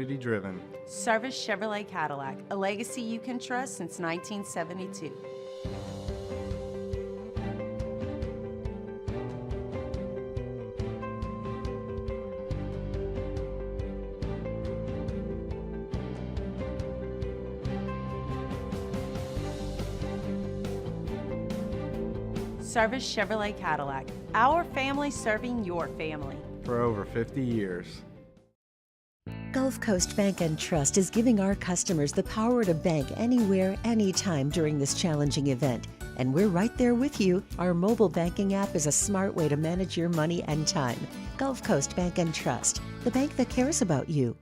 community-driven. Service Chevrolet Cadillac, a legacy you can trust since 1972. Service Chevrolet Cadillac, our family serving your family. For over 50 years. Gulf Coast Bank and Trust is giving our customers the power to bank anywhere, anytime during this challenging event. And we're right there with you. Our mobile banking app is a smart way to manage your money and time. Gulf Coast Bank and Trust, the bank that cares about you.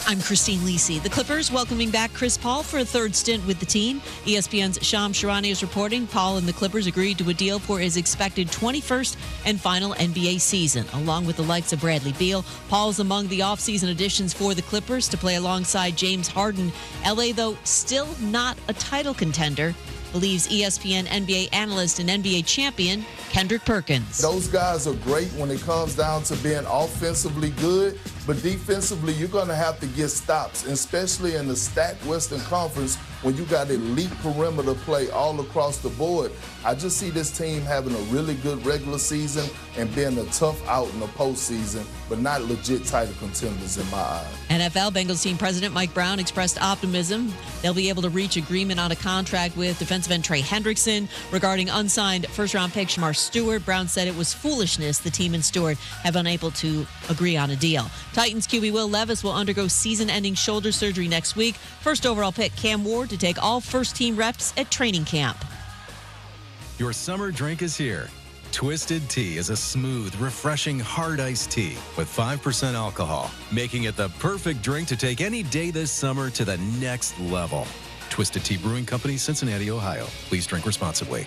I'm Christine Lisi. The Clippers welcoming back Chris Paul for a third stint with the team. ESPN's Shams Charania is reporting Paul and the Clippers agreed to a deal for his expected 21st and final NBA season. Along with the likes of Bradley Beal, Paul's among the offseason additions for the Clippers to play alongside James Harden. LA, though, still not a title contender, believes ESPN NBA analyst and NBA champion Kendrick Perkins. Those guys are great when it comes down to being offensively good, but defensively you're going to have to get stops, especially in the stacked Western Conference when you got elite perimeter play all across the board. I just see this team having a really good regular season and being a tough out in the postseason, but not legit title contenders in my eyes. NFL Bengals team president Mike Brown expressed optimism they'll be able to reach agreement on a contract with defensive end Trey Hendrickson. Regarding unsigned first-round pick Shamar Stewart, Brown said it was foolishness the team and Stewart have been unable to agree on a deal. Titans QB Will Levis will undergo season-ending shoulder surgery next week. First overall pick Cam Ward to take all first-team reps at training camp. Your summer drink is here. Twisted Tea is a smooth, refreshing, hard iced tea with 5% alcohol, making it the perfect drink to take any day this summer to the next level. Twisted Tea Brewing Company, Cincinnati, Ohio. Please drink responsibly.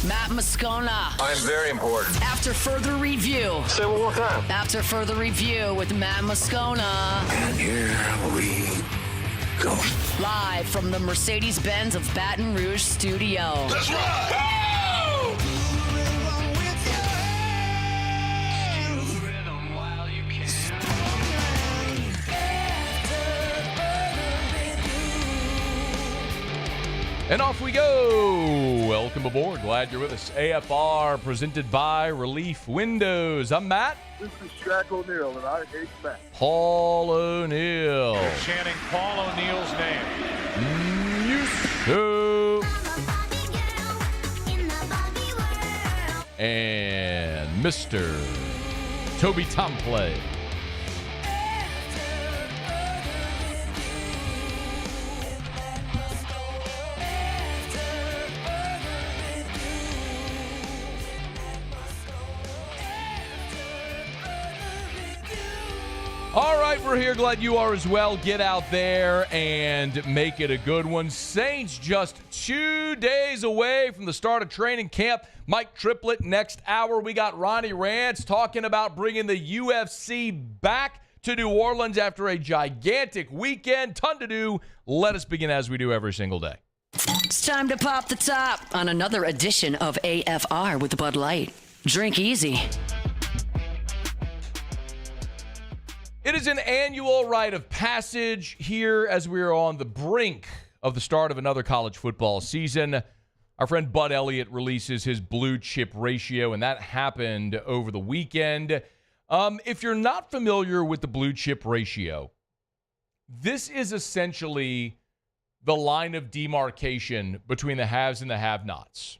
Matt Moscona. I'm very important. After further review. Say it one more time. After further review with Matt Moscona. And here we go. Live from the Mercedes-Benz of Baton Rouge studio. That's right. And off we go. Welcome aboard. Glad you're with us. AFR presented by Relief Windows. I'm Matt. This is Shaq O'Neal, and I hate Matt. Paul O'Neal. You're chanting Paul O'Neal's name. And Mr. Toby Tomplay. All right, we're here. Glad you are as well. Get out there and make it a good one. Saints just 2 days away from the start of training camp. Mike Triplet next hour. We got Ronnie Rantz talking about bringing the UFC back to New Orleans after a gigantic weekend. Ton to do. Let us begin as we do every single day. It's time to pop the top on another edition of AFR with Bud Light. Drink easy. It is an annual rite of passage here as we are on the brink of the start of another college football season. Our friend Bud Elliott releases his blue chip ratio, and that happened over the weekend. If you're not familiar with the blue chip ratio, this is essentially the line of demarcation between the haves and the have-nots.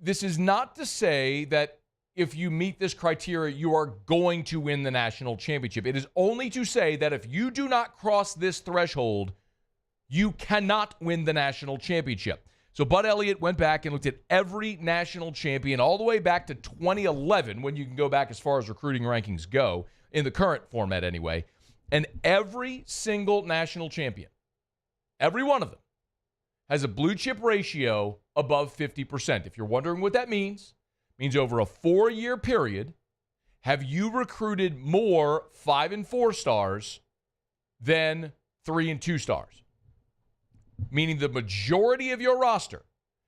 This is not to say that if you meet this criteria, you are going to win the national championship. It is only to say that if you do not cross this threshold, you cannot win the national championship. So Bud Elliott went back and looked at every national champion all the way back to 2011, when you can go back as far as recruiting rankings go, in the current format anyway. And every single national champion every one of them, has a blue chip ratio above 50%. If you're wondering what that means, it means over a 4-year period, have you recruited more 5 and 4 stars than 3 and 2 stars? Meaning the majority of your roster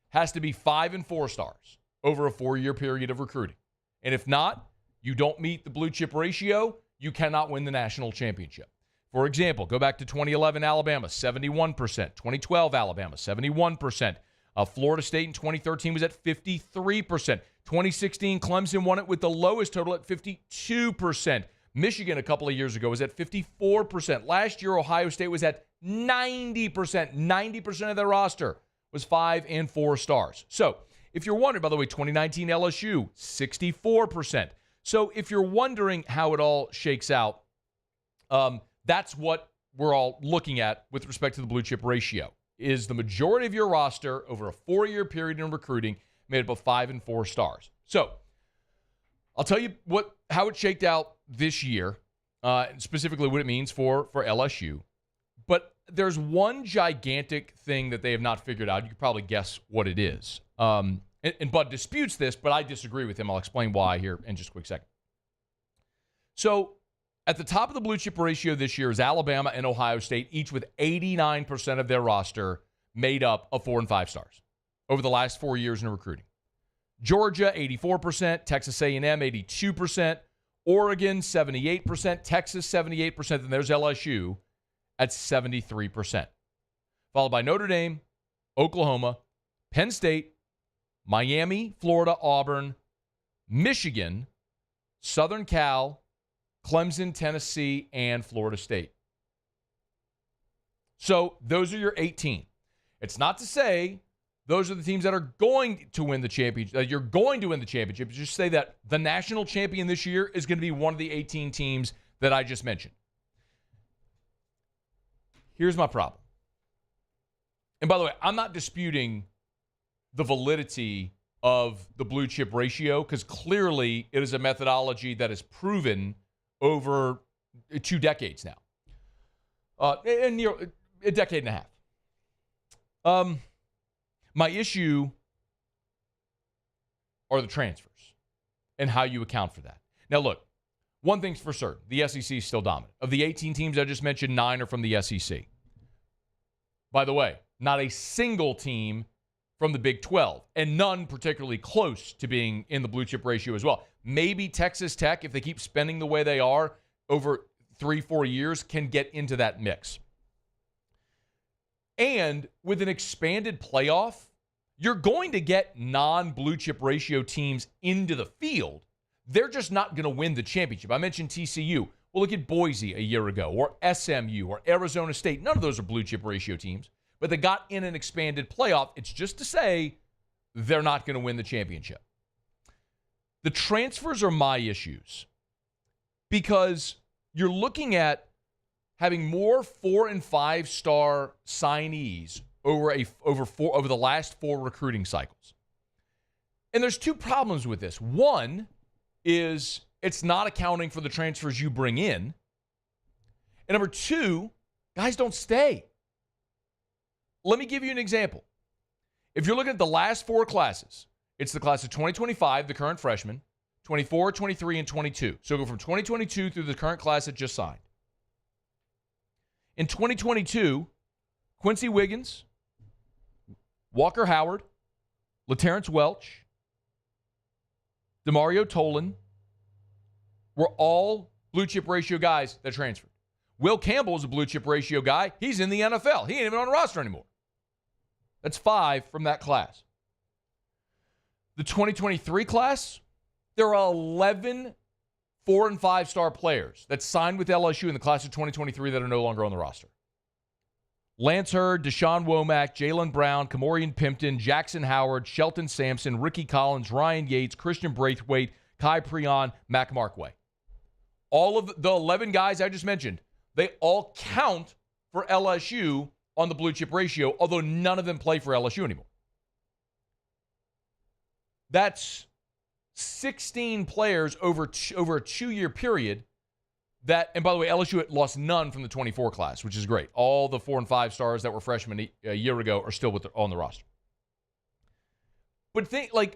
has to be 5 and 4 stars over a 4-year period of recruiting. And if not, you don't meet the blue chip ratio, you cannot win the national championship. For example, go back to 2011 Alabama, 71%. 2012 Alabama, 71%. Florida State in 2013 was at 53%. 2016 Clemson won it with the lowest total at 52%. Michigan a couple of years ago was at 54%. Last year, Ohio State was at 90%. 90% of their roster was 5 and 4 stars. So if you're wondering, by the way, 2019 LSU, 64%. So if you're wondering how it all shakes out, that's what we're all looking at with respect to the blue chip ratio. Is the majority of your roster over a 4-year period in recruiting made up of 5 and 4 stars. So I'll tell you how it shaked out this year, specifically what it means for LSU. But there's one gigantic thing that they have not figured out. You could probably guess what it is. And Bud disputes this, but I disagree with him. I'll explain why here in just a quick second. So at the top of the blue chip ratio this year is Alabama and Ohio State, each with 89% of their roster made up of 4 and 5 stars over the last 4 years in recruiting. Georgia, 84%, Texas A&M, 82%, Oregon, 78%, Texas, 78%, and there's LSU at 73%. Followed by Notre Dame, Oklahoma, Penn State, Miami, Florida, Auburn, Michigan, Southern Cal, Clemson, Tennessee, and Florida State. So those are your 18. It's not to say those are the teams that are going to win the championship. You're going to win the championship. Just say that the national champion this year is going to be one of the 18 teams that I just mentioned. Here's my problem. And by the way, I'm not disputing the validity of the blue chip ratio because clearly it is a methodology that is proven over 2 decades now, and near a decade and a half. My issue are the transfers and how you account for that. Now, look, one thing's for certain. The SEC is still dominant. Of the 18 teams I just mentioned, 9 are from the SEC. By the way, not a single team from the Big 12, and none particularly close to being in the blue chip ratio as well. Maybe Texas Tech, if they keep spending the way they are over 3-4 years, can get into that mix. And with an expanded playoff, you're going to get non-blue chip ratio teams into the field. They're just not going to win the championship. I mentioned TCU. Well, look at Boise a year ago, or SMU, or Arizona State. None of those are blue chip ratio teams, but they got in an expanded playoff. It's just to say they're not going to win the championship. The transfers are my issues because you're looking at having more 4 and 5 star signees over the last 4 recruiting cycles. And there's 2 problems with this. One is it's not accounting for the transfers you bring in. And number 2, guys don't stay. Let me give you an example. If you're looking at the last 4 classes, it's the class of 2025, the current freshmen, 24, 23, and 22. So go from 2022 through the current class that just signed. In 2022, Quincy Wiggins, Walker Howard, LaTerrence Welch, DeMario Tolan were all blue chip ratio guys that transferred. Will Campbell is a blue chip ratio guy. He's in the NFL. He ain't even on the roster anymore. That's 5 from that class. The 2023 class, there are 11 4 and 5 star players that signed with LSU in the class of 2023 that are no longer on the roster. Lance Hurd, Deshaun Womack, Jalen Brown, Kamorian Pimpton, Jackson Howard, Shelton Sampson, Ricky Collins, Ryan Yates, Christian Braithwaite, Kai Preon, Mac Markway. All of the 11 guys I just mentioned, they all count for LSU on the blue chip ratio, although none of them play for LSU anymore. That's 16 players over a 2-year period And by the way, LSU had lost none from the 24 class, which is great. All the 4 and 5 stars that were freshmen a year ago are still on the roster. But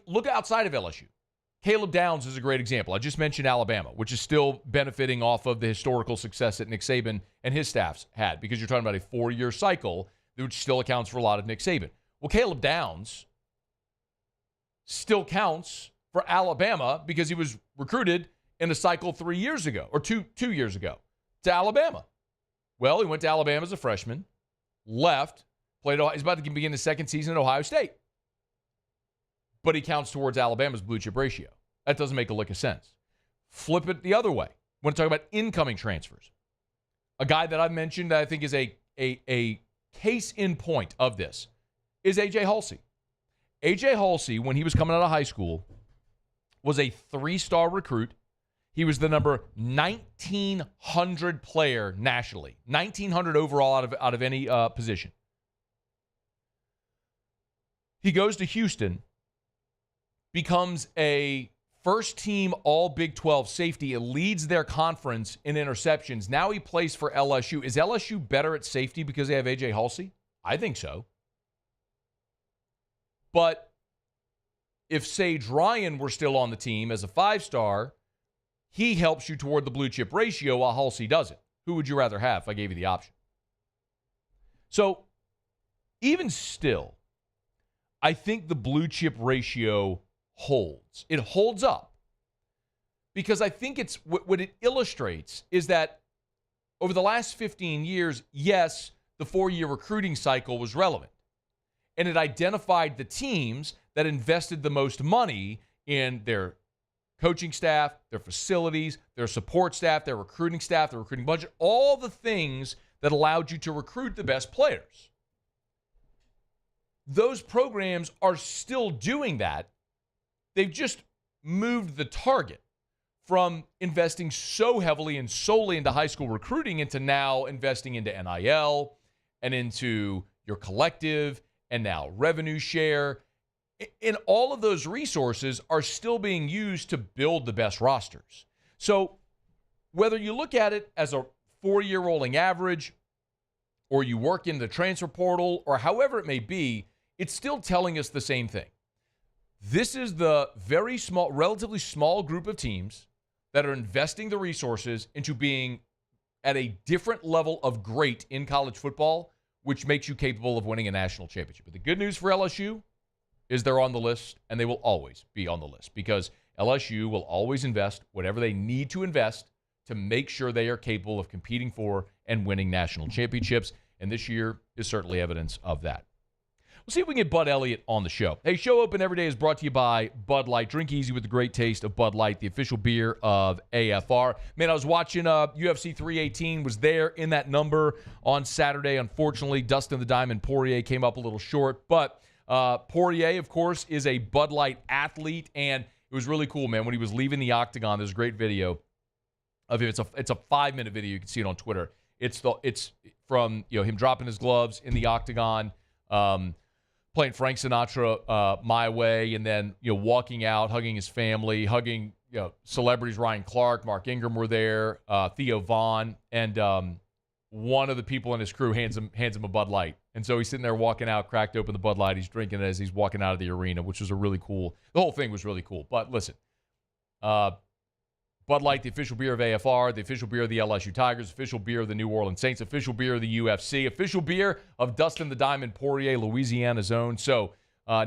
look outside of LSU. Caleb Downs is a great example. I just mentioned Alabama, which is still benefiting off of the historical success that Nick Saban and his staffs had, because you're talking about a 4-year cycle, which still accounts for a lot of Nick Saban. Well, Caleb Downs still counts for Alabama because he was recruited in a cycle 3 years ago, or two years ago, to Alabama. Well, he went to Alabama as a freshman, left, he's about to begin his second season at Ohio State. But he counts towards Alabama's blue chip ratio. That doesn't make a lick of sense. Flip it the other way. When talking about incoming transfers, a guy that I've mentioned that I think is a case in point of this is A.J. Halsey. A.J. Halsey, when he was coming out of high school, was a 3-star recruit. He was the number 1,900 player nationally, 1,900 overall out of any position. He goes to Houston, becomes a first-team All-Big 12 safety, and leads their conference in interceptions. Now he plays for LSU. Is LSU better at safety because they have A.J. Halsey? I think so. But if Sage Ryan were still on the team as a 5-star, he helps you toward the blue chip ratio while Halsey doesn't. Who would you rather have if I gave you the option? So even still, I think the blue chip ratio holds. It holds up because I think it's what it illustrates is that over the last 15 years, yes, the 4-year recruiting cycle was relevant. And it identified the teams that invested the most money in their coaching staff, their facilities, their support staff, their recruiting budget, all the things that allowed you to recruit the best players. Those programs are still doing that. They've just moved the target from investing so heavily and solely into high school recruiting into now investing into NIL and into your collective and now revenue share. And all of those resources are still being used to build the best rosters. So whether you look at it as a 4-year rolling average or you work in the transfer portal or however it may be, it's still telling us the same thing. This is the very small, relatively small group of teams that are investing the resources into being at a different level of great in college football, which makes you capable of winning a national championship. But the good news for LSU is they're on the list, and they will always be on the list because LSU will always invest whatever they need to invest to make sure they are capable of competing for and winning national championships. And this year is certainly evidence of that. We'll see if we can get Bud Elliott on the show. Hey, Show Open Every Day is brought to you by Bud Light. Drink easy with the great taste of Bud Light, the official beer of AFR. Man, I was watching UFC 318, was there in that number on Saturday. Unfortunately, Dustin the Diamond Poirier came up a little short. But Poirier, of course, is a Bud Light athlete, and it was really cool, man. When he was leaving the octagon, there's a great video of him. It's a 5-minute video. You can see it on Twitter. It's from him dropping his gloves in the octagon, playing Frank Sinatra, My Way, and then walking out, hugging his family, hugging celebrities. Ryan Clark, Mark Ingram were there, Theo Vaughn, and one of the people in his crew hands him a Bud Light. And so he's sitting there walking out, cracked open the Bud Light. He's drinking it as he's walking out of the arena, which was a really cool. The whole thing was really cool. But listen, Bud Light, the official beer of AFR, the official beer of the LSU Tigers, official beer of the New Orleans Saints, official beer of the UFC, official beer of Dustin the Diamond Poirier, Louisiana's own. So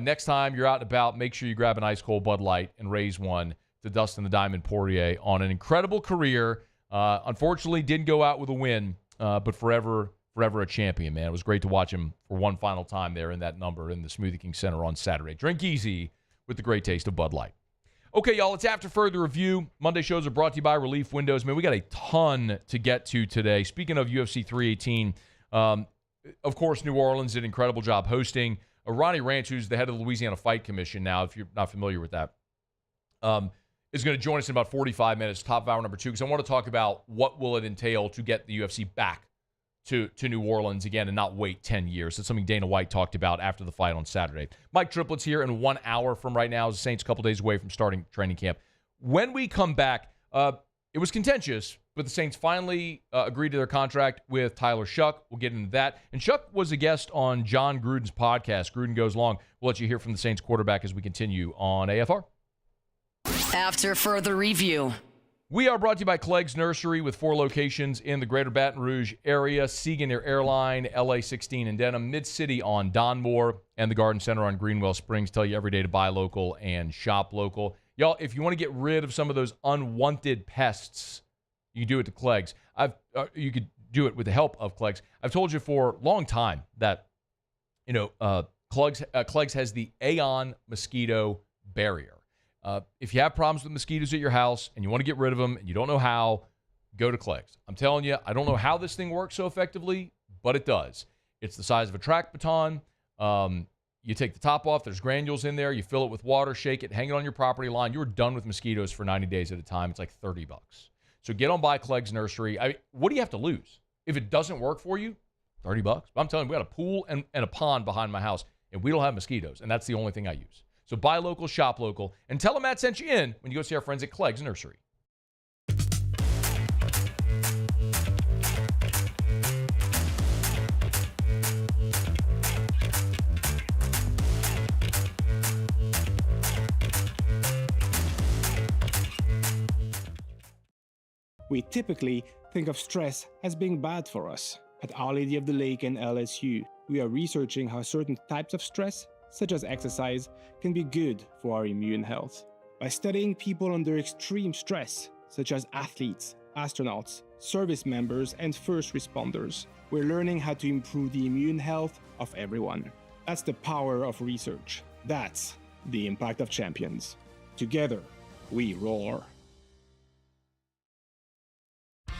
next time you're out and about, make sure you grab an ice cold Bud Light and raise one to Dustin the Diamond Poirier on an incredible career. Unfortunately, didn't go out with a win, but forever a champion, man. It was great to watch him for one final time there in that number in the Smoothie King Center on Saturday. Drink easy with the great taste of Bud Light. Okay, y'all, it's After Further Review. Monday shows are brought to you by Relief Windows. Man, we got a ton to get to today. Speaking of UFC 318, of course, New Orleans did an incredible job hosting. Ronnie Rantz, who's the head of the Louisiana Fight Commission now, if you're not familiar with that, is going to join us in about 45 minutes, top of hour number 2, because I want to talk about what will it entail to get the UFC back to New Orleans again and not wait 10 years. That's something Dana White talked about after the fight on Saturday. Mike Triplett's here in 1 hour from right now. The Saints a couple days away from starting training camp. When we come back, it was contentious, but the Saints finally agreed to their contract with Tyler Shough. We'll get into that. And Shough was a guest on John Gruden's podcast, Gruden Goes Long. We'll let you hear from the Saints quarterback as we continue on AFR. After further review. We are brought to you by Clegg's Nursery with 4 locations in the greater Baton Rouge area, Siegen near Airline, LA 16 in Denham, Mid-City on Donmore, and the Garden Center on Greenwell Springs. Tell you every day to buy local and shop local. Y'all, if you want to get rid of some of those unwanted pests, you can do it to Clegg's. You could do it with the help of Clegg's. I've told you for a long time that, Clegg's has the Aeon mosquito barrier. If you have problems with mosquitoes at your house and you want to get rid of them and you don't know how, go to Clegg's. I'm telling you, I don't know how this thing works so effectively, but it does. It's the size of a track baton. You take the top off. There's granules in there. You fill it with water, shake it, hang it on your property line. You're done with mosquitoes for 90 days at a time. It's like $30. So get on by Clegg's Nursery. What do you have to lose? If it doesn't work for you, $30. I'm telling you, we got a pool and a pond behind my house, and we don't have mosquitoes, and that's the only thing I use. So buy local, shop local, and tell them Matt sent you in when you go see our friends at Clegg's Nursery. We typically think of stress as being bad for us. At Our Lady of the Lake and LSU, we are researching how certain types of stress, such as exercise, can be good for our immune health. By studying people under extreme stress, such as athletes, astronauts, service members, and first responders, we're learning how to improve the immune health of everyone. That's the power of research. That's the impact of champions. Together, we roar.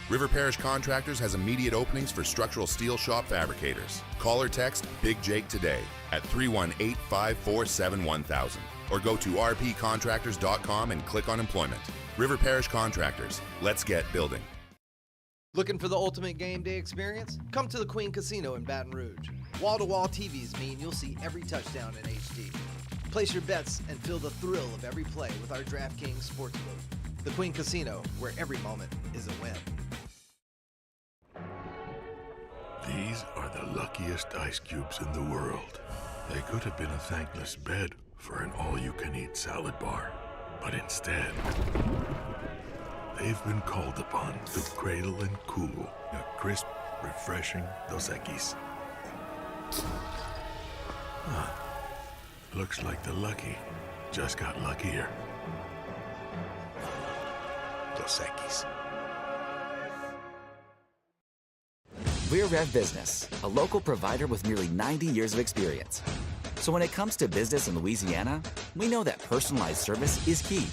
River Parish Contractors has immediate openings for structural steel shop fabricators. Call or text Big Jake today at 318-547-1000 or go to rpcontractors.com and click on employment. River Parish Contractors. Let's get building. Looking for the ultimate game day experience? Come to the Queen Casino in Baton Rouge. Wall-to-wall TVs mean you'll see every touchdown in HD. Place your bets and feel the thrill of every play with our DraftKings Sportsbook. The Queen Casino, where every moment is a win. These are the luckiest ice cubes in the world. They could have been a thankless bed for an all-you-can-eat salad bar. But instead, they've been called upon to cradle and cool a crisp, refreshing Dos Equis. Looks like the lucky just got luckier. Dos Equis. We're Rev Business, a local provider with nearly 90 years of experience. So when it comes to business in Louisiana, we know that personalized service is key.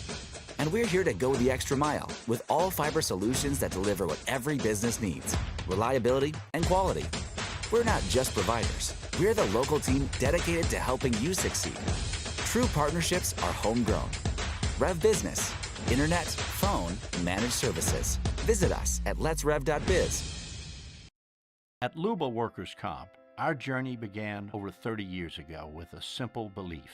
And we're here to go the extra mile with all fiber solutions that deliver what every business needs: reliability and quality. We're not just providers. We're the local team dedicated to helping you succeed. True partnerships are homegrown. Rev Business, internet, phone, managed services. Visit us at letsrev.biz. At Luba Workers' Comp, our journey began over 30 years ago with a simple belief: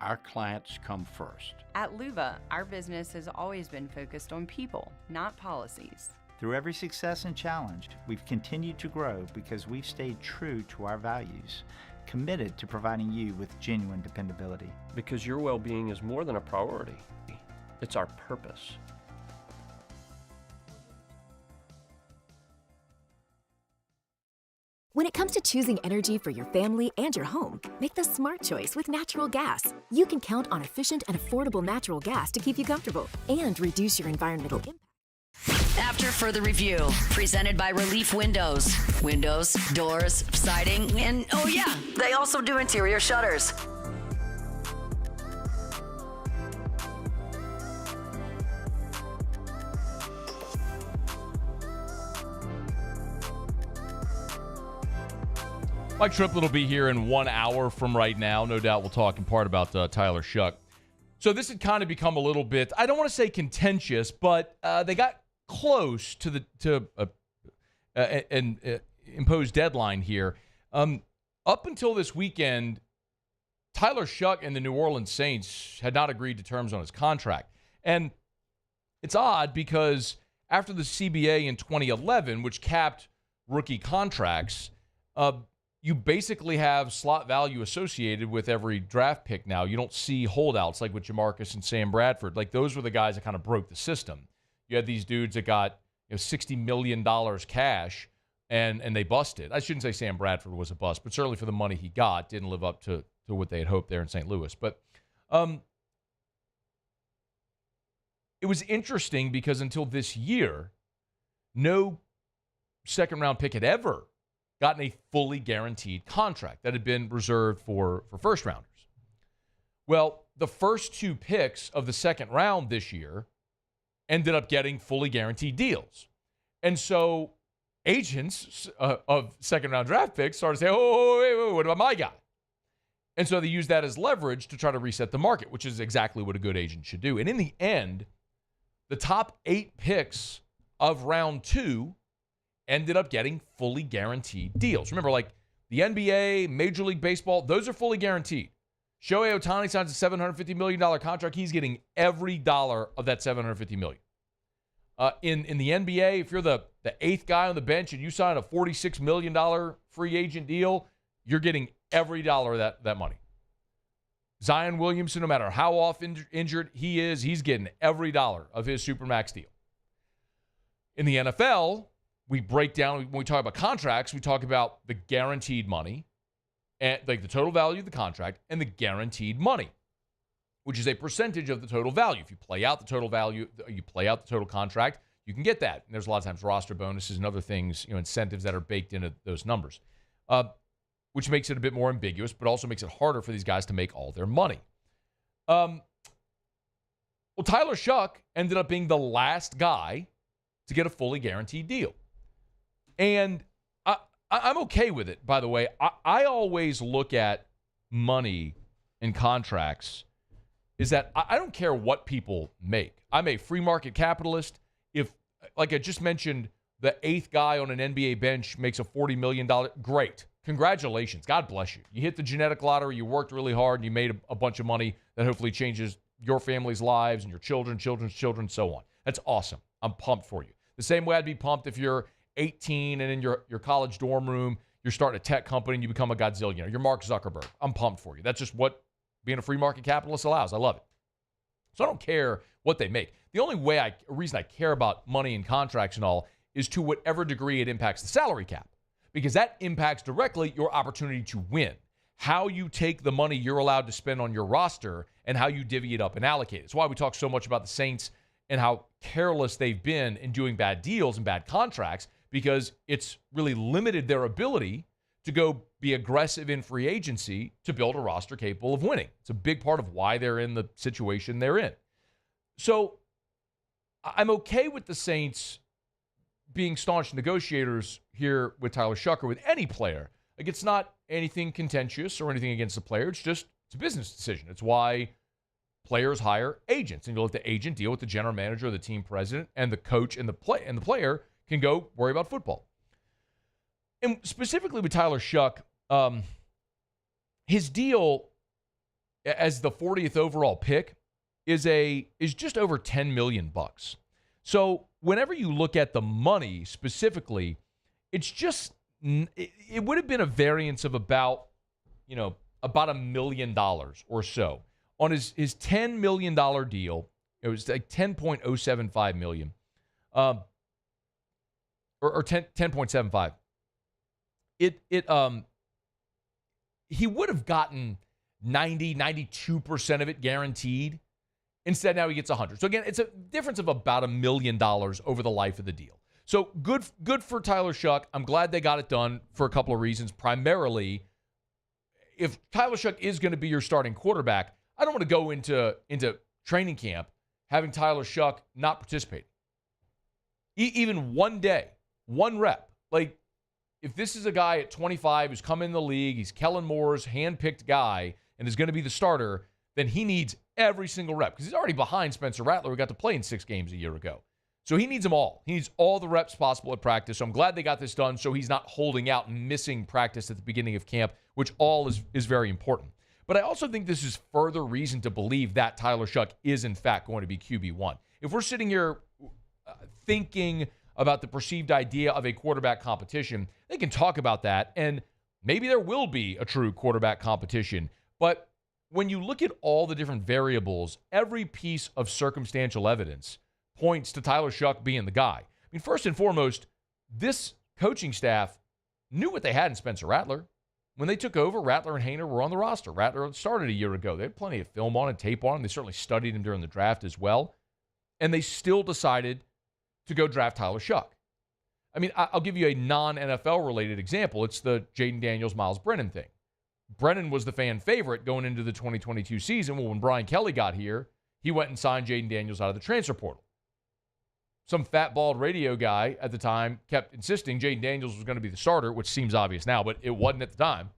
our clients come first. At Luba, our business has always been focused on people, not policies. Through every success and challenge, we've continued to grow because we've stayed true to our values, committed to providing you with genuine dependability. Because your well-being is more than a priority. It's our purpose. When it comes to choosing energy for your family and your home, make the smart choice with natural gas. You can count on efficient and affordable natural gas to keep you comfortable and reduce your environmental impact. After further review, presented by Relief Windows. Windows, doors, siding, and oh yeah, they also do interior shutters. Mike Triplet will be here in 1 hour from right now. No doubt we'll talk in part about Tyler Shough. So this had kind of become a little bit, I don't want to say contentious, but they got close to an imposed deadline here. Up until this weekend, Tyler Shough and the New Orleans Saints had not agreed to terms on his contract. And it's odd because after the CBA in 2011, which capped rookie contracts, you basically have slot value associated with every draft pick now. You don't see holdouts like with Jamarcus and Sam Bradford. Like, those were the guys that kind of broke the system. You had these dudes that got $60 million cash, and they busted. I shouldn't say Sam Bradford was a bust, but certainly for the money he got, didn't live up to what they had hoped there in St. Louis. But it was interesting because until this year, no second-round pick had ever gotten a fully guaranteed contract that had been reserved for first-rounders. Well, the first two picks of the second round this year ended up getting fully guaranteed deals. And so agents of second-round draft picks started to say, wait, what about my guy? And so they used that as leverage to try to reset the market, which is exactly what a good agent should do. And in the end, the top 8 picks of round 2 ended up getting fully guaranteed deals. Remember, like the NBA, Major League Baseball, those are fully guaranteed. Shohei Ohtani signs a $750 million contract. He's getting every dollar of that $750 million. In the NBA, if you're the 8th guy on the bench and you sign a $46 million free agent deal, you're getting every dollar of that money. Zion Williamson, no matter how often injured he is, he's getting every dollar of his Supermax deal. In the NFL, we break down, when we talk about contracts, we talk about the guaranteed money, and like the total value of the contract, and the guaranteed money, which is a percentage of the total value. If you play out the total value, you play out the total contract, you can get that. And there's a lot of times roster bonuses and other things, incentives that are baked into those numbers, which makes it a bit more ambiguous, but also makes it harder for these guys to make all their money. Well, Tyler Shough ended up being the last guy to get a fully guaranteed deal. And I'm okay with it, by the way. I always look at money and contracts is that I don't care what people make. I'm a free market capitalist. If, like I just mentioned, the 8th guy on an NBA bench makes a $40 million, great. Congratulations. God bless you. You hit the genetic lottery. You worked really hard, and you made a bunch of money that hopefully changes your family's lives and your children's children, so on. That's awesome. I'm pumped for you. The same way I'd be pumped if you're 18 and in your college dorm room, you're starting a tech company and you become a godzillionaire. You're Mark Zuckerberg. I'm pumped for you. That's just what being a free market capitalist allows. I love it. So I don't care what they make. The only reason I care about money and contracts and all is to whatever degree it impacts the salary cap, because that impacts directly your opportunity to win. How you take the money you're allowed to spend on your roster and how you divvy it up and allocate it. It's why we talk so much about the Saints and how careless they've been in doing bad deals and bad contracts, because it's really limited their ability to go be aggressive in free agency to build a roster capable of winning. It's a big part of why they're in the situation they're in. So I'm okay with the Saints being staunch negotiators here with Tyler Shough or with any player. Like, it's not anything contentious or anything against the player. It's a business decision. It's why players hire agents, and you let the agent deal with the general manager or the team president, and the coach and the player can go worry about football. And specifically with Tyler Shough, his deal as the 40th overall pick is just over $10 million. So whenever you look at the money specifically, it's just, it would have been a variance of about $1 million or so on his $10 million deal. It was like $10.075 million. Or 10.75. He would have gotten 92% of it guaranteed. Instead, now he gets 100. So again, it's a difference of about $1 million over the life of the deal. So good for Tyler Shough. I'm glad they got it done for a couple of reasons. Primarily, if Tyler Shough is going to be your starting quarterback, I don't want to go into training camp having Tyler Shough not participate. Even one day, one rep. Like, if this is a guy at 25 who's come in the league, he's Kellen Moore's handpicked guy and is going to be the starter, then he needs every single rep, because he's already behind Spencer Rattler, who got to play in 6 games a year ago. So he needs them all. He needs all the reps possible at practice. So I'm glad they got this done so he's not holding out and missing practice at the beginning of camp, which all is very important. But I also think this is further reason to believe that Tyler Shough is, in fact, going to be QB1. If we're sitting here thinking about the perceived idea of a quarterback competition, they can talk about that, and maybe there will be a true quarterback competition. But when you look at all the different variables, every piece of circumstantial evidence points to Tyler Shough being the guy. I mean, first and foremost, this coaching staff knew what they had in Spencer Rattler. When they took over, Rattler and Haener were on the roster. Rattler started a year ago. They had plenty of film on and tape on him. They certainly studied him during the draft as well. And they still decided to go draft Tyler Shough. I mean, I'll give you a non-NFL related example. It's the Jaden Daniels, Miles Brennan thing. Brennan was the fan favorite going into the 2022 season. Well, when Brian Kelly got here, he went and signed Jaden Daniels out of the transfer portal. Some fat, bald radio guy at the time kept insisting Jaden Daniels was going to be the starter, which seems obvious now, but it wasn't at the time,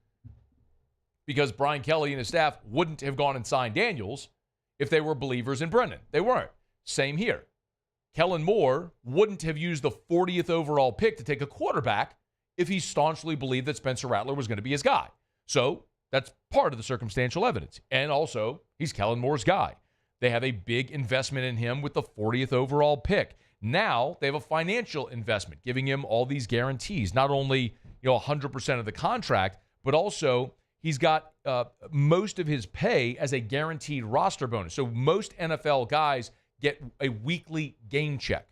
because Brian Kelly and his staff wouldn't have gone and signed Daniels if they were believers in Brennan. They weren't. Same here. Kellen Moore wouldn't have used the 40th overall pick to take a quarterback if he staunchly believed that Spencer Rattler was going to be his guy. So that's part of the circumstantial evidence. And also, he's Kellen Moore's guy. They have a big investment in him with the 40th overall pick. Now they have a financial investment, giving him all these guarantees, not only 100% of the contract, but also he's got most of his pay as a guaranteed roster bonus. So most NFL guys get a weekly game check.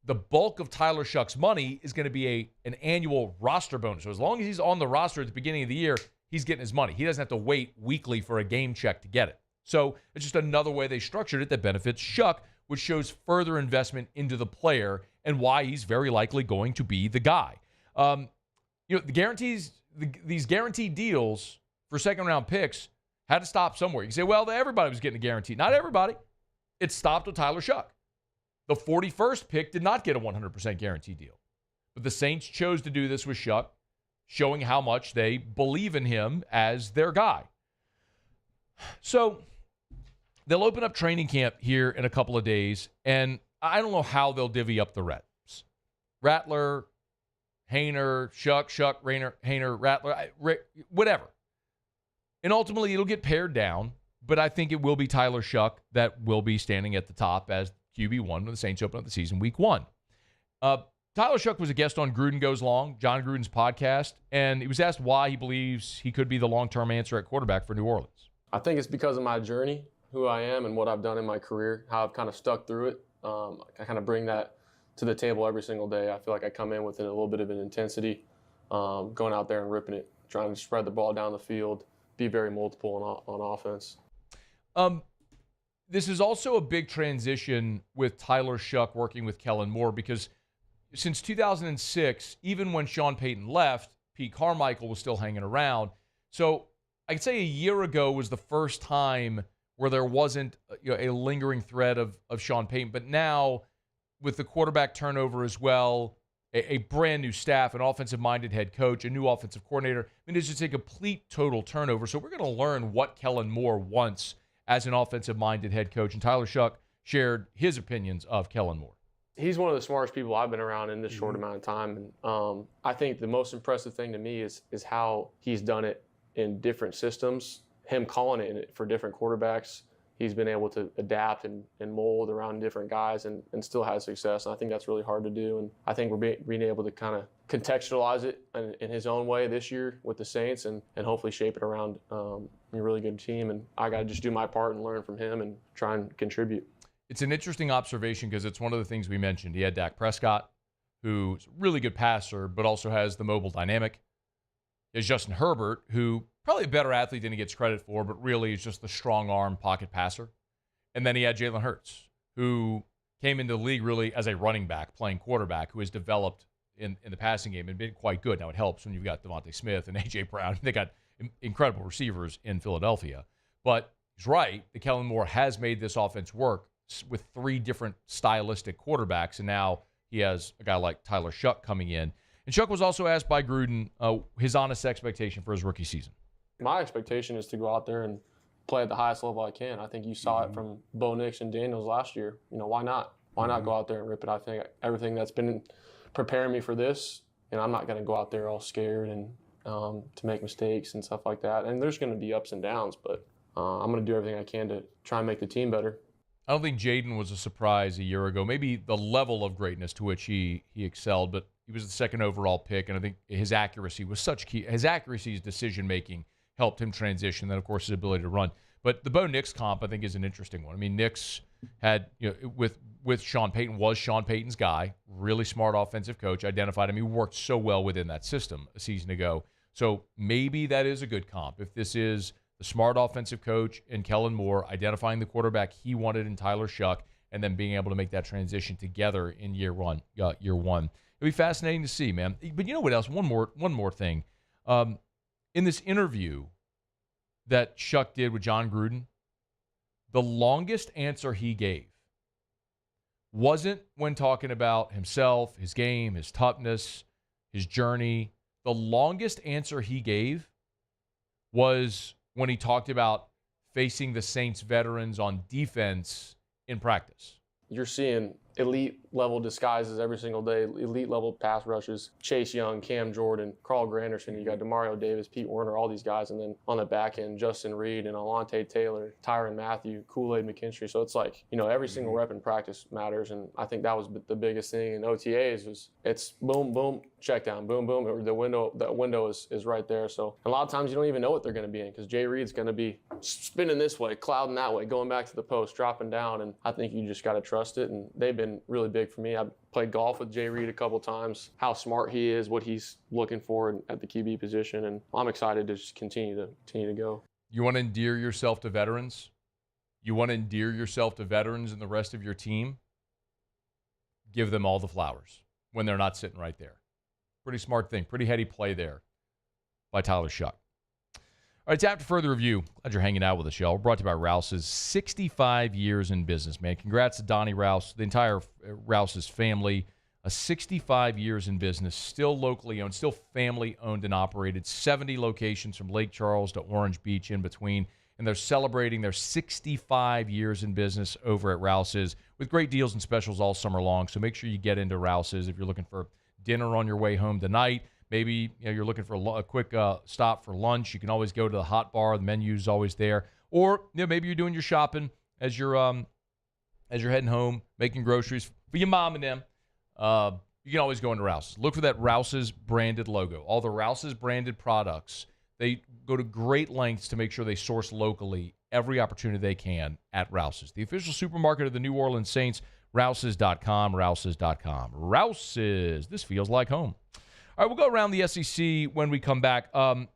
The bulk of Tyler Shough's money is going to be an annual roster bonus. So as long as he's on the roster at the beginning of the year, he's getting his money. He doesn't have to wait weekly for a game check to get it. So it's just another way they structured it that benefits Shough, which shows further investment into the player and why he's very likely going to be the guy. The guarantees, these guaranteed deals for second-round picks had to stop somewhere. You can say, well, everybody was getting a guarantee. Not everybody. It stopped with Tyler Shough. The 41st pick did not get a 100% guarantee deal. But the Saints chose to do this with Shough, showing how much they believe in him as their guy. So they'll open up training camp here in a couple of days, and I don't know how they'll divvy up the reps. Rattler, Haener, Shough, Rayner, Haener, Rattler, whatever. And ultimately, it'll get pared down, but I think it will be Tyler Shough that will be standing at the top as QB1 when the Saints open up the season week 1. Tyler Shough was a guest on Gruden Goes Long, John Gruden's podcast, and he was asked why he believes he could be the long-term answer at quarterback for New Orleans. I think it's because of my journey, who I am and what I've done in my career, how I've kind of stuck through it. I kind of bring that to the table every single day. I feel like I come in with a little bit of an intensity, going out there and ripping it, trying to spread the ball down the field, be very multiple on offense. This is also a big transition with Tyler Shough working with Kellen Moore, because since 2006, even when Sean Payton left, Pete Carmichael was still hanging around. So I could say a year ago was the first time where there wasn't a lingering thread of Sean Payton. But now, with the quarterback turnover as well, a brand new staff, an offensive-minded head coach, a new offensive coordinator, I mean, it's just a complete total turnover. So we're going to learn what Kellen Moore wants as an offensive-minded head coach. And Tyler Shough shared his opinions of Kellen Moore. He's one of the smartest people I've been around in this short amount of time. And I think the most impressive thing to me is how he's done it in different systems. Him calling it for different quarterbacks, he's been able to adapt and mold around different guys and still has success. And I think that's really hard to do. And I think we're being able to kind of contextualize it in his own way this year with the Saints and hopefully shape it around a really good team. And I got to just do my part and learn from him and try and contribute. It's an interesting observation because it's one of the things we mentioned. He had Dak Prescott, who's a really good passer, but also has the mobile dynamic. There's Justin Herbert, who probably a better athlete than he gets credit for, but really is just the strong arm pocket passer. And then he had Jalen Hurts, who came into the league really as a running back, playing quarterback, who has developed in the passing game and been quite good. Now, it helps when you've got Devontae Smith and A.J. Brown. They got incredible receivers in Philadelphia. But he's right. The Kellen Moore has made this offense work with 3 different stylistic quarterbacks, and now he has a guy like Tyler Shough coming in. And Shough was also asked by Gruden his honest expectation for his rookie season. My expectation is to go out there and play at the highest level I can. I think you saw it from Bo Nix and Daniels last year. Why not? Why not go out there and rip it? I think everything that's been preparing me for this, and I'm not going to go out there all scared and to make mistakes and stuff like that. And there's going to be ups and downs, but I'm going to do everything I can to try and make the team better. I don't think Jaden was a surprise a year ago. Maybe the level of greatness to which he excelled, but he was the second overall pick, and I think his accuracy was such key. His accuracy, his decision-making helped him transition, then, of course, his ability to run. But the Bo Nix comp, I think, is an interesting one. I mean, Nix had, with Sean Payton, was Sean Payton's guy, really smart offensive coach, identified him. He worked so well within that system a season ago. So maybe that is a good comp. If this is the smart offensive coach and Kellen Moore identifying the quarterback he wanted in Tyler Shough and then being able to make that transition together in year one. It'll be fascinating to see, man. But you know what else? One more thing. In this interview that Shough did with John Gruden, the longest answer he gave wasn't when talking about himself, his game, his toughness, his journey. The longest answer he gave was when he talked about facing the Saints veterans on defense in practice. You're seeing elite-level disguises every single day, elite-level pass rushes. Chase Young, Cam Jordan, Carl Granderson, you got Demario Davis, Pete Werner, all these guys. And then on the back end, Justin Reed and Alontae Taylor, Tyrann Mathieu, Kool-Aid McKinstry. So it's like, every single rep in practice matters. And I think that was the biggest thing in OTAs was it's boom, boom, check down, boom, boom. The window is right there. So a lot of times you don't even know what they're going to be in because Jay Reed's going to be spinning this way, clouding that way, going back to the post, dropping down. And I think you just got to trust it. And they've been really big for me. I've played golf with Jay Reed a couple times, how smart he is, what he's looking for at the QB position. And I'm excited to just continue to go. You want to endear yourself to veterans? You want to endear yourself to veterans and the rest of your team? Give them all the flowers when they're not sitting right there. Pretty smart thing. Pretty heady play there by Tyler Shough. All right, it's after further review. Glad you're hanging out with us, y'all. We're brought to you by Rouse's 65 years in business, man. Congrats to Donnie Rouse, the entire Rouse's family. 65 years in business, still locally owned, still family owned and operated. 70 locations from Lake Charles to Orange Beach in between. And they're celebrating their 65 years in business over at Rouse's with great deals and specials all summer long. So make sure you get into Rouse's if you're looking for dinner on your way home tonight. Maybe you're looking for a quick stop for lunch. You can always go to the hot bar. The menu's always there. Or maybe you're doing your shopping as you're heading home, making groceries for your mom and them. You can always go into Rouse's. Look for that Rouse's branded logo. All the Rouse's branded products, they go to great lengths to make sure they source locally every opportunity they can at Rouse's. The official supermarket of the New Orleans Saints, Rouse's.com, Rouse's.com. Rouse's, this feels like home. All right, we'll go around the SEC when we come back. A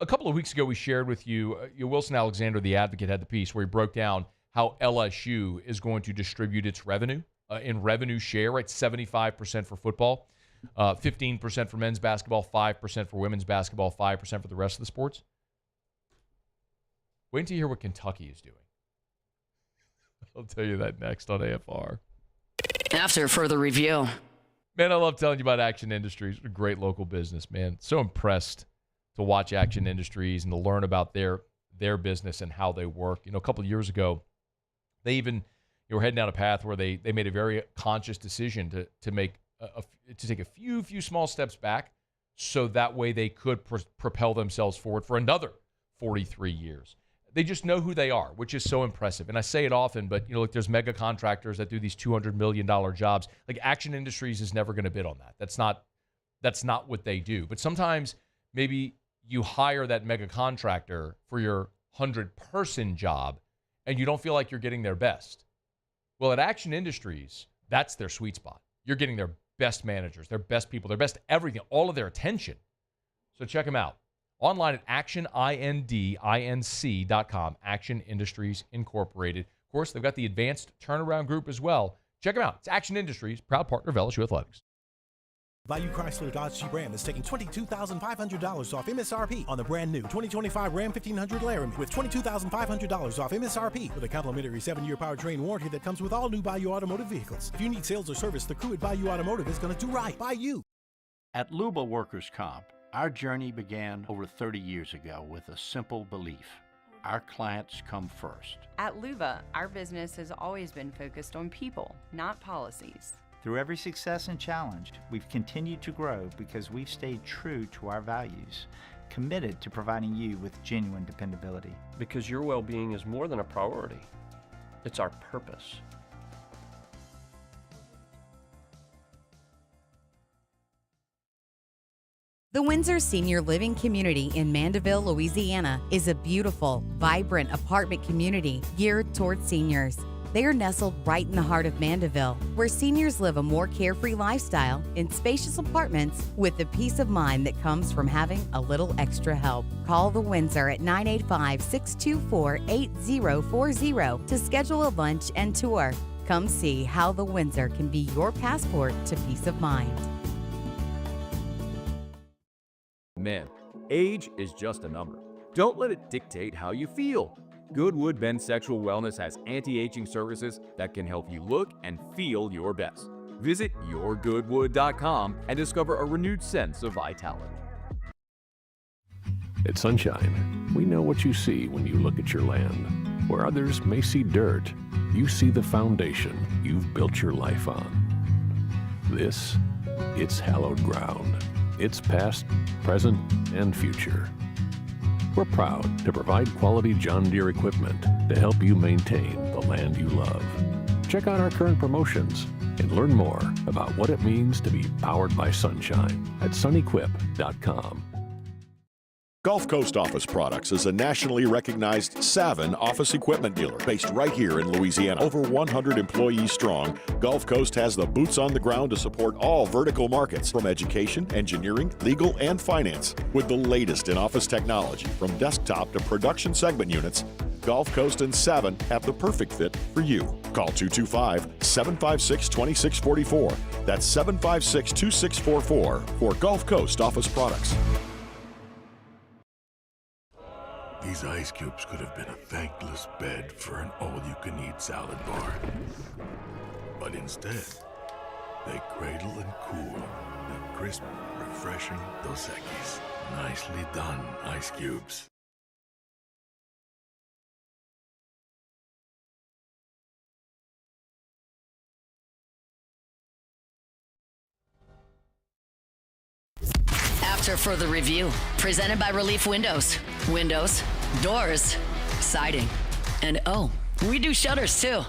couple of weeks ago, we shared with you, Wilson Alexander, the Advocate, had the piece where he broke down how LSU is going to distribute its revenue in revenue share, right? 75% for football, 15% for men's basketball, 5% for women's basketball, 5% for the rest of the sports. Wait until you hear what Kentucky is doing. I'll tell you that next on AFR. After further review. Man, I love telling you about Action Industries. A great local business, man. So impressed to watch Action Industries and to learn about their business and how they work. A couple of years ago, they even were heading down a path where they made a very conscious decision to take a few small steps back so that way they could propel themselves forward for another 43 years. They just know who they are, which is so impressive. And I say it often, but there's mega contractors that do these $200 million jobs. Like Action Industries is never going to bid on that. That's not what they do. But sometimes maybe you hire that mega contractor for your 100-person job and you don't feel like you're getting their best. Well, at Action Industries, that's their sweet spot. You're getting their best managers, their best people, their best everything, all of their attention. So check them out. Online at actionindinc.com, Action Industries Incorporated. Of course, they've got the Advanced Turnaround Group as well. Check them out. It's Action Industries, proud partner of LSU Athletics. Bayou Chrysler Dodge Jeep Ram is taking $22,500 off MSRP on the brand new 2025 Ram 1500 Laramie with $22,500 off MSRP with a complimentary 7-year powertrain warranty that comes with all new Bayou Automotive vehicles. If you need sales or service, the crew at Bayou Automotive is going to do right by you. At Luba Workers Comp, our journey began over 30 years ago with a simple belief. Our clients come first. At Luba, our business has always been focused on people, not policies. Through every success and challenge, we've continued to grow because we've stayed true to our values, committed to providing you with genuine dependability. Because your well-being is more than a priority. It's our purpose. The Windsor Senior Living Community in Mandeville, Louisiana is a beautiful, vibrant apartment community geared toward seniors. They are nestled right in the heart of Mandeville, where seniors live a more carefree lifestyle in spacious apartments with the peace of mind that comes from having a little extra help. Call the Windsor at 985-624-8040 to schedule a lunch and tour. Come see how the Windsor can be your passport to peace of mind. Men, age is just a number. Don't let it dictate how you feel. Goodwood Men's Sexual Wellness has anti-aging services that can help you look and feel your best. Visit yourgoodwood.com and discover a renewed sense of vitality. At Sunshine, we know what you see when you look at your land. Where others may see dirt, you see the foundation you've built your life on. This, it's hallowed ground. It's past, present, and future. We're proud to provide quality John Deere equipment to help you maintain the land you love. Check out our current promotions and learn more about what it means to be powered by sunshine at sunequip.com. Gulf Coast Office Products is a nationally recognized Savin office equipment dealer based right here in Louisiana. Over 100 employees strong, Gulf Coast has the boots on the ground to support all vertical markets, from education, engineering, legal, and finance. With the latest in office technology, from desktop to production segment units, Gulf Coast and Savin have the perfect fit for you. Call 225-756-2644. That's 756-2644 for Gulf Coast Office Products. These ice cubes could have been a thankless bed for an all-you-can-eat salad bar. But instead, they cradle and cool the crisp, refreshing Dos Equis. Nicely done, ice cubes. After further review, presented by Relief Windows. Windows, doors, siding, and oh, we do shutters too.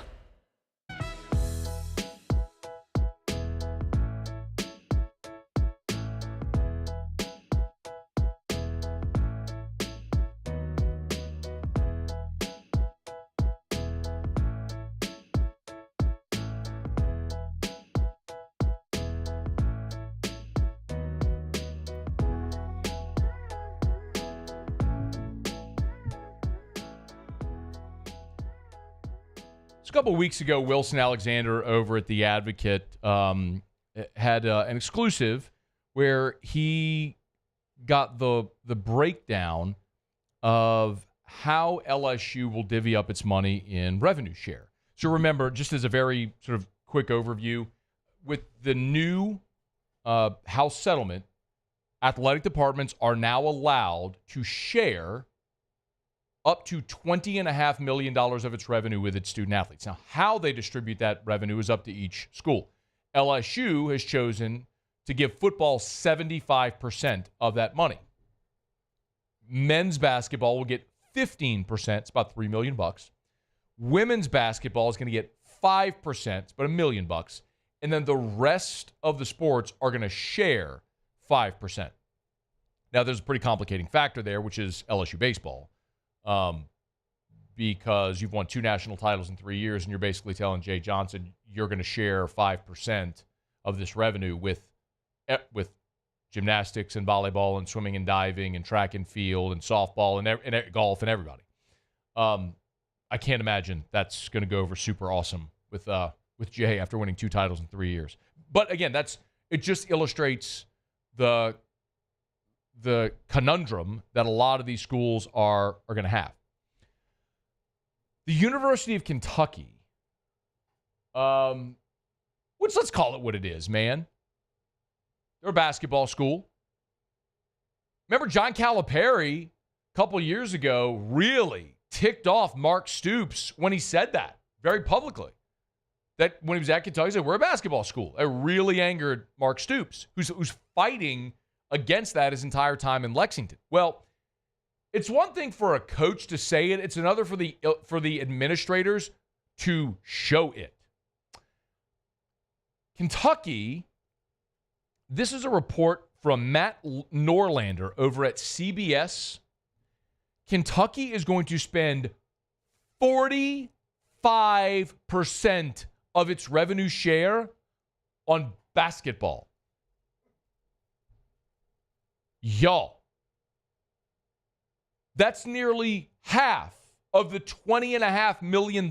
A couple of weeks ago, Wilson Alexander over at The Advocate had an exclusive where he got the breakdown of how LSU will divvy up its money in revenue share. So remember, just as a very sort of quick overview, with the new House settlement, athletic departments are now allowed to share up to $20.5 million of its revenue with its student athletes. Now, how they distribute that revenue is up to each school. LSU has chosen to give football 75% of that money. Men's basketball will get 15%. It's about $3 million. Women's basketball is going to get 5%. It's about $1 million. And then the rest of the sports are going to share 5%. Now, there's a pretty complicating factor there, which is LSU baseball. Because you've won 2 national titles in 3 years, and you're basically telling Jay Johnson you're going to share 5% of this revenue with gymnastics and volleyball and swimming and diving and track and field and softball and golf and everybody. I can't imagine that's going to go over super awesome with Jay after winning 2 titles in 3 years. But again, it just illustrates the conundrum that a lot of these schools are going to have. The University of Kentucky, let's call it what it is, man. They're a basketball school. Remember John Calipari a couple years ago really ticked off Mark Stoops when he said that very publicly. That when he was at Kentucky, he said, we're a basketball school. It really angered Mark Stoops, who's fighting against that his entire time in Lexington. Well, it's one thing for a coach to say it. It's another for the administrators to show it. Kentucky, this is a report from Matt Norlander over at CBS. Kentucky is going to spend 45% of its revenue share on basketball. Y'all, that's nearly half of the $20.5 million.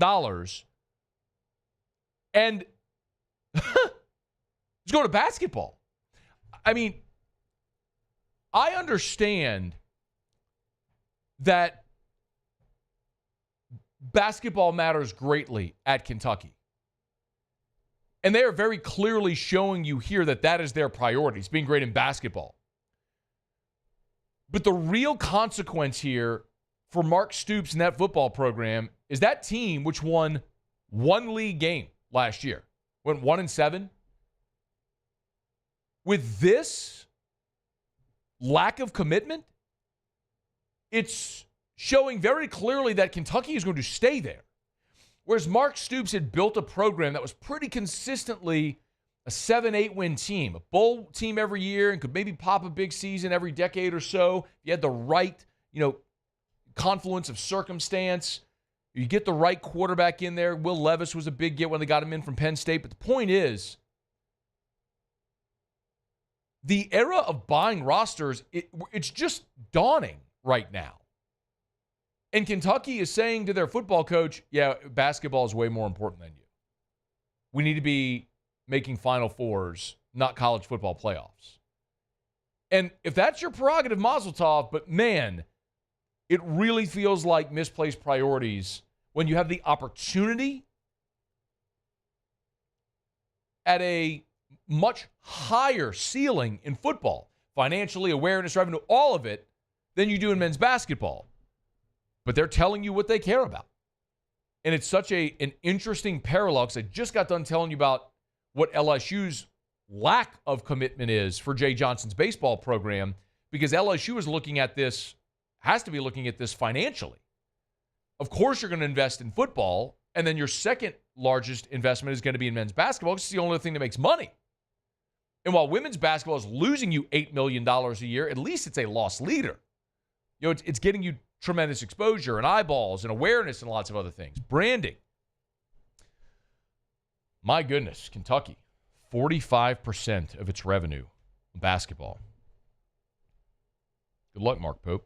And let's go to basketball. I mean, I understand that basketball matters greatly at Kentucky. And they are very clearly showing you here that that is their priorities, being great in basketball. But the real consequence here for Mark Stoops and that football program is that team, which won one league game last year, went 1-7. With this lack of commitment, it's showing very clearly that Kentucky is going to stay there. Whereas Mark Stoops had built a program that was pretty consistently a 7-8 win team, a bowl team every year, and could maybe pop a big season every decade or so. You had the right, confluence of circumstance. You get the right quarterback in there. Will Levis was a big get when they got him in from Penn State. But the point is, the era of buying rosters, it's just dawning right now. And Kentucky is saying to their football coach, yeah, basketball is way more important than you. We need to be making Final Fours, not college football playoffs. And if that's your prerogative, mazel tov, but man, it really feels like misplaced priorities when you have the opportunity at a much higher ceiling in football, financially, awareness, revenue, all of it, than you do in men's basketball. But they're telling you what they care about. And it's such an interesting parallel, because I just got done telling you about what LSU's lack of commitment is for Jay Johnson's baseball program, because LSU is looking at this, has to be looking at this financially. Of course you're going to invest in football, and then your second largest investment is going to be in men's basketball, because it's the only thing that makes money. And while women's basketball is losing you $8 million a year, at least it's a loss leader. It's getting you tremendous exposure and eyeballs and awareness and lots of other things. Branding. My goodness, Kentucky, 45% of its revenue in basketball. Good luck, Mark Pope.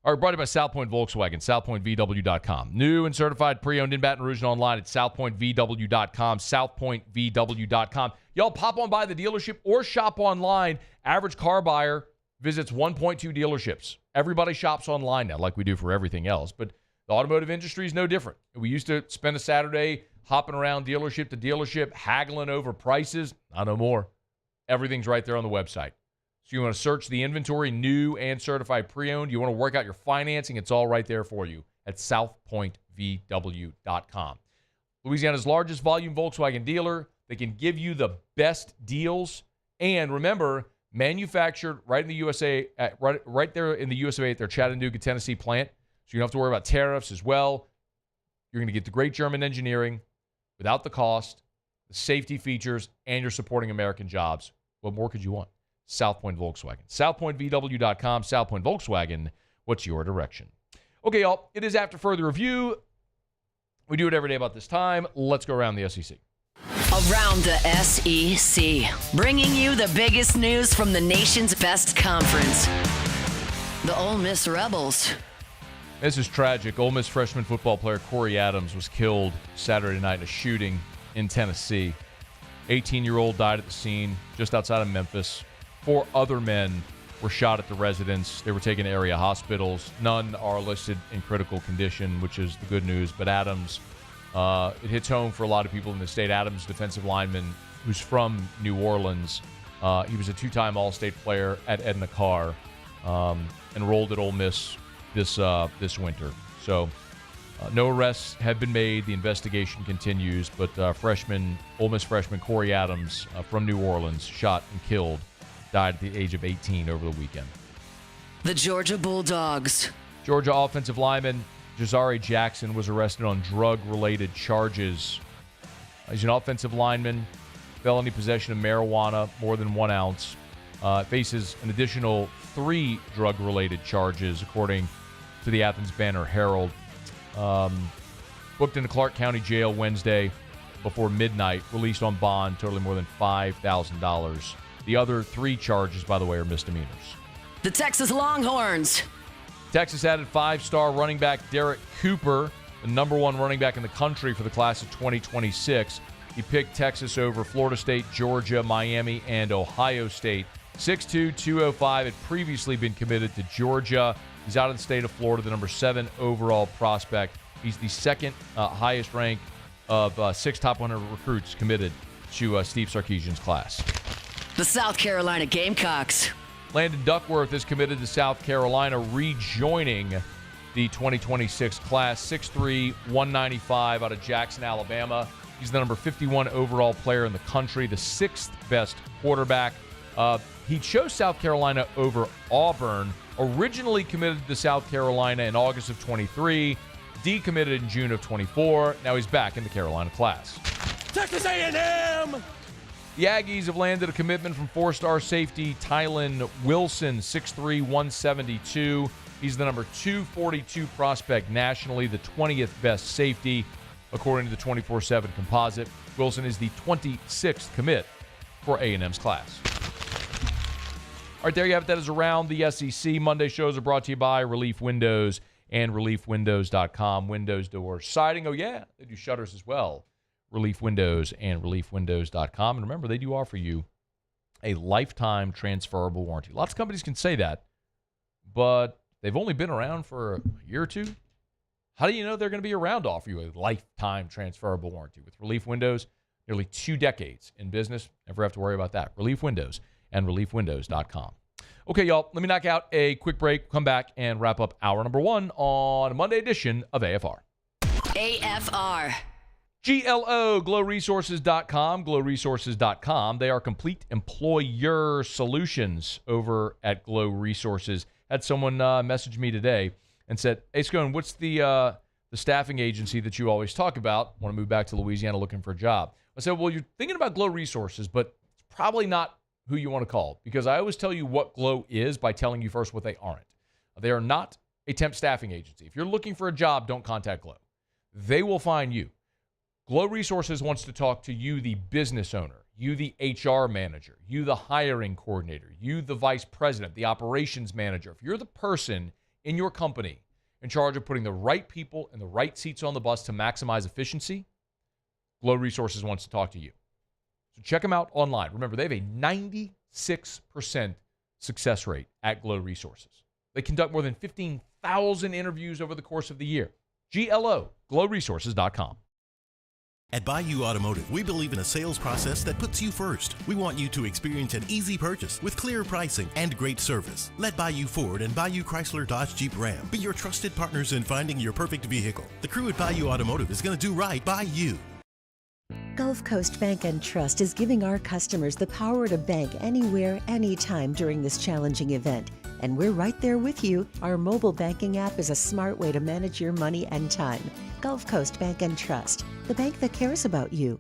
All right, brought to you by South Point Volkswagen, southpointvw.com. New and certified pre-owned in Baton Rouge and online at southpointvw.com, southpointvw.com. Y'all pop on by the dealership or shop online. Average car buyer visits 1.2 dealerships. Everybody shops online now, like we do for everything else. But the automotive industry is no different. We used to spend a Saturday hopping around dealership to dealership, haggling over prices. Not no more. Everything's right there on the website. So you want to search the inventory, new and certified pre-owned. You want to work out your financing. It's all right there for you at southpointvw.com. Louisiana's largest volume Volkswagen dealer. They can give you the best deals. And remember, manufactured right in the USA, right there in the USA at their Chattanooga, Tennessee plant. So you don't have to worry about tariffs as well. You're going to get the great German engineering without the cost, the safety features, and you're supporting American jobs. What more could you want? South Point Volkswagen. SouthPointVW.com. South Point Volkswagen. What's your direction? Okay, y'all. It is after further review. We do it every day about this time. Let's go around the SEC. Around the SEC, bringing you the biggest news from the nation's best conference. The Ole Miss Rebels. This is tragic. Ole Miss freshman football player Corey Adams was killed Saturday night in a shooting in Tennessee. 18-year-old died at the scene just outside of Memphis. 4 other men were shot at the residence. They were taken to area hospitals. None are listed in critical condition, which is the good news. But Adams, it hits home for a lot of people in the state. Adams, defensive lineman, who's from New Orleans. He was a 2-time All-State player at Edna Carr, enrolled at Ole Miss this winter. So no arrests have been made. The investigation continues. But Ole Miss freshman Corey Adams from New Orleans, shot and killed, died at the age of 18 over the weekend. The Georgia Bulldogs. Georgia offensive lineman Jazari Jackson was arrested on drug-related charges. He's an offensive lineman, felony possession of marijuana, more than 1 ounce. Faces an additional 3 drug-related charges, according to the Athens Banner-Herald. Booked into Clark County Jail Wednesday before midnight, released on bond, totaling more than $5,000. The other 3 charges, by the way, are misdemeanors. The Texas Longhorns. Texas added 5-star running back Derek Cooper, the number 1 running back in the country for the class of 2026. He picked Texas over Florida State, Georgia, Miami, and Ohio State. 6'2", 205, had previously been committed to Georgia. He's out of the state of Florida, the number 7 overall prospect. He's the second highest rank of 6 top 100 recruits committed to Steve Sarkisian's class. The South Carolina Gamecocks. Landon Duckworth is committed to South Carolina, rejoining the 2026 class. 6'3", 195 out of Jackson, Alabama. He's the number 51 overall player in the country, the 6th best quarterback. He chose South Carolina over Auburn, originally committed to South Carolina in August of 23, decommitted in June of 24. Now he's back in the Carolina class. Texas A&M! The Aggies have landed a commitment from 4-star safety Tylen Wilson, 6'3", 172. He's the number 242 prospect nationally, the 20th best safety, according to the 24/7 composite. Wilson is the 26th commit for A&M's class. All right, there you have it. That is Around the SEC. Monday shows are brought to you by Relief Windows and ReliefWindows.com. Windows, doors, siding. Oh, yeah, they do shutters as well. Relief Windows and ReliefWindows.com. And remember, they do offer you a lifetime transferable warranty. Lots of companies can say that, but they've only been around for a year or two. How do you know they're going to be around to offer you a lifetime transferable warranty? With Relief Windows, nearly 2 decades in business. Never have to worry about that. Relief Windows and ReliefWindows.com. Okay, y'all, let me knock out a quick break, come back, and wrap up hour number 1 on a Monday edition of AFR. AFR. GLO, glowresources.com, glowresources.com. They are complete employer solutions over at Glow Resources. Had someone message me today and said, hey, Scone, what's the staffing agency that you always talk about? Want to move back to Louisiana looking for a job. I said, well, you're thinking about Glow Resources, but it's probably not who you want to call, because I always tell you what Glow is by telling you first what they aren't. They are not a temp staffing agency. If you're looking for a job, don't contact Glow. They will find you. Glow Resources wants to talk to you, the business owner, you, the HR manager, you, the hiring coordinator, you, the vice president, the operations manager. If you're the person in your company in charge of putting the right people in the right seats on the bus to maximize efficiency, Glow Resources wants to talk to you. So check them out online. Remember, they have a 96% success rate at Glow Resources. They conduct more than 15,000 interviews over the course of the year. GLO, glowresources.com. At Bayou Automotive, we believe in a sales process that puts you first. We want you to experience an easy purchase with clear pricing and great service. Let Bayou Ford and Bayou Chrysler Dodge Jeep Ram be your trusted partners in finding your perfect vehicle. The crew at Bayou Automotive is going to do right by you. Gulf Coast Bank and Trust is giving our customers the power to bank anywhere, anytime during this challenging event. And we're right there with you. Our mobile banking app is a smart way to manage your money and time. Gulf Coast Bank and Trust, the bank that cares about you.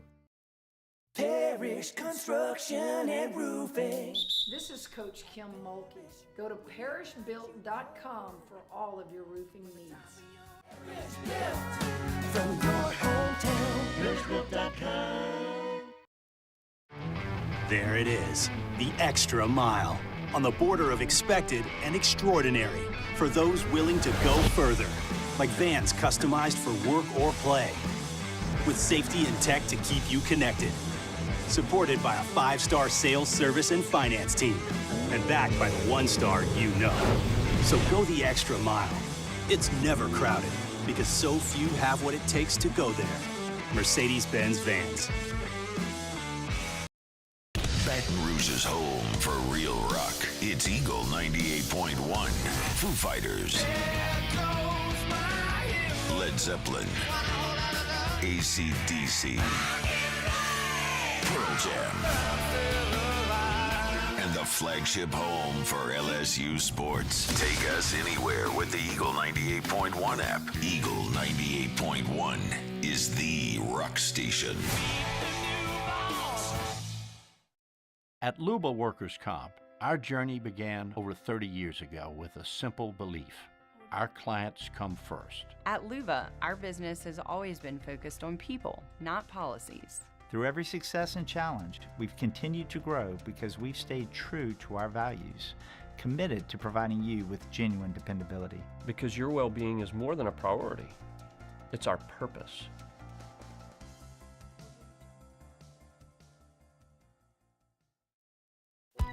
Parrish Construction and Roofing. This is Coach Kim Mulkey. Go to parrishbuilt.com for all of your roofing needs. From your hometown, parrishbuilt.com. There it is, the extra mile. On the border of expected and extraordinary for those willing to go further. Like vans customized for work or play. With safety and tech to keep you connected. Supported by a 5-star sales, service, and finance team. And backed by the 1-star you know. So go the extra mile. It's never crowded because so few have what it takes to go there. Mercedes-Benz Vans. Baton Rouge's home for real rock. It's Eagle 98.1. Foo Fighters. Led Zeppelin. AC/DC. Pearl Jam. And the flagship home for LSU sports. Take us anywhere with the Eagle 98.1 app. Eagle 98.1 is the rock station. At Luba Workers' Comp, our journey began over 30 years ago with a simple belief. Our clients come first. At Luba, our business has always been focused on people, not policies. Through every success and challenge, we've continued to grow because we've stayed true to our values, committed to providing you with genuine dependability. Because your well-being is more than a priority. It's our purpose.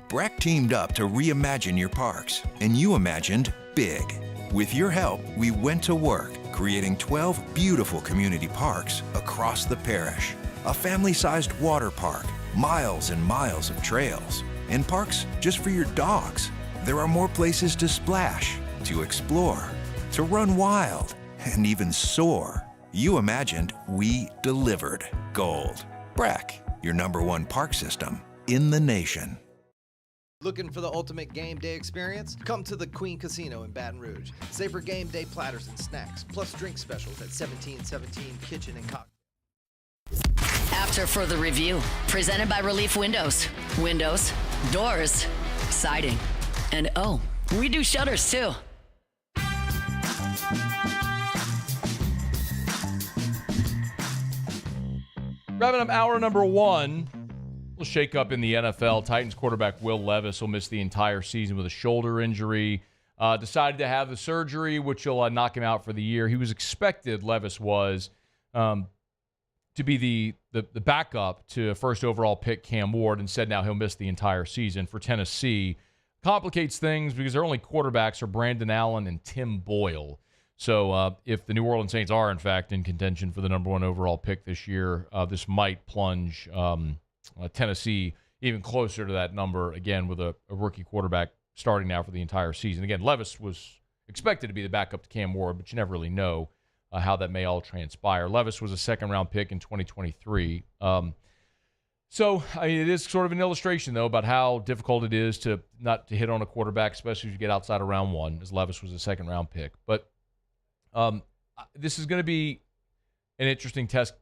Breck teamed up to reimagine your parks, and you imagined big. With your help, we went to work, creating 12 beautiful community parks across the parish. A family-sized water park, miles and miles of trails, and parks just for your dogs. There are more places to splash, to explore, to run wild, and even soar. You imagined, we delivered. Gold. Breck, your #1 park system in the nation. Looking for the ultimate game day experience? Come to the Queen Casino in Baton Rouge. Savor game day platters and snacks, plus drink specials at 1717 Kitchen and Cocktail. After further review, presented by Relief Windows. Windows, doors, siding, and oh, we do shutters too. Wrapping up hour number 1. We'll shake up in the NFL. Titans quarterback Will Levis will miss the entire season with a shoulder injury. Decided to have the surgery, which will knock him out for the year. He was expected, Levis was, to be the backup to first overall pick Cam Ward. Instead, now he'll miss the entire season for Tennessee. Complicates things because their only quarterbacks are Brandon Allen and Tim Boyle. So if the New Orleans Saints are, in fact, in contention for the #1 overall pick this year, this might plunge Tennessee even closer to that number, again, with a rookie quarterback starting now for the entire season. Again, Levis was expected to be the backup to Cam Ward, but you never really know how that may all transpire. Levis was a second-round pick in 2023. So I mean, it is sort of an illustration, though, about how difficult it is to not to hit on a quarterback, especially if you get outside of round 1, as Levis was a second-round pick. But this is going to be an interesting test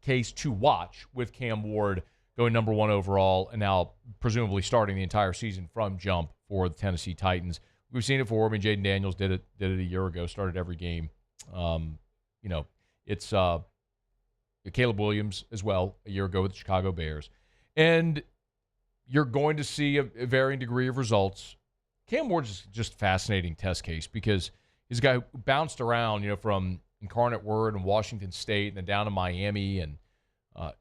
case to watch with Cam Ward going #1 overall and now presumably starting the entire season from jump for the Tennessee Titans. We've seen it before. I mean, Jaden Daniels did it a year ago, started every game. It's Caleb Williams as well a year ago with the Chicago Bears. And you're going to see a varying degree of results. Cam Ward's just a fascinating test case because he's a guy who bounced around, from Incarnate Word and Washington State and then down to Miami and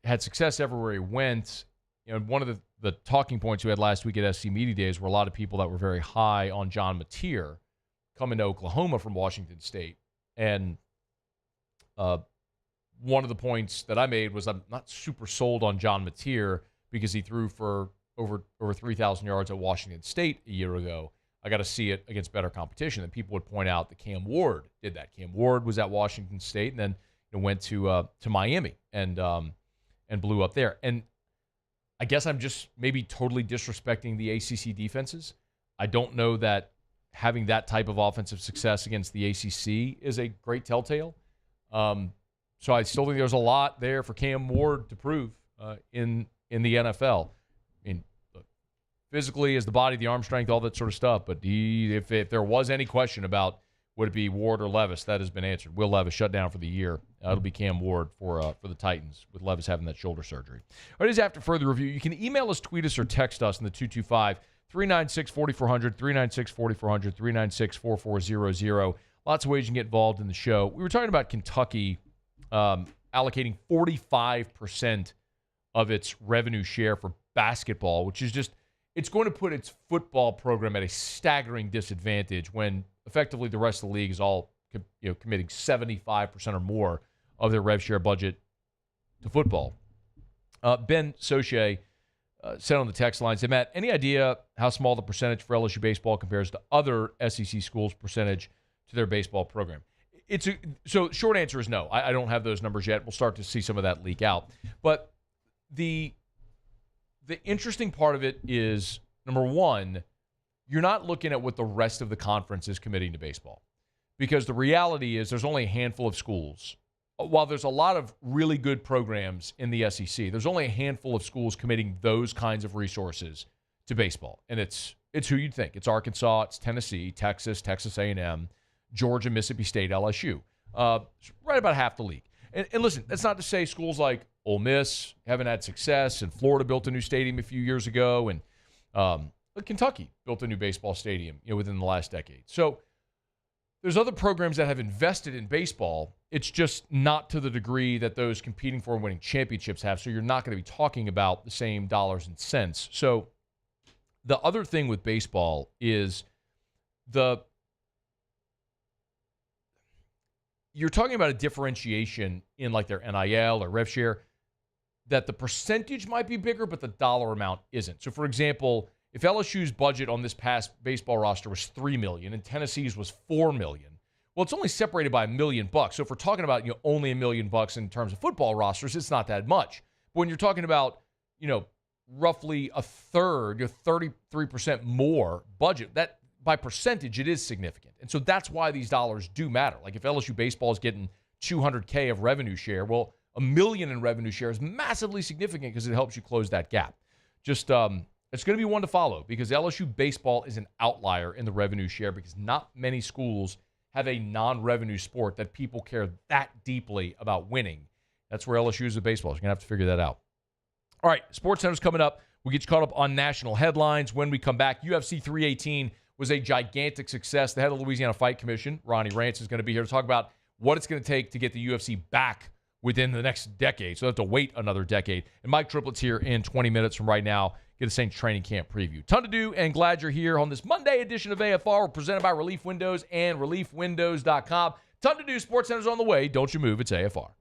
had success everywhere he went. One of the talking points we had last week at SC Media Days were a lot of people that were very high on John Mateer coming to Oklahoma from Washington State. And one of the points that I made was I'm not super sold on John Mateer because he threw for over 3,000 yards at Washington State a year ago. I got to see it against better competition. And people would point out that Cam Ward did that. Cam Ward was at Washington State and then went to Miami and blew up there. And I guess I'm just maybe totally disrespecting the ACC defenses. I don't know that having that type of offensive success against the ACC is a great telltale. So I still think there's a lot there for Cam Ward to prove in the NFL. I mean, physically, as the body, the arm strength, all that sort of stuff. But if there was any question about would it be Ward or Levis, that has been answered. Will Levis shut down for the year. It'll be Cam Ward for the Titans with Levis having that shoulder surgery. All right, it is after further review. You can email us, tweet us, or text us in the 225-396-4400, 396-4400, 396-4400. Lots of ways you can get involved in the show. We were talking about Kentucky allocating 45% of its revenue share for basketball, which is just, it's going to put its football program at a staggering disadvantage when effectively the rest of the league is all committing 75% or more of their rev share budget to football. Ben Soche said on the text line, said, Matt, any idea how small the percentage for LSU baseball compares to other SEC schools' percentage to their baseball program? So short answer is no. I don't have those numbers yet. We'll start to see some of that leak out. But the interesting part of it is, Number one, you're not looking at what the rest of the conference is committing to baseball, because the reality is there's only a handful of schools. While there's a lot of really good programs in the SEC, there's only a handful of schools committing those kinds of resources to baseball. And it's who you'd think. It's Arkansas, it's Tennessee, Texas, Texas A&M, Georgia, Mississippi State, LSU. Right about half the league. And listen, that's not to say schools like Ole Miss haven't had success, and Florida built a new stadium a few years ago, and Kentucky built a new baseball stadium, within the last decade. So there's other programs that have invested in baseball. It's just not to the degree that those competing for and winning championships have. So you're not going to be talking about the same dollars and cents. So the other thing with baseball is you're talking about a differentiation in like their NIL or rev share, that the percentage might be bigger, but the dollar amount isn't. So for example, if LSU's budget on this past baseball roster was $3 million and Tennessee's was $4 million, well, it's only separated by $1 million. So if we're talking about only $1 million in terms of football rosters, it's not that much. But when you're talking about roughly a third, 33% more budget, that by percentage it is significant. And so that's why these dollars do matter. Like if LSU baseball is getting $200K of revenue share, well, $1 million in revenue share is massively significant because it helps you close that gap. Just it's going to be one to follow, because LSU baseball is an outlier in the revenue share, because not many schools have a non-revenue sport that people care that deeply about winning. That's where LSU is with baseball. You're going to have to figure that out. All right, SportsCenter's coming up. We'll get you caught up on national headlines when we come back. UFC 318 was a gigantic success. The head of the Louisiana Fight Commission, Ronnie Rantz, is going to be here to talk about what it's going to take to get the UFC back within the next decade. So they'll have to wait another decade. And Mike Triplett's here in 20 minutes from right now. Get a Saints training camp preview. Ton to do, and glad you're here on this Monday edition of AFR. We're presented by Relief Windows and ReliefWindows.com. Ton to do. SportsCenter's on the way. Don't you move. It's AFR.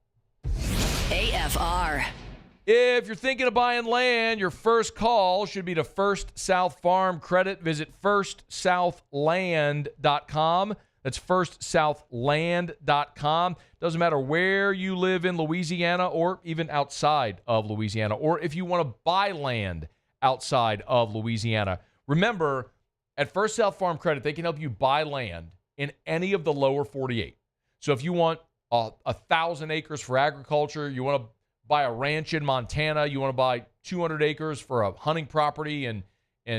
AFR. If you're thinking of buying land, your first call should be to First South Farm Credit. Visit firstsouthland.com. That's firstsouthland.com. Doesn't matter where you live in Louisiana or even outside of Louisiana, or if you want to buy land outside of Louisiana. Remember, at First South Farm Credit, they can help you buy land in any of the lower 48. So if you want 1,000 acres for agriculture, you want to buy a ranch in Montana, you want to buy 200 acres for a hunting property in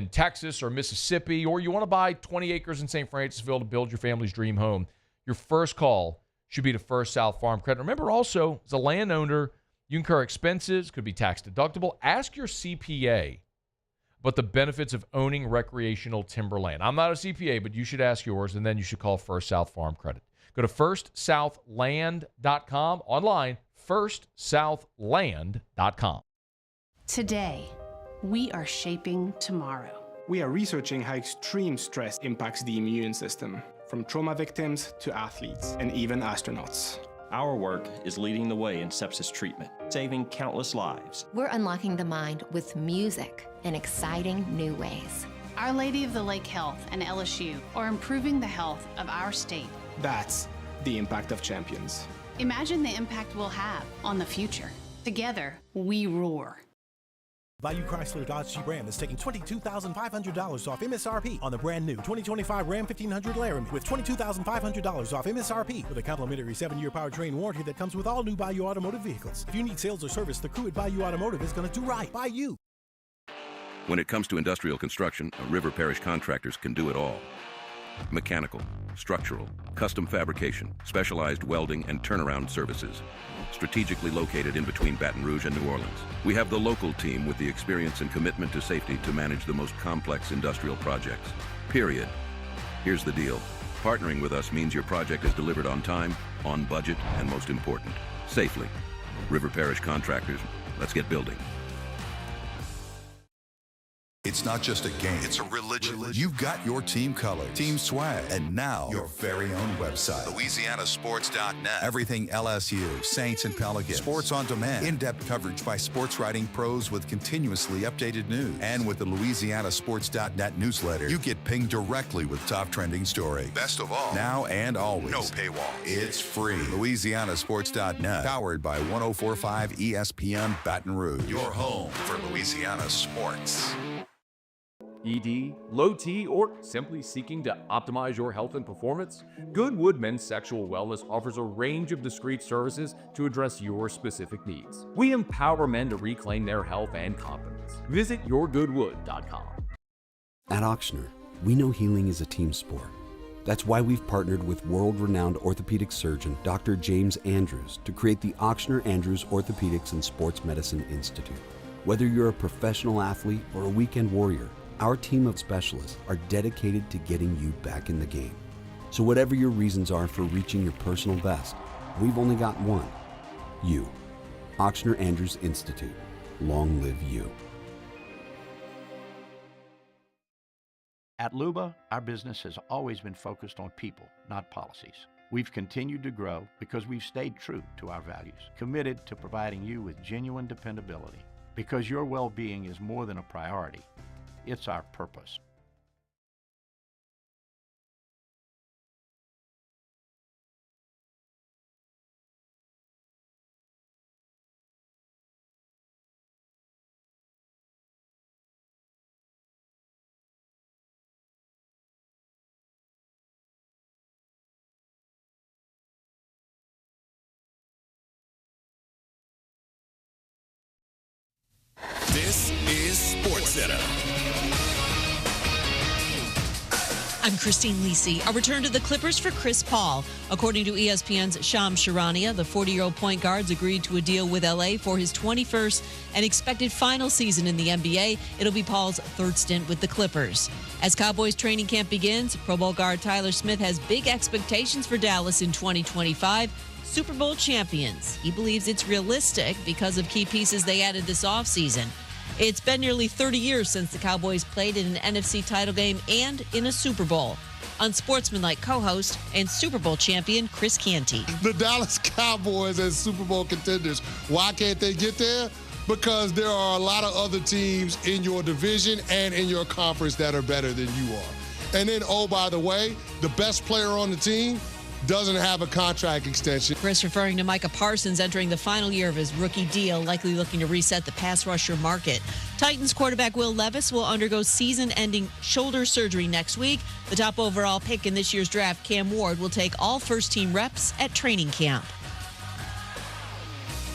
Texas or Mississippi, or you want to buy 20 acres in St. Francisville to build your family's dream home, your first call should be to First South Farm Credit. Remember also, as a landowner, you incur expenses, could be tax deductible. Ask your CPA about the benefits of owning recreational timberland. I'm not a CPA, but you should ask yours, and then you should call First South Farm Credit. Go to firstsouthland.com, online, firstsouthland.com. Today, we are shaping tomorrow. We are researching how extreme stress impacts the immune system, from trauma victims to athletes and even astronauts. Our work is leading the way in sepsis treatment, saving countless lives. We're unlocking the mind with music in exciting new ways. Our Lady of the Lake Health and LSU are improving the health of our state. That's the impact of champions. Imagine the impact we'll have on the future. Together, we roar. Value Chrysler Dodge Jeep Ram is taking $22,500 off MSRP on the brand new 2025 Ram 1500 Laramie with $22,500 off MSRP with a complimentary 7-year powertrain warranty that comes with all new Bayou Automotive vehicles. If you need sales or service, the crew at Bayou Automotive is going to do right by you. When it comes to industrial construction, River Parish Contractors can do it all. Mechanical, structural, custom fabrication, specialized welding, and turnaround services. Strategically located in between Baton Rouge and New Orleans, we have the local team with the experience and commitment to safety to manage the most complex industrial projects. Period. Here's the deal. Partnering with us means your project is delivered on time, on budget, and most important, safely. River Parish Contractors, let's get building. It's not just a game, it's a religion. You've got your team colors, team swag, and now your very own website. LouisianaSports.net. Everything LSU, Saints, and Pelicans. Sports on demand. In-depth coverage by sports writing pros with continuously updated news. And with the LouisianaSports.net newsletter, you get pinged directly with top trending stories. Best of all, now and always. No paywall. It's free. LouisianaSports.net. Powered by 104.5 ESPN Baton Rouge. Your home for Louisiana sports. ED, low T, or simply seeking to optimize your health and performance? Goodwood Men's Sexual Wellness offers a range of discreet services to address your specific needs. We empower men to reclaim their health and confidence. Visit yourgoodwood.com. At Ochsner, we know healing is a team sport. That's why we've partnered with world-renowned orthopedic surgeon Dr. James Andrews to create the Ochsner Andrews Orthopedics and Sports Medicine Institute. Whether you're a professional athlete or a weekend warrior, our team of specialists are dedicated to getting you back in the game. So whatever your reasons are for reaching your personal best, we've only got one: you. Ochsner Andrews Institute. Long live you. At Luba, our business has always been focused on people, not policies. We've continued to grow because we've stayed true to our values, committed to providing you with genuine dependability. Because your well-being is more than a priority, it's our purpose. This is SportsCenter. I'm Christine Lisi. A return to the Clippers for Chris Paul. According to ESPN's Shams Charania, the 40-year-old point guard's agreed to a deal with L.A. for his 21st and expected final season in the NBA. It'll be Paul's third stint with the Clippers. As Cowboys training camp begins, Pro Bowl guard Tyler Smith has big expectations for Dallas in 2025. Super Bowl champions. He believes it's realistic because of key pieces they added this offseason. It's been nearly 30 years since the Cowboys played in an NFC title game and in a Super Bowl. Unsportsmanlike co-host and Super Bowl champion Chris Canty. The Dallas Cowboys as Super Bowl contenders. Why can't they get there? Because there are a lot of other teams in your division and in your conference that are better than you are. And then, oh, by the way, the best player on the team doesn't have a contract extension. Chris referring to Micah Parsons entering the final year of his rookie deal, likely looking to reset the pass rusher market. Titans quarterback Will Levis will undergo season-ending shoulder surgery next week. The top overall pick in this year's draft, Cam Ward, will take all first-team reps at training camp.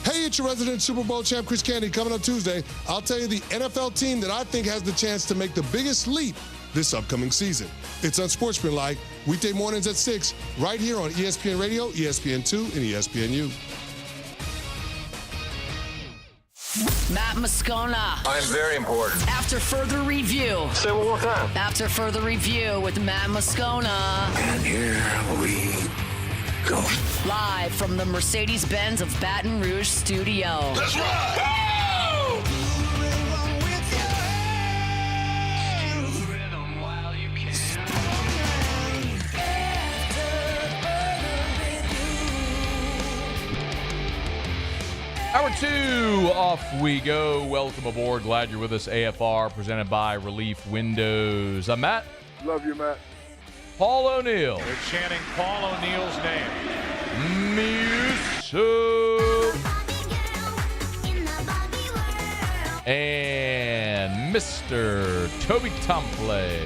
Hey, it's your resident Super Bowl champ, Chris Canty. Coming up Tuesday, I'll tell you the NFL team that I think has the chance to make the biggest leap this upcoming season. It's Unsportsmanlike, weekday mornings at 6, right here on ESPN Radio, ESPN2, and ESPNU. Matt Moscona. I'm very important. After further review. Say it one more time. After further review with Matt Moscona. And here we go. Live from the Mercedes-Benz of Baton Rouge studio. Let's ride! Hour 2, off we go. Welcome aboard. Glad you're with us. AFR presented by Relief Windows. I'm Matt. Love you, Matt. Paul O'Neill. They're chanting Paul O'Neill's name. Muso. And Mr. Toby Tomplay.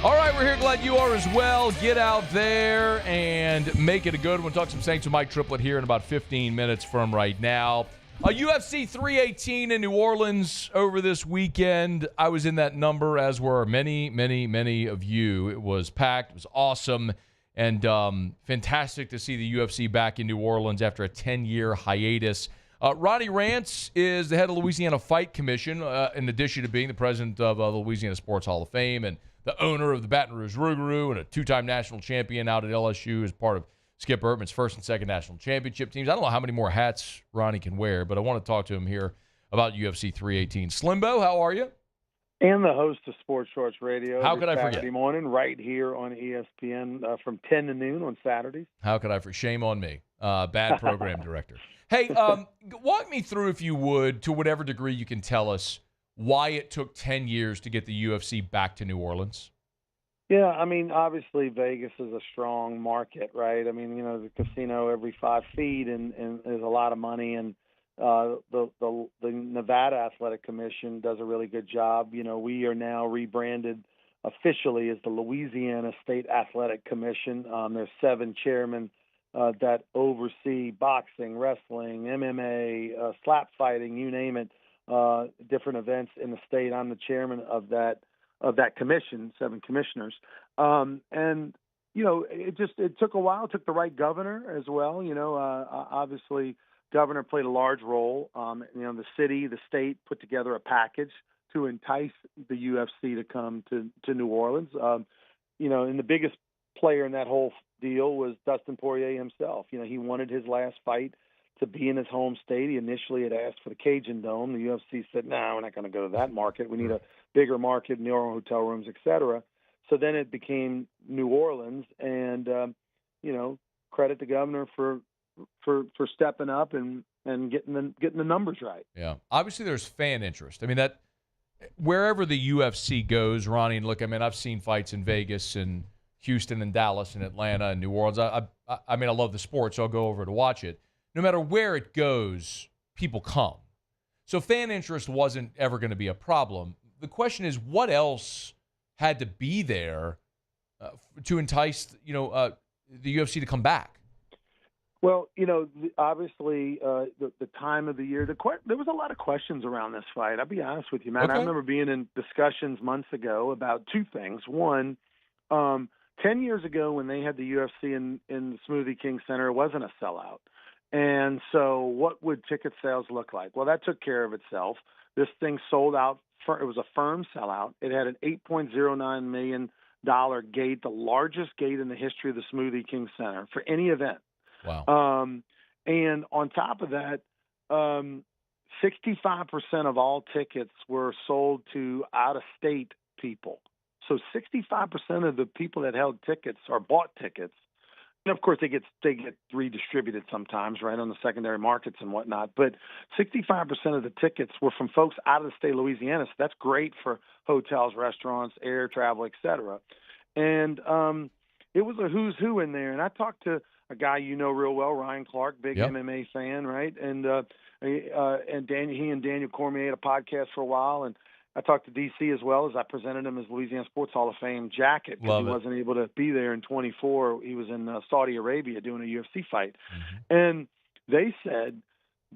All right, we're here. Glad you are as well. Get out there and make it a good one. Talk some Saints with Mike Triplett here in about 15 minutes from right now. UFC 318 in New Orleans over this weekend. I was in that number, as were many, many, many of you. It was packed. It was awesome. And fantastic to see the UFC back in New Orleans after a 10-year hiatus. Ronnie Rantz is the head of the Louisiana Fight Commission, in addition to being the president of the Louisiana Sports Hall of Fame and the owner of the Baton Rouge Rougarou and a two-time national champion out at LSU as part of Skip Ertman's first and second national championship teams. I don't know how many more hats Ronnie can wear, but I want to talk to him here about UFC 318. Slimbo, how are you? And the host of Sports Shorts Radio. How could I forget? Saturday morning, right here on ESPN from 10 to noon on Saturdays. How could I forget? Shame on me. Bad program director. Hey, walk me through, if you would, to whatever degree you can tell us, why it took 10 years to get the UFC back to New Orleans? Yeah, I mean, obviously Vegas is a strong market, right? I mean, the casino every 5 feet and there's a lot of money, and the Nevada Athletic Commission does a really good job. We are now rebranded officially as the Louisiana State Athletic Commission. There's 7 chairmen that oversee boxing, wrestling, MMA, slap fighting, you name it, different events in the state. I'm the chairman of that commission, 7 commissioners. It took a while. It took the right governor as well. Obviously governor played a large role. The city, the state put together a package to entice the UFC to come to New Orleans. And the biggest player in that whole deal was Dustin Poirier himself. He wanted his last fight to be in his home state. He initially had asked for the Cajun Dome. The UFC said, no, we're not going to go to that market. We need a bigger market, newer hotel rooms, et cetera. So then it became New Orleans, and credit the governor for stepping up and getting the numbers right. Yeah, obviously there's fan interest. I mean, that wherever the UFC goes, Ronnie. And look, I mean, I've seen fights in Vegas and Houston and Dallas and Atlanta and New Orleans. I love the sport, so I'll go over to watch it. No matter where it goes, people come. So fan interest wasn't ever going to be a problem. The question is, what else had to be there to entice, the UFC to come back? Well, obviously the time of the year, there was a lot of questions around this fight. I'll be honest with you, man. Okay. I remember being in discussions months ago about 2 things. One, 10 years ago when they had the UFC in the Smoothie King Center, it wasn't a sellout. And so what would ticket sales look like? Well, that took care of itself. This thing sold out. It was a firm sellout. It had an $8.09 million gate, the largest gate in the history of the Smoothie King Center for any event. Wow. And on top of that, 65% of all tickets were sold to out-of-state people. So 65% of the people that held tickets or bought tickets, and of course they get redistributed sometimes, right, on the secondary markets and whatnot. But 65% of the tickets were from folks out of the state of Louisiana. So that's great for hotels, restaurants, air travel, et cetera. And it was a who's who in there. And I talked to a guy real well, Ryan Clark, big MMA fan, right? And he and Daniel Cormier had a podcast for a while, and I talked to DC as well, as I presented him his Louisiana Sports Hall of Fame jacket because he wasn't able to be there in 24. He was in Saudi Arabia doing a UFC fight. Mm-hmm. And they said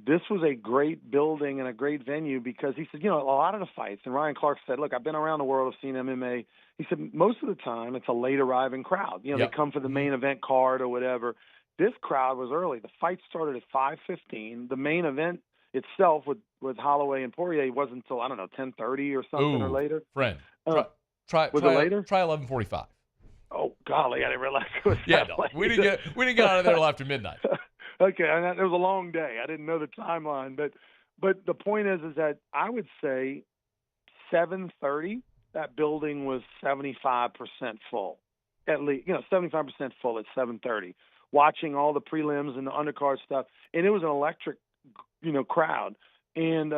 this was a great building and a great venue because he said, a lot of the fights, and Ryan Clark said, look, I've been around the world, I've seen MMA. He said most of the time it's a late arriving crowd. They come for the main event card or whatever. This crowd was early. The fight started at 5:15. The main event itself with Holloway and Poirier wasn't until 10:30 or something or later. Friend, try later. Try 11:45. Oh golly, I didn't realize it was late. We didn't get out of there until after midnight. Okay, and it was a long day. I didn't know the timeline, but the point is that I would say 7:30 that building was 75% full, at least 75% full at 7:30. Watching all the prelims and the undercard stuff, and it was an electric, crowd, and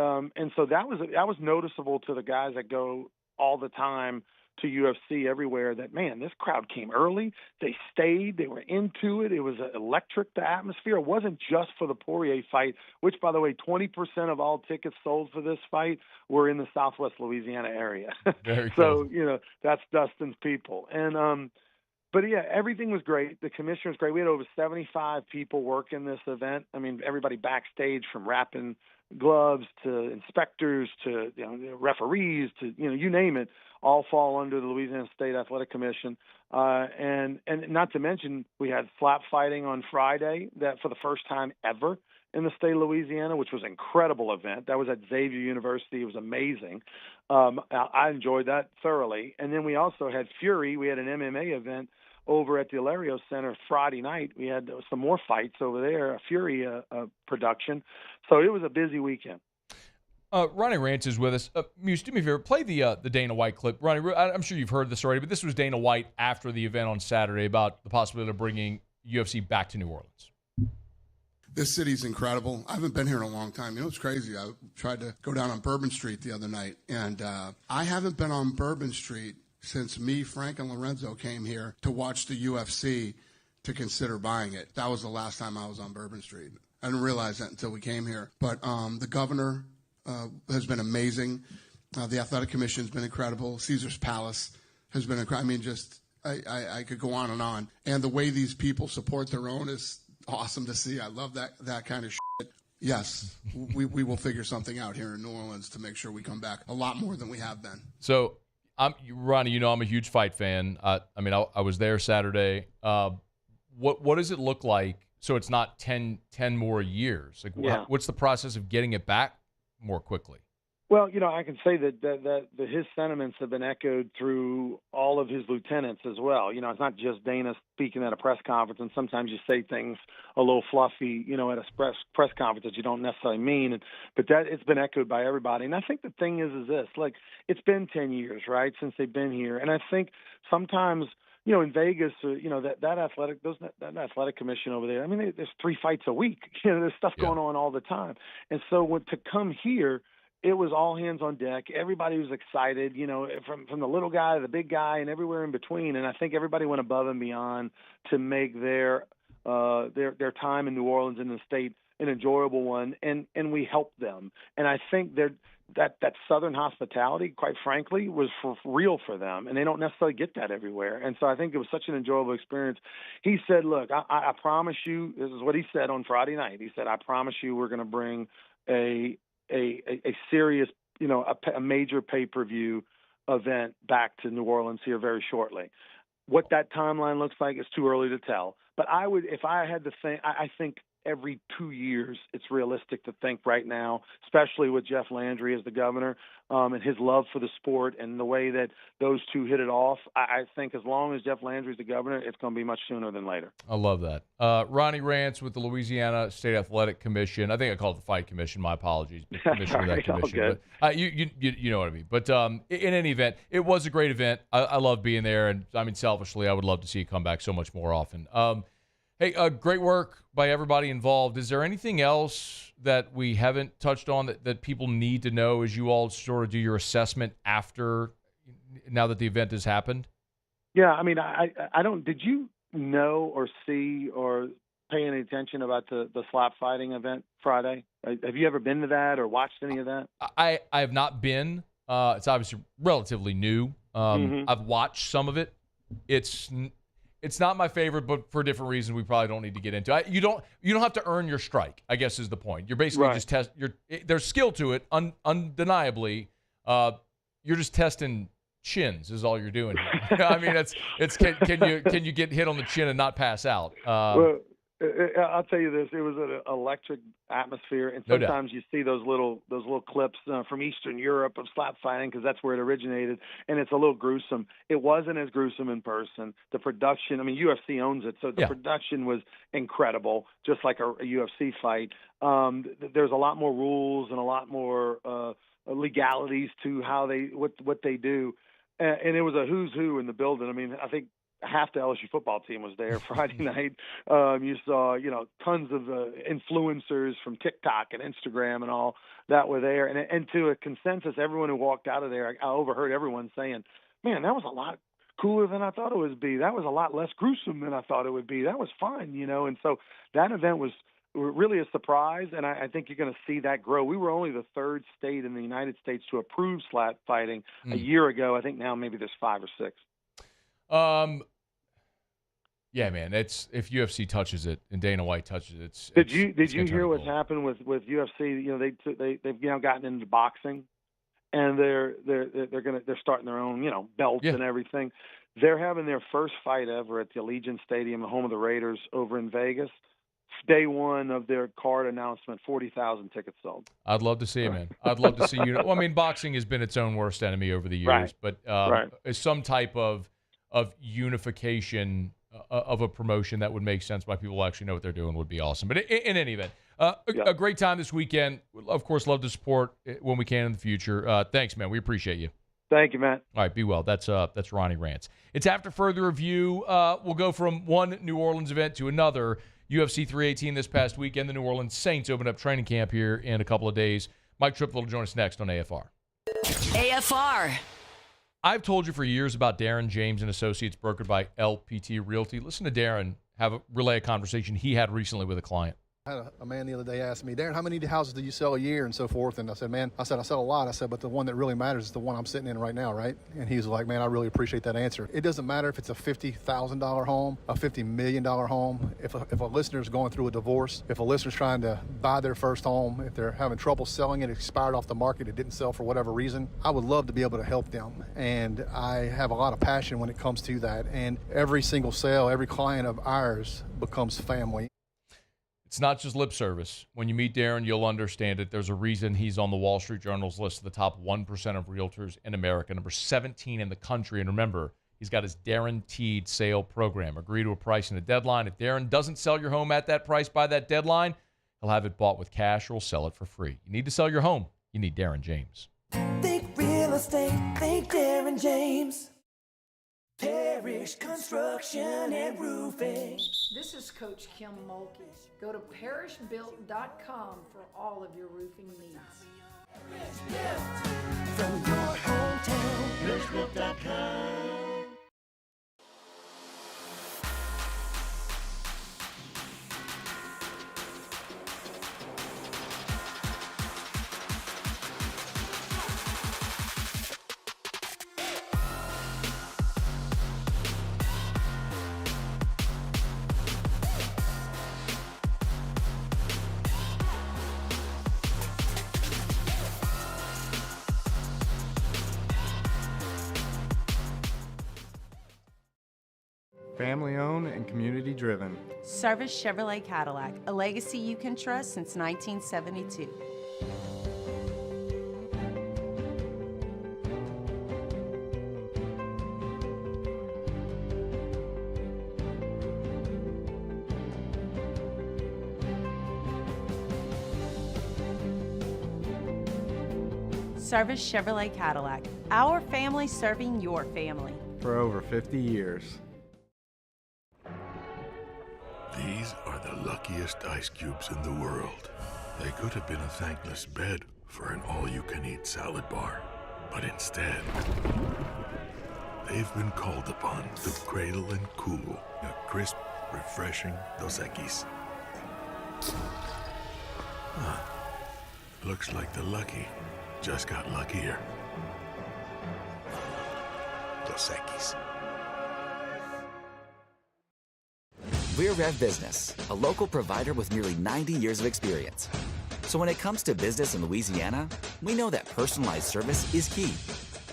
so that was noticeable to the guys that go all the time to UFC everywhere. That man, this crowd came early. They stayed. They were into it. It was electric. The atmosphere. It wasn't just for the Poirier fight, which, by the way, 20% of all tickets sold for this fight were in the Southwest Louisiana area. Very cool. So that's Dustin's people, and But, yeah, everything was great. The commissioner was great. We had over 75 people working this event. I mean, everybody backstage from wrapping gloves to inspectors to referees to, you name it, all fall under the Louisiana State Athletic Commission. And not to mention we had slap fighting on Friday that for the first time ever in the state of Louisiana, which was an incredible event. That was at Xavier University. It was amazing. I enjoyed that thoroughly. And then we also had Fury. We had an MMA event over at the Hilario Center Friday night. We had some more fights over there, a Fury production. So it was a busy weekend. Ronnie Rantz is with us. Muse, do me a favor, play the Dana White clip. Ronnie, I'm sure you've heard this already, but this was Dana White after the event on Saturday about the possibility of bringing UFC back to New Orleans. This city's incredible. I haven't been here in a long time. You know, it's crazy. I tried to go down on Bourbon Street the other night, and I haven't been on Bourbon Street since me, Frank, and Lorenzo came here to watch the UFC to consider buying it. That was the last time I was on Bourbon Street. I didn't realize that until we came here. But the governor has been amazing. The athletic commission has been incredible. Caesar's Palace has been incredible. I mean, just I could go on. And the way these people support their own is awesome to see. I love that kind of shit. Yes, we will figure something out here in New Orleans to make sure we come back a lot more than we have been. So, Ronnie, you know I'm a huge fight fan. I was there Saturday. What does it look like? So it's not 10 more years. Like, what's the process of getting it back more quickly? Well, you know, I can say that his sentiments have been echoed through all of his lieutenants as well. You know, it's not just Dana speaking at a press conference, and sometimes you say things a little fluffy, you know, at a press conference that you don't necessarily mean. But that it's been echoed by everybody. And I think the thing is this, like, it's been 10 years, right, since they've been here. And I think sometimes, you know, in Vegas, you know, that athletic commission over there, I mean, there's 3 fights a week. You know, there's stuff going on all the time. And so to come here, it was all hands on deck. Everybody was excited, you know, from the little guy to the big guy and everywhere in between. And I think everybody went above and beyond to make their time in New Orleans and the state an enjoyable one. And we helped them. And I think that Southern hospitality, quite frankly, was for real for them. And they don't necessarily get that everywhere. And so I think it was such an enjoyable experience. He said, look, I promise you, this is what he said on Friday night. He said, I promise you we're going to bring a serious, you know, a major pay-per-view event back to New Orleans here very shortly. What that timeline looks like is too early to tell. But if I had to think, I think every 2 years it's realistic to think right now, especially with Jeff Landry as the governor and his love for the sport and the way that those two hit it off. I think as long as Jeff Landry's the governor, it's going to be much sooner than later. I love that. Ronnie Rantz with the Louisiana State Athletic Commission. I think I called it the Fight Commission. My apologies. Commissioner of that commission. But, you know what I mean. But in any event, it was a great event. I love being there. And, I mean, selfishly, I would love to see it come back so much more often. Hey, great work by everybody involved. Is there anything else that we haven't touched on that people need to know as you all sort of do your assessment now that the event has happened? Yeah, I mean, I don't – did you know or see or pay any attention about the slap fighting event Friday? Have you ever been to that or watched any of that? I have not been. It's obviously relatively new. I've watched some of it. It's not my favorite, but for different reasons we probably don't need to get into. You don't have to earn your strike, I guess is the point. You're basically just there's skill to it, undeniably. You're just testing chins is all you're doing here. I mean, can you get hit on the chin and not pass out? Well, I'll tell you this: it was an electric atmosphere, and sometimes you see those little clips from Eastern Europe of slap fighting because that's where it originated, and it's a little gruesome. It wasn't as gruesome in person. The production, I mean, UFC owns it, so the production was incredible, just like a UFC fight. There's a lot more rules and a lot more legalities to how what they do, and it was a who's who in the building. I mean, I think half the LSU football team was there Friday night. You saw, you know, tons of influencers from TikTok and Instagram and all that were there. And to a consensus, everyone who walked out of there, I overheard everyone saying, man, that was a lot cooler than I thought it would be. That was a lot less gruesome than I thought it would be. That was fun, you know. And so that event was really a surprise, and I think you're going to see that grow. We were only the 3rd state in the United States to approve slap fighting a year ago. I think now maybe there's 5 or 6. Yeah, man. It's if UFC touches it and Dana White touches it. Did you hear what's happened with UFC? You know, they've now gotten into boxing, and they're starting their own, you know, belts and everything. They're having their first fight ever at the Allegiant Stadium, the home of the Raiders, over in Vegas. Day one of their card announcement, 40,000 tickets sold. I'd love to see it, man. I'd love to see you. Well, I mean, boxing has been its own worst enemy over the years, but some type of unification of a promotion that would make sense by people who actually know what they're doing would be awesome. But in any event, a great time this weekend. Of course, love to support when we can in the future. Thanks, man. We appreciate you. Thank you, Matt. All right, be well. That's Ronnie Rantz. It's after further review. We'll go from one New Orleans event to another. UFC 318 this past weekend. The New Orleans Saints opened up training camp here in a couple of days. Mike Triplett will join us next on AFR. AFR. I've told you for years about Darren James and Associates, brokered by LPT Realty. Listen to Darren relay a conversation he had recently with a client. I had a man the other day ask me, Darren, how many houses do you sell a year and so forth? And I said, I sell a lot. I said, but the one that really matters is the one I'm sitting in right now, right? And he was like, man, I really appreciate that answer. It doesn't matter if it's a $50,000 home, a $50 million home. If a listener's going through a divorce, if a listener's trying to buy their first home, if they're having trouble selling it, expired off the market, it didn't sell for whatever reason, I would love to be able to help them. And I have a lot of passion when it comes to that. And every single sale, every client of ours becomes family. It's not just lip service. When you meet Darren, you'll understand it. There's a reason he's on the Wall Street Journal's list of the top 1% of realtors in America, number 17 in the country. And remember, he's got his guaranteed sale program. Agree to a price and a deadline. If Darren doesn't sell your home at that price by that deadline, he'll have it bought with cash or he'll sell it for free. You need to sell your home. You need Darren James. Think real estate. Think Darren James. Parish Construction and Roofing. This is Coach Kim Mulkey. Go to parishbuilt.com for all of your roofing needs. From your hometown, parishbuilt.com. Family owned and community driven. Service Chevrolet Cadillac, a legacy you can trust since 1972. Service Chevrolet Cadillac, our family serving your family. For over 50 years. These are the luckiest ice cubes in the world. They could have been a thankless bed for an all-you-can-eat salad bar. But instead, they've been called upon to cradle and cool a crisp, refreshing Dos Equis. Looks like the lucky just got luckier. Dos Equis. We're Rev Business, a local provider with nearly 90 years of experience. So when it comes to business in Louisiana, we know that personalized service is key.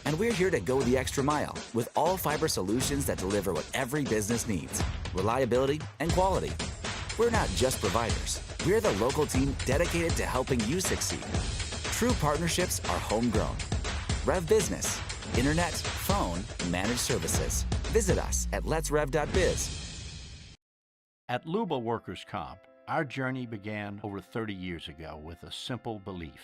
And we're here to go the extra mile with all fiber solutions that deliver what every business needs, reliability and quality. We're not just providers. We're the local team dedicated to helping you succeed. True partnerships are homegrown. Rev Business, internet, phone, managed services. Visit us at letsrev.biz. At Luba Workers' Comp, our journey began over 30 years ago with a simple belief.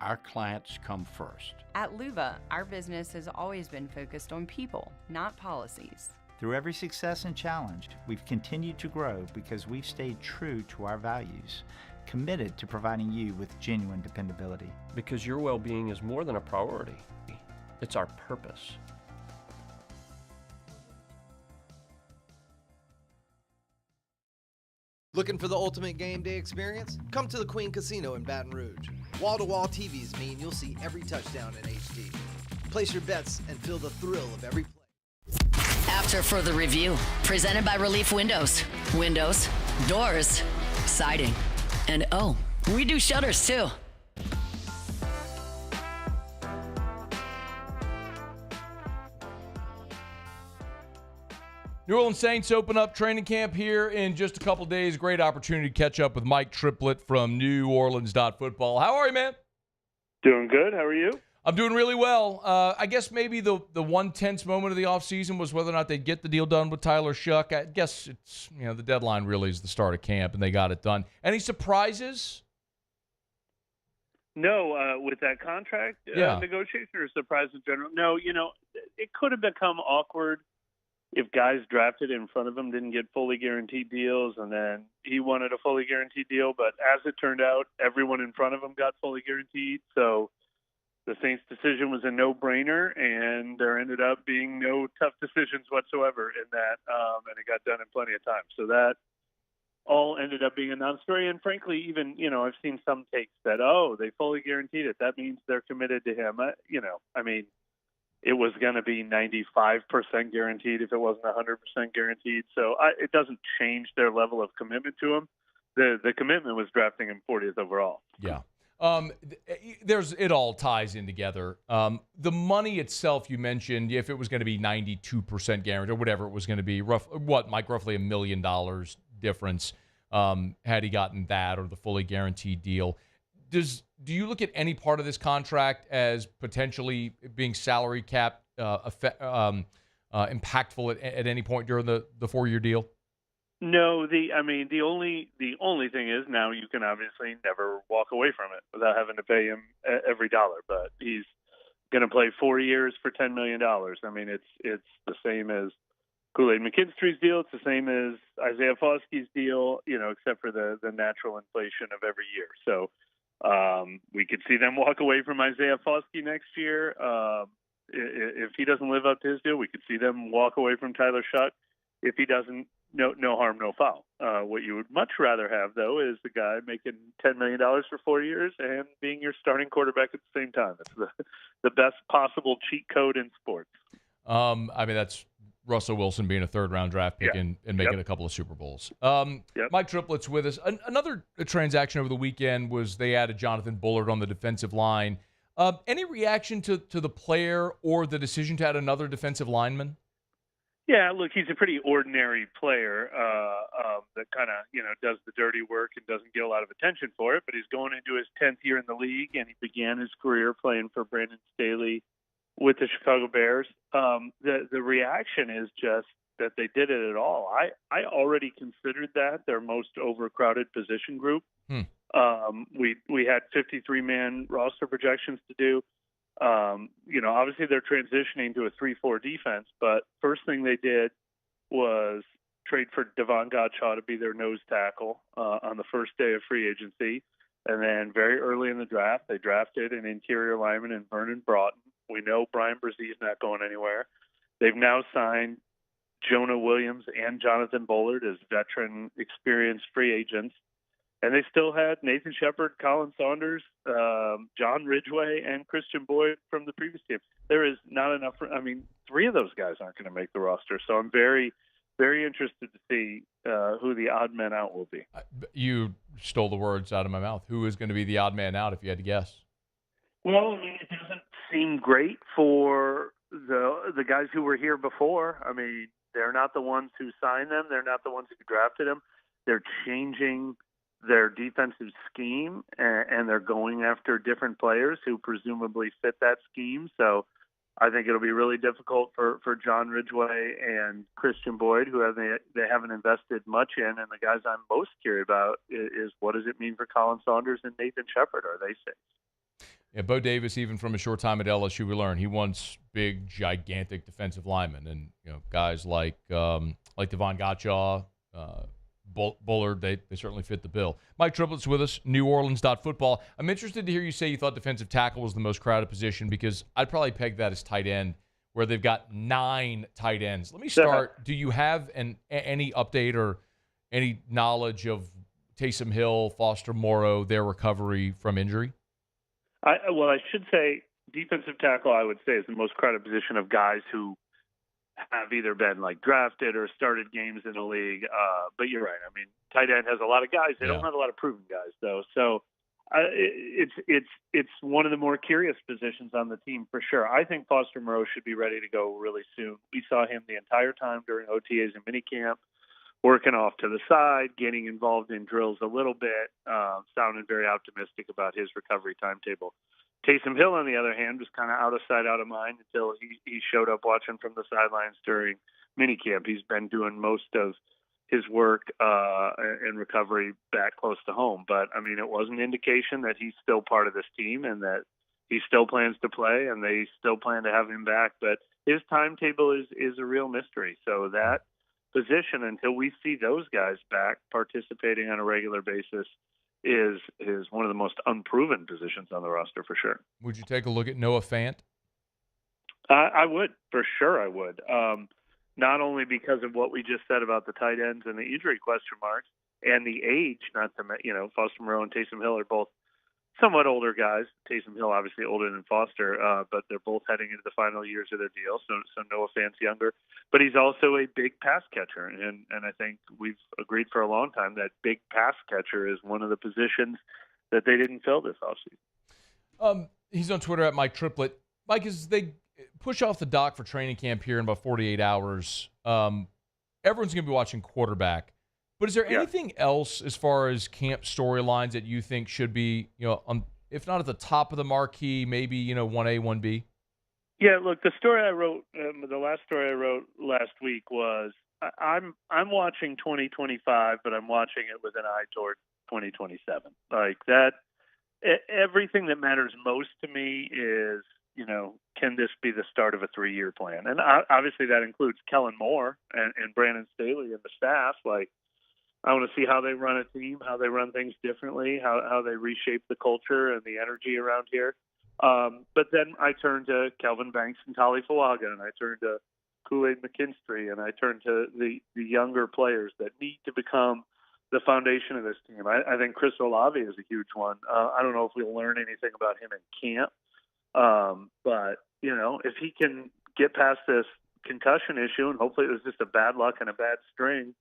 Our clients come first. At Luba, our business has always been focused on people, not policies. Through every success and challenge, we've continued to grow because we've stayed true to our values, committed to providing you with genuine dependability. Because your well-being is more than a priority. It's our purpose. Looking for the ultimate game day experience? Come to the Queen Casino in Baton Rouge. Wall-to-wall TVs mean you'll see every touchdown in HD. Place your bets and feel the thrill of every play. After further review, presented by Relief Windows. Windows, doors, siding, and oh, we do shutters too. New Orleans Saints open up training camp here in just a couple days. Great opportunity to catch up with Mike Triplett from New Orleans.football. How are you, man? Doing good. How are you? I'm doing really well. I guess maybe the one tense moment of the offseason was whether or not they'd get the deal done with Tyler Shough. I guess it's, the deadline really is the start of camp, and they got it done. Any surprises? No, with that contract negotiation or surprise in general? No, it could have become awkward if guys drafted in front of him didn't get fully guaranteed deals, and then he wanted a fully guaranteed deal. But as it turned out, everyone in front of him got fully guaranteed. So the Saints' decision was a no-brainer, and there ended up being no tough decisions whatsoever in that, and it got done in plenty of time. So that all ended up being a non-story. And frankly, even, I've seen some takes that, they fully guaranteed it. That means they're committed to him. It was going to be 95% guaranteed if it wasn't 100% guaranteed. So it doesn't change their level of commitment to him. The commitment was drafting him 40th overall. Yeah. It all ties in together. The money itself, you mentioned, if it was going to be 92% guaranteed or whatever it was going to be, roughly $1 million difference had he gotten that or the fully guaranteed deal. Do you look at any part of this contract as potentially being salary cap impactful at any point during the 4-year deal? No, the only thing is now you can obviously never walk away from it without having to pay him every dollar. But he's going to play 4 years for $10 million. It's the same as Kool-Aid McKinstry's deal. It's the same as Isaiah Foskey's deal, except for the natural inflation of every year. So we could see them walk away from Isaiah Foskey next year. If he doesn't live up to his deal, we could see them walk away from Tyler Shough. If he doesn't, no harm, no foul. What you would much rather have, though, is the guy making $10 million for 4 years and being your starting quarterback at the same time. It's the best possible cheat code in sports. That's Russell Wilson being a third-round draft pick and making a couple of Super Bowls. Mike Triplett's with us. Another transaction over the weekend was they added Jonathan Bullard on the defensive line. Any reaction to the player or the decision to add another defensive lineman? Yeah, look, he's a pretty ordinary player that kind of, does the dirty work and doesn't get a lot of attention for it, but he's going into his 10th year in the league, and he began his career playing for Brandon Staley with the Chicago Bears. The reaction is just that they did it at all. I already considered that their most overcrowded position group. We had 53-man roster projections to do. Obviously they're transitioning to a 3-4 defense, but first thing they did was trade for Devon Godchaux to be their nose tackle on the first day of free agency. And then very early in the draft, they drafted an interior lineman in Vernon Broughton. We know Brian Brzez's not going anywhere. They've now signed Jonah Williams and Jonathan Bullard as veteran, experienced free agents. And they still had Nathan Shepard, Colin Saunders, John Ridgway, and Christian Boyd from the previous team. There is not enough. 3 of those guys aren't going to make the roster. So I'm very, very interested to see who the odd man out will be. You stole the words out of my mouth. Who is going to be the odd man out if you had to guess? Well, it doesn't seem great for the guys who were here before. They're not the ones who signed them. They're not the ones who drafted them. They're changing their defensive scheme, and they're going after different players who presumably fit that scheme. So I think it'll be really difficult for John Ridgway and Christian Boyd, who they haven't invested much in. And the guys I'm most curious about is what does it mean for Colin Saunders and Nathan Shepard? Are they safe? Yeah, Bo Davis, even from a short time at LSU, we learned he wants big, gigantic defensive linemen, and guys like Devon Godchaux, Bullard, they certainly fit the bill. Mike Triplett's with us, NewOrleans.football. I'm interested to hear you say you thought defensive tackle was the most crowded position, because I'd probably peg that as tight end, where they've got 9 tight ends. Let me start. Do you have any update or any knowledge of Taysom Hill, Foster Moreau, their recovery from injury? I should say defensive tackle, I would say, is the most crowded position of guys who have either been drafted or started games in the league. But you're right. Tight end has a lot of guys. They don't have a lot of proven guys, though. So it's one of the more curious positions on the team for sure. I think Foster Moreau should be ready to go really soon. We saw him the entire time during OTAs and minicamp, working off to the side, getting involved in drills a little bit, sounded very optimistic about his recovery timetable. Taysom Hill, on the other hand, was kind of out of sight, out of mind until he showed up watching from the sidelines during minicamp. He's been doing most of his work and recovery back close to home. But, I mean, it was an indication that he's still part of this team and that he still plans to play and they still plan to have him back. But his timetable is a real mystery. So that position, until we see those guys back participating on a regular basis, is one of the most unproven positions on the roster for sure. Would you take a look at Noah Fant? I would, for sure I would. Not only because of what we just said about the tight ends and the injury question marks and the age, not to, Foster Moreau and Taysom Hill are both somewhat older guys. Taysom Hill obviously older than Foster, but they're both heading into the final years of their deal. So Noah Fant's younger, but he's also a big pass catcher. And I think we've agreed for a long time that big pass catcher is one of the positions that they didn't fill this offseason. He's on Twitter at Mike Triplet. Mike, as they push off the dock for training camp here in about 48 hours, everyone's going to be watching quarterback. But is there anything else as far as camp storylines that you think should be, if not at the top of the marquee, maybe, 1A, 1B? Yeah, look, the story I wrote, the last story I wrote last week was I'm watching 2025, but I'm watching it with an eye toward 2027. Like that, everything that matters most to me is, can this be the start of a 3-year plan? And obviously that includes Kellen Moore and Brandon Staley and the staff. Like, I want to see how they run a team, how they run things differently, how they reshape the culture and the energy around here. But then I turn to Kelvin Banks and Tali Fuaga, and I turn to Kool-Aid McKinstry, and I turn to the younger players that need to become the foundation of this team. I think Chris Olave is a huge one. I don't know if we'll learn anything about him in camp. But, if he can get past this concussion issue, and hopefully it was just a bad luck and a bad string,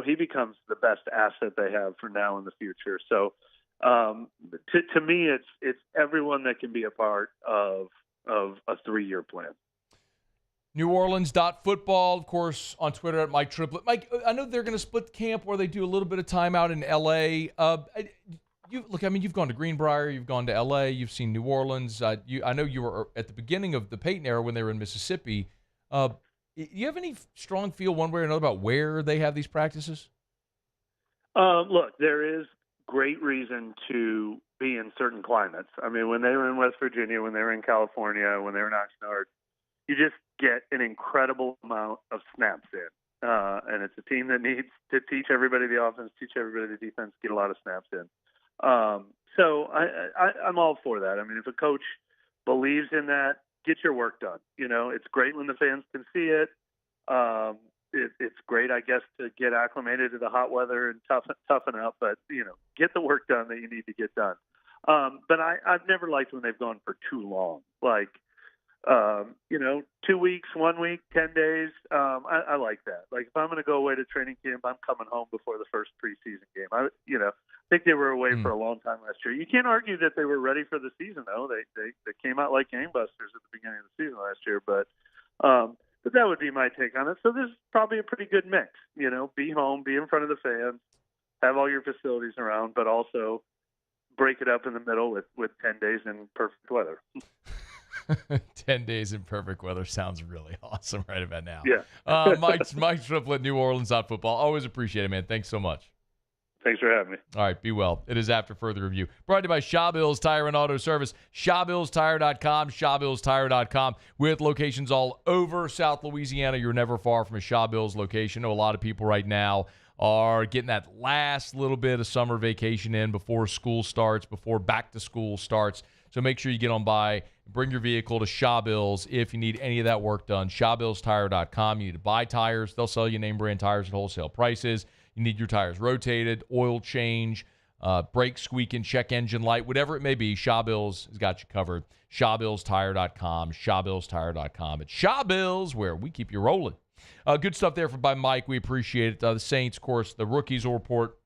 he becomes the best asset they have for now and the future. So to me, it's everyone that can be a part of a 3-year plan. New Orleans.football, of course, on Twitter at Mike Triplet. Mike, I know they're going to split camp where they do a little bit of time out in L.A. You've gone to Greenbrier, you've gone to L.A., you've seen New Orleans. I know you were at the beginning of the Peyton era when they were in Mississippi. You have any strong feel one way or another about where they have these practices? Look, there is great reason to be in certain climates. I mean, when they were in West Virginia, when they were in California, when they were in Oxnard, you just get an incredible amount of snaps in. And it's a team that needs to teach everybody the offense, teach everybody the defense, get a lot of snaps in. So I'm all for that. I mean, if a coach believes in that, get your work done. It's great when the fans can see it. It's great, I guess, to get acclimated to the hot weather and toughen up. But, get the work done that you need to get done. But I've never liked when they've gone for too long. Like, 2 weeks, 1 week, 10 days. I like that. Like, if I'm going to go away to training camp, I'm coming home before the first preseason game. I think they were away for a long time last year. You can't argue that they were ready for the season, though. They came out like gangbusters at the beginning of the season last year. But that would be my take on it. So this is probably a pretty good mix. Be home, be in front of the fans, have all your facilities around, but also break it up in the middle with 10 days in perfect weather. 10 days in perfect weather sounds really awesome right about now. Yeah. Mike Triplet, New Orleans.football. Always appreciate it, man. Thanks so much. Thanks for having me. All right, be well. It is After Further Review. Brought to you by Shawbills Tire and Auto Service. ShawBillsTire.com, ShawBillsTire.com. With locations all over South Louisiana, you're never far from a Shawbills location. I know a lot of people right now are getting that last little bit of summer vacation in before school starts, before back to school starts. So make sure you get on by, bring your vehicle to Shawbills if you need any of that work done. ShawBillsTire.com. You need to buy tires. They'll sell you name brand tires at wholesale prices. You need your tires rotated, oil change, brake squeaking, check engine light, whatever it may be, Shawbills has got you covered. ShawBillsTire.com, ShawBillsTire.com. It's Shawbills, where we keep you rolling. Good stuff there by Mike. We appreciate it. The Saints, of course, the rookies will report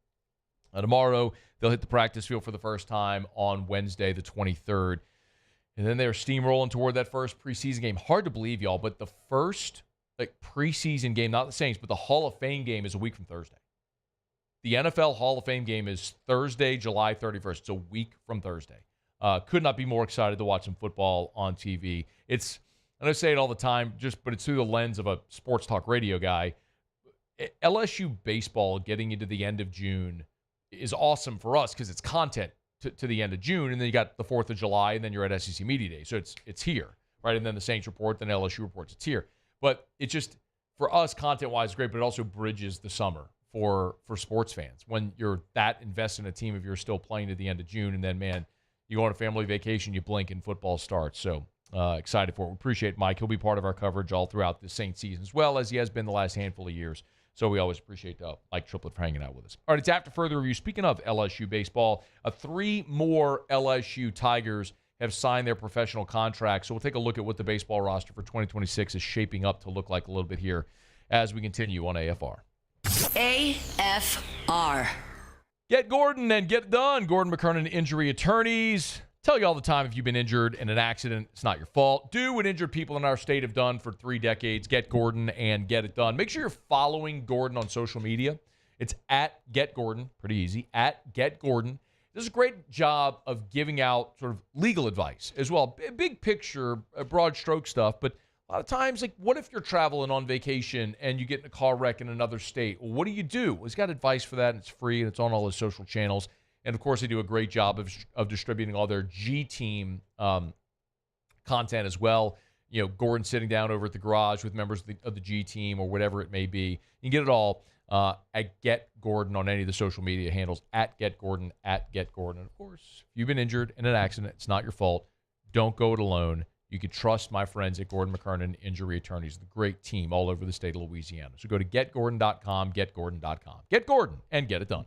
tomorrow. They'll hit the practice field for the first time on Wednesday, the 23rd. And then they're steamrolling toward that first preseason game. Hard to believe, y'all, but the first preseason game, not the Saints, but the Hall of Fame game is a week from Thursday. The NFL Hall of Fame game is Thursday, July 31st. It's a week from Thursday. Could not be more excited to watch some football on TV. And I say it all the time, but it's through the lens of a sports talk radio guy. LSU baseball getting into the end of June is awesome for us because it's content to the end of June, and then you got the 4th of July, and then you're at SEC Media Day. So it's here, right? And then the Saints report, then LSU reports. It's here. But it just, for us, content-wise, great, but it also bridges the summer for sports fans. When you're that invested in a team, if you're still playing to the end of June, and then, man, you go on a family vacation, you blink, and football starts. So excited for it. We appreciate Mike. He'll be part of our coverage all throughout the Saints season, as well as he has been the last handful of years. So we always appreciate Mike Triplett for hanging out with us. All right, it's After Further Review. Speaking of LSU baseball, 3 more LSU Tigers have signed their professional contracts. So we'll take a look at what the baseball roster for 2026 is shaping up to look like a little bit here as we continue on AFR. AFR. Get Gordon and get it done. Gordon McKernan Injury Attorneys. Tell you all the time, if you've been injured in an accident, it's not your fault. Do what injured people in our state have done for 3 decades. Get Gordon and get it done. Make sure you're following Gordon on social media. It's at Get Gordon. Pretty easy. At Get Gordon. Does a great job of giving out sort of legal advice as well. Big picture, broad stroke stuff. But a lot of times, like, what if you're traveling on vacation and you get in a car wreck in another state? Well, what do you do? Well, he's got advice for that, and it's free, and it's on all his social channels. And, of course, they do a great job of distributing all their G-Team content as well. You know, Gordon sitting down over at the garage with members of the G-Team or whatever it may be. You can get it all at Get Gordon on any of the social media handles, at Get Gordon, at Get Gordon. And, of course, if you've been injured in an accident, it's not your fault. Don't go it alone. You can trust my friends at Gordon McKernan Injury Attorneys, the great team all over the state of Louisiana. So go to getgordon.com, getgordon.com. Get Gordon and get it done.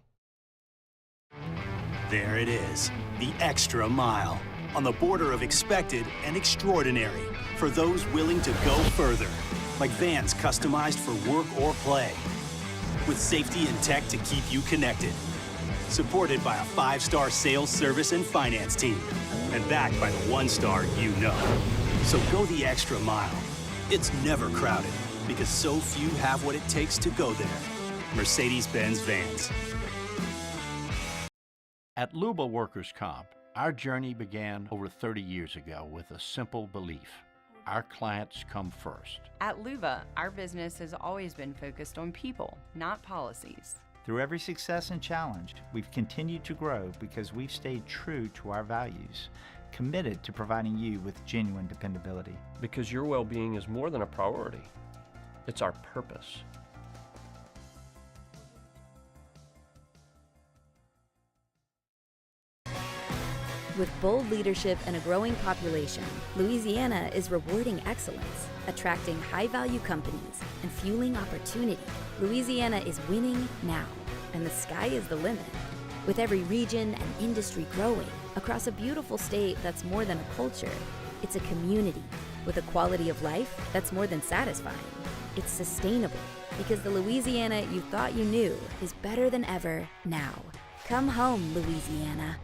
There it is, the extra mile, on the border of expected and extraordinary for those willing to go further, like vans customized for work or play, with safety and tech to keep you connected, supported by a 5-star sales, service, and finance team, and backed by the 1-star you know. So go the extra mile. It's never crowded, because so few have what it takes to go there. Mercedes-Benz Vans. At Luba Workers' Comp, our journey began over 30 years ago with a simple belief. Our clients come first. At Luba, our business has always been focused on people, not policies. Through every success and challenge, we've continued to grow because we've stayed true to our values, committed to providing you with genuine dependability. Because your well-being is more than a priority. It's our purpose. With bold leadership and a growing population, Louisiana is rewarding excellence, attracting high-value companies, and fueling opportunity. Louisiana is winning now, and the sky is the limit. With every region and industry growing across a beautiful state that's more than a culture, it's a community with a quality of life that's more than satisfying. It's sustainable because the Louisiana you thought you knew is better than ever now. Come home, Louisiana.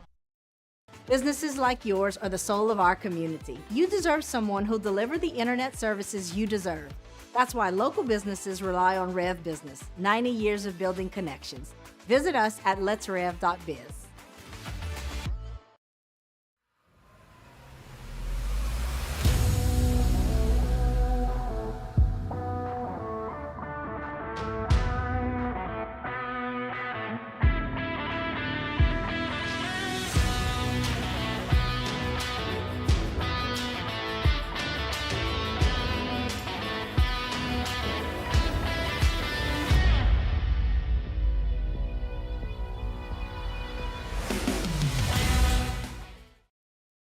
Businesses like yours are the soul of our community. You deserve someone who'll deliver the internet services you deserve. That's why local businesses rely on Rev Business, 90 years of building connections. Visit us at letsrev.biz.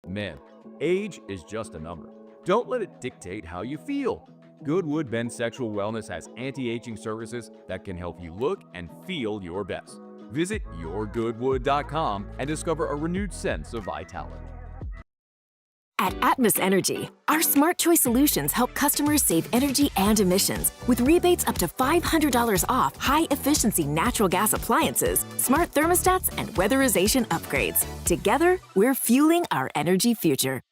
Man, age is just a number. Don't let it dictate how you feel. Goodwood Men's Sexual Wellness has anti-aging services that can help you look and feel your best. Visit yourgoodwood.com and discover a renewed sense of vitality. At Atmos Energy, our Smart Choice solutions help customers save energy and emissions with rebates up to $500 off high-efficiency natural gas appliances, smart thermostats, and weatherization upgrades. Together, we're fueling our energy future.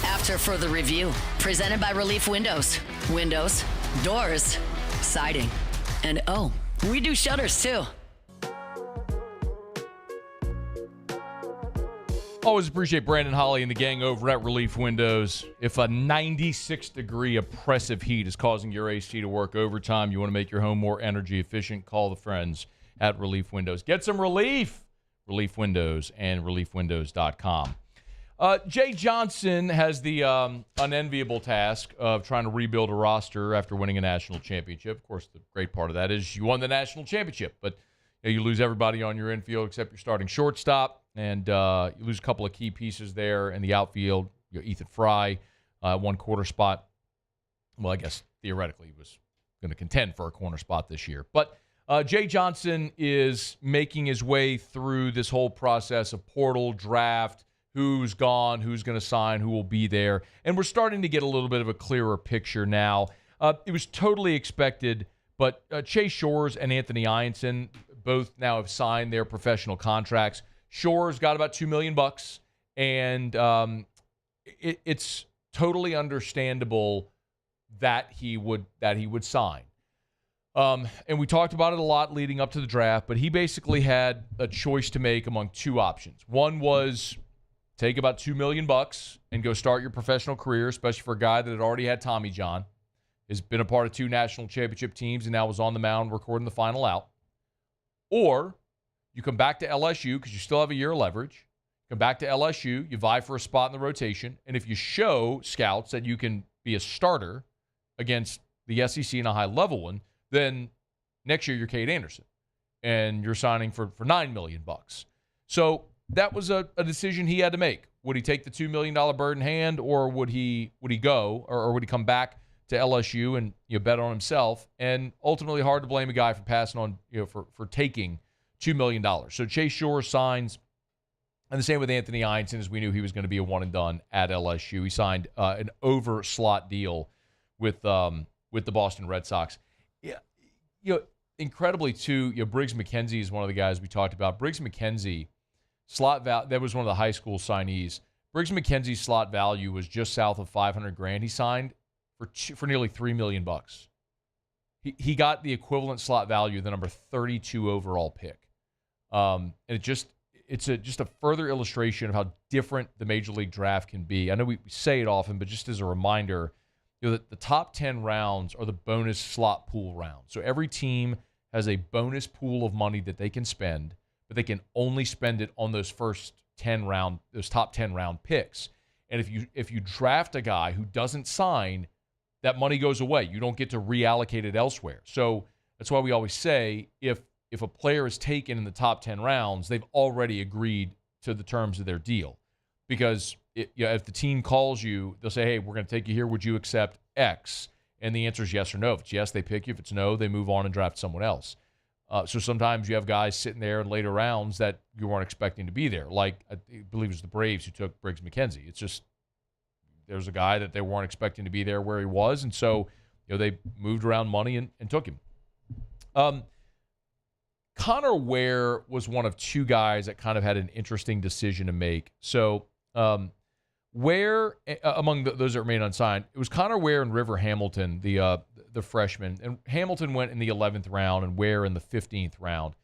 After Further Review, presented by Relief Windows. Windows, doors, siding, and oh, we do shutters too. Always appreciate Brandon Holly and the gang over at Relief Windows. If a 96-degree oppressive heat is causing your AC to work overtime, you want to make your home more energy efficient, call the friends at Relief Windows. Get some relief. Relief Windows and reliefwindows.com. Jay Johnson has the unenviable task of trying to rebuild a roster after winning a national championship. Of course, the great part of that is you won the national championship, but you lose everybody on your infield except your starting shortstop, and you lose a couple of key pieces there in the outfield. Ethan Fry, one corner spot. Well, I guess theoretically he was going to contend for a corner spot this year. But Jay Johnson is making his way through this whole process of portal, draft, who's gone, who's going to sign, who will be there. And we're starting to get a little bit of a clearer picture now. It was totally expected, but Chase Shores and Anthony Ianson both now have signed their professional contracts. Shores got about $2 million, and it's totally understandable that he would sign. And we talked about it a lot leading up to the draft, but he basically had a choice to make among two options. One was take about $2 million and go start your professional career, especially for a guy that had already had Tommy John, has been a part of 2 national championship teams, and now was on the mound recording the final out. Or you come back to LSU because you still have a year of leverage. Come back to LSU, you vie for a spot in the rotation, and if you show scouts that you can be a starter against the SEC in a high-level one, then next year you're Cade Anderson, and you're signing for $9 million. So that was a decision he had to make. Would he take the $2 million bird in hand, or would he go, or would he come back to LSU and bet on himself? And ultimately, hard to blame a guy for passing on, for taking $2 million. So Chase Shore signs, and the same with Anthony Ianson, as we knew he was going to be a one and done at LSU. He signed an over slot deal with the Boston Red Sox. Yeah, incredibly too. Briggs McKenzie is one of the guys we talked about. Briggs McKenzie slot value, that was one of the high school signees. Briggs McKenzie's slot value was just south of $500,000. He signed for nearly $3 million. He got the equivalent slot value of the number 32 overall pick. And it's just a further illustration of how different the Major League Draft can be. I know we say it often, but just as a reminder, that the top 10 rounds are the bonus slot pool rounds. So every team has a bonus pool of money that they can spend, but they can only spend it on those those top 10 round picks. And if you draft a guy who doesn't sign, that money goes away. You don't get to reallocate it elsewhere. So that's why we always say if a player is taken in the top 10 rounds, they've already agreed to the terms of their deal. Because if the team calls you, they'll say, hey, we're going to take you here. Would you accept X? And the answer is yes or no. If it's yes, they pick you. If it's no, they move on and draft someone else. So sometimes you have guys sitting there in later rounds that you weren't expecting to be there. Like, I believe it was the Braves who took Briggs McKenzie. It's just there's a guy that they weren't expecting to be there where he was. And so they moved around money and took him. Connor Ware was one of 2 guys that kind of had an interesting decision to make. So Ware, among those that remain unsigned, it was Connor Ware and River Hamilton, the freshman. And Hamilton went in the 11th round and Ware in the 15th round.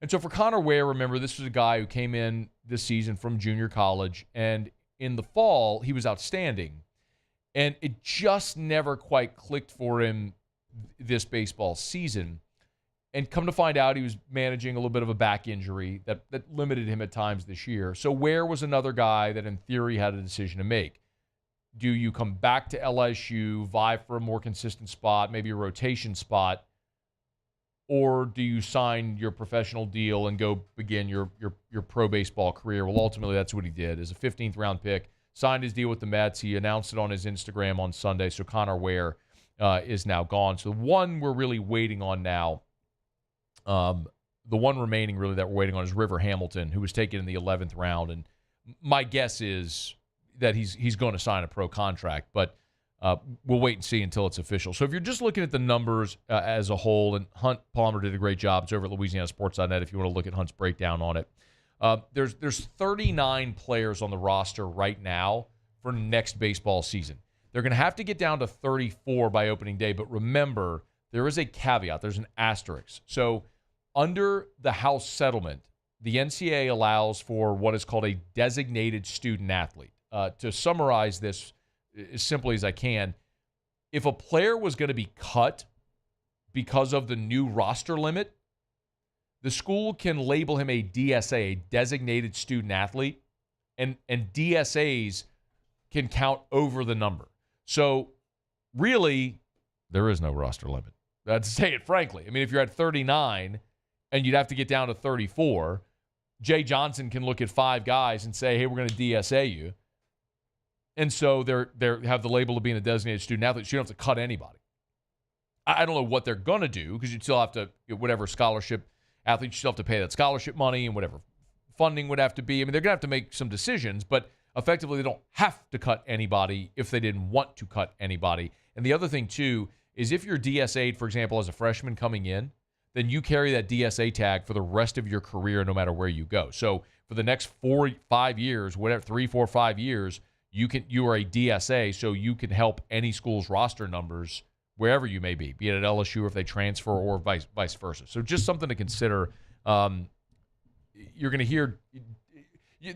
And so for Connor Ware, remember, this was a guy who came in this season from junior college. And in the fall, he was outstanding. And it just never quite clicked for him this baseball season. And come to find out, he was managing a little bit of a back injury that limited him at times this year. So Ware was another guy that, in theory, had a decision to make. Do you come back to LSU, vie for a more consistent spot, maybe a rotation spot, or do you sign your professional deal and go begin your pro baseball career? Well, ultimately, that's what he did. As a 15th-round pick, signed his deal with the Mets. He announced it on his Instagram on Sunday. So Connor Ware is now gone. So the one we're really waiting on now, the one remaining really that we're waiting on is River Hamilton, who was taken in the 11th round. And my guess is that he's going to sign a pro contract, but we'll wait and see until it's official. So if you're just looking at the numbers as a whole, and Hunt Palmer did a great job. It's over at LouisianaSports.net if you want to look at Hunt's breakdown on it. There's 39 players on the roster right now for next baseball season. They're going to have to get down to 34 by opening day, but remember, there is a caveat. There's an asterisk. So under the House settlement, the NCAA allows for what is called a designated student athlete. To summarize this as simply as I can, if a player was going to be cut because of the new roster limit, the school can label him a DSA, a designated student athlete, and DSAs can count over the number. So really, there is no roster limit. To say it frankly. I mean, if you're at 39 and you'd have to get down to 34, Jay Johnson can look at 5 guys and say, hey, we're going to DSA you. And so they have the label of being a designated student athlete. So you don't have to cut anybody. I don't know what they're going to do because you'd still have to, whatever scholarship athlete, you still have to pay that scholarship money and whatever funding would have to be. I mean, they're going to have to make some decisions, but effectively they don't have to cut anybody if they didn't want to cut anybody. And the other thing, too, is if you're DSA'd, for example, as a freshman coming in, then you carry that DSA tag for the rest of your career no matter where you go. So for the next 4-5 years, whatever, 3, 4, 5 years, you are a DSA, so you can help any school's roster numbers wherever you may be it at LSU or if they transfer or vice versa. So just something to consider. You're going to hear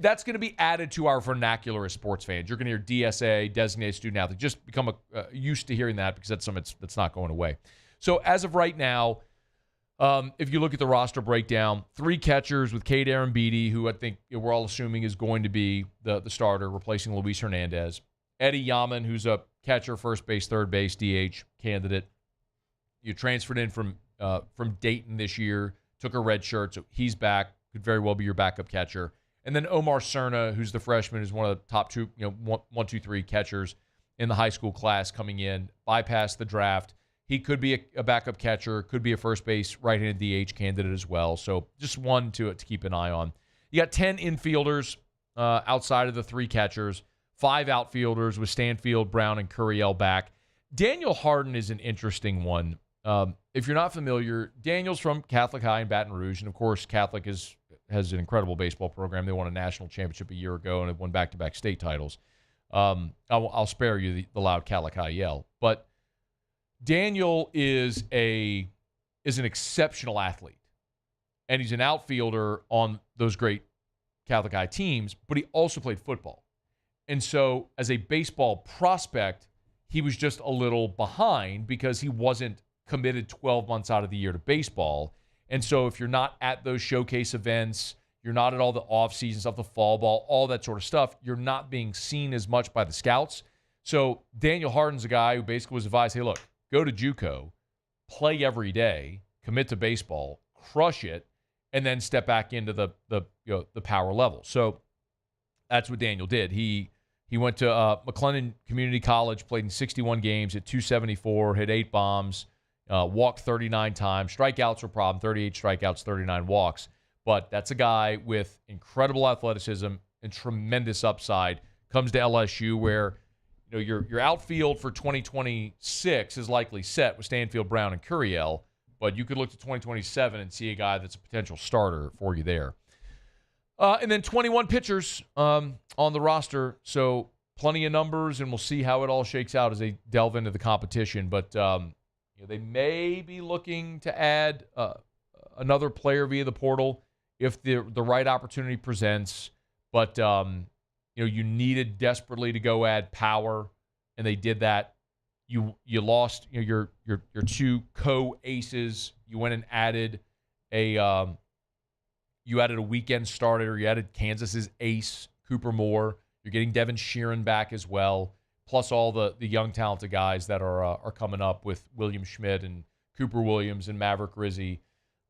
that's going to be added to our vernacular as sports fans. You're going to hear DSA, designated student athlete. Just become used to hearing that because that's something that's not going away. So as of right now, if you look at the roster breakdown, 3 catchers with Cade Arambidi, who I think we're all assuming is going to be the starter, replacing Luis Hernandez. Eddie Yaman, who's a catcher, first base, third base, DH candidate. You transferred in from Dayton this year, took a red shirt, so he's back. Could very well be your backup catcher. And then Omar Cerna, who's the freshman, is one of the top 2, 1, 2, 3 catchers in the high school class coming in, bypassed the draft. He could be a backup catcher, could be a first base right-handed DH candidate as well. So just one to keep an eye on. You got 10 infielders outside of the 3 catchers, 5 outfielders with Stanfield, Brown, and Curiel back. Daniel Harden is an interesting one. If you're not familiar, Daniel's from Catholic High in Baton Rouge, and of course Catholic has an incredible baseball program. They won a national championship a year ago and have won back-to-back state titles. I'll spare you the loud Catholic High yell, but Daniel is an exceptional athlete, and he's an outfielder on those great Catholic High teams, but he also played football. And so as a baseball prospect, he was just a little behind because he wasn't committed 12 months out of the year to baseball. And so if you're not at those showcase events, you're not at all the off-season stuff, the fall ball, all that sort of stuff, you're not being seen as much by the scouts. So Daniel Harden's a guy who basically was advised, hey, look, go to JUCO, play every day, commit to baseball, crush it, and then step back into the power level. So that's what Daniel did. He went to McLennan Community College, played in 61 games, hit 274, hit 8 bombs, walked 39 times. Strikeouts were a problem, 38 strikeouts, 39 walks. But that's a guy with incredible athleticism and tremendous upside. Comes to LSU where your outfield for 2026 is likely set with Stanfield, Brown, and Curiel, but you could look to 2027 and see a guy that's a potential starter for you there. And then 21 pitchers on the roster, so plenty of numbers, and we'll see how it all shakes out as they delve into the competition. But they may be looking to add another player via the portal if the right opportunity presents. But you needed desperately to go add power, and they did that. You lost your 2 co-aces. You went and added a weekend starter. You added Kansas's ace, Cooper Moore. You're getting Devin Sheeran back as well, plus all the young talented guys that are coming up with William Schmidt and Cooper Williams and Maverick Rizzi.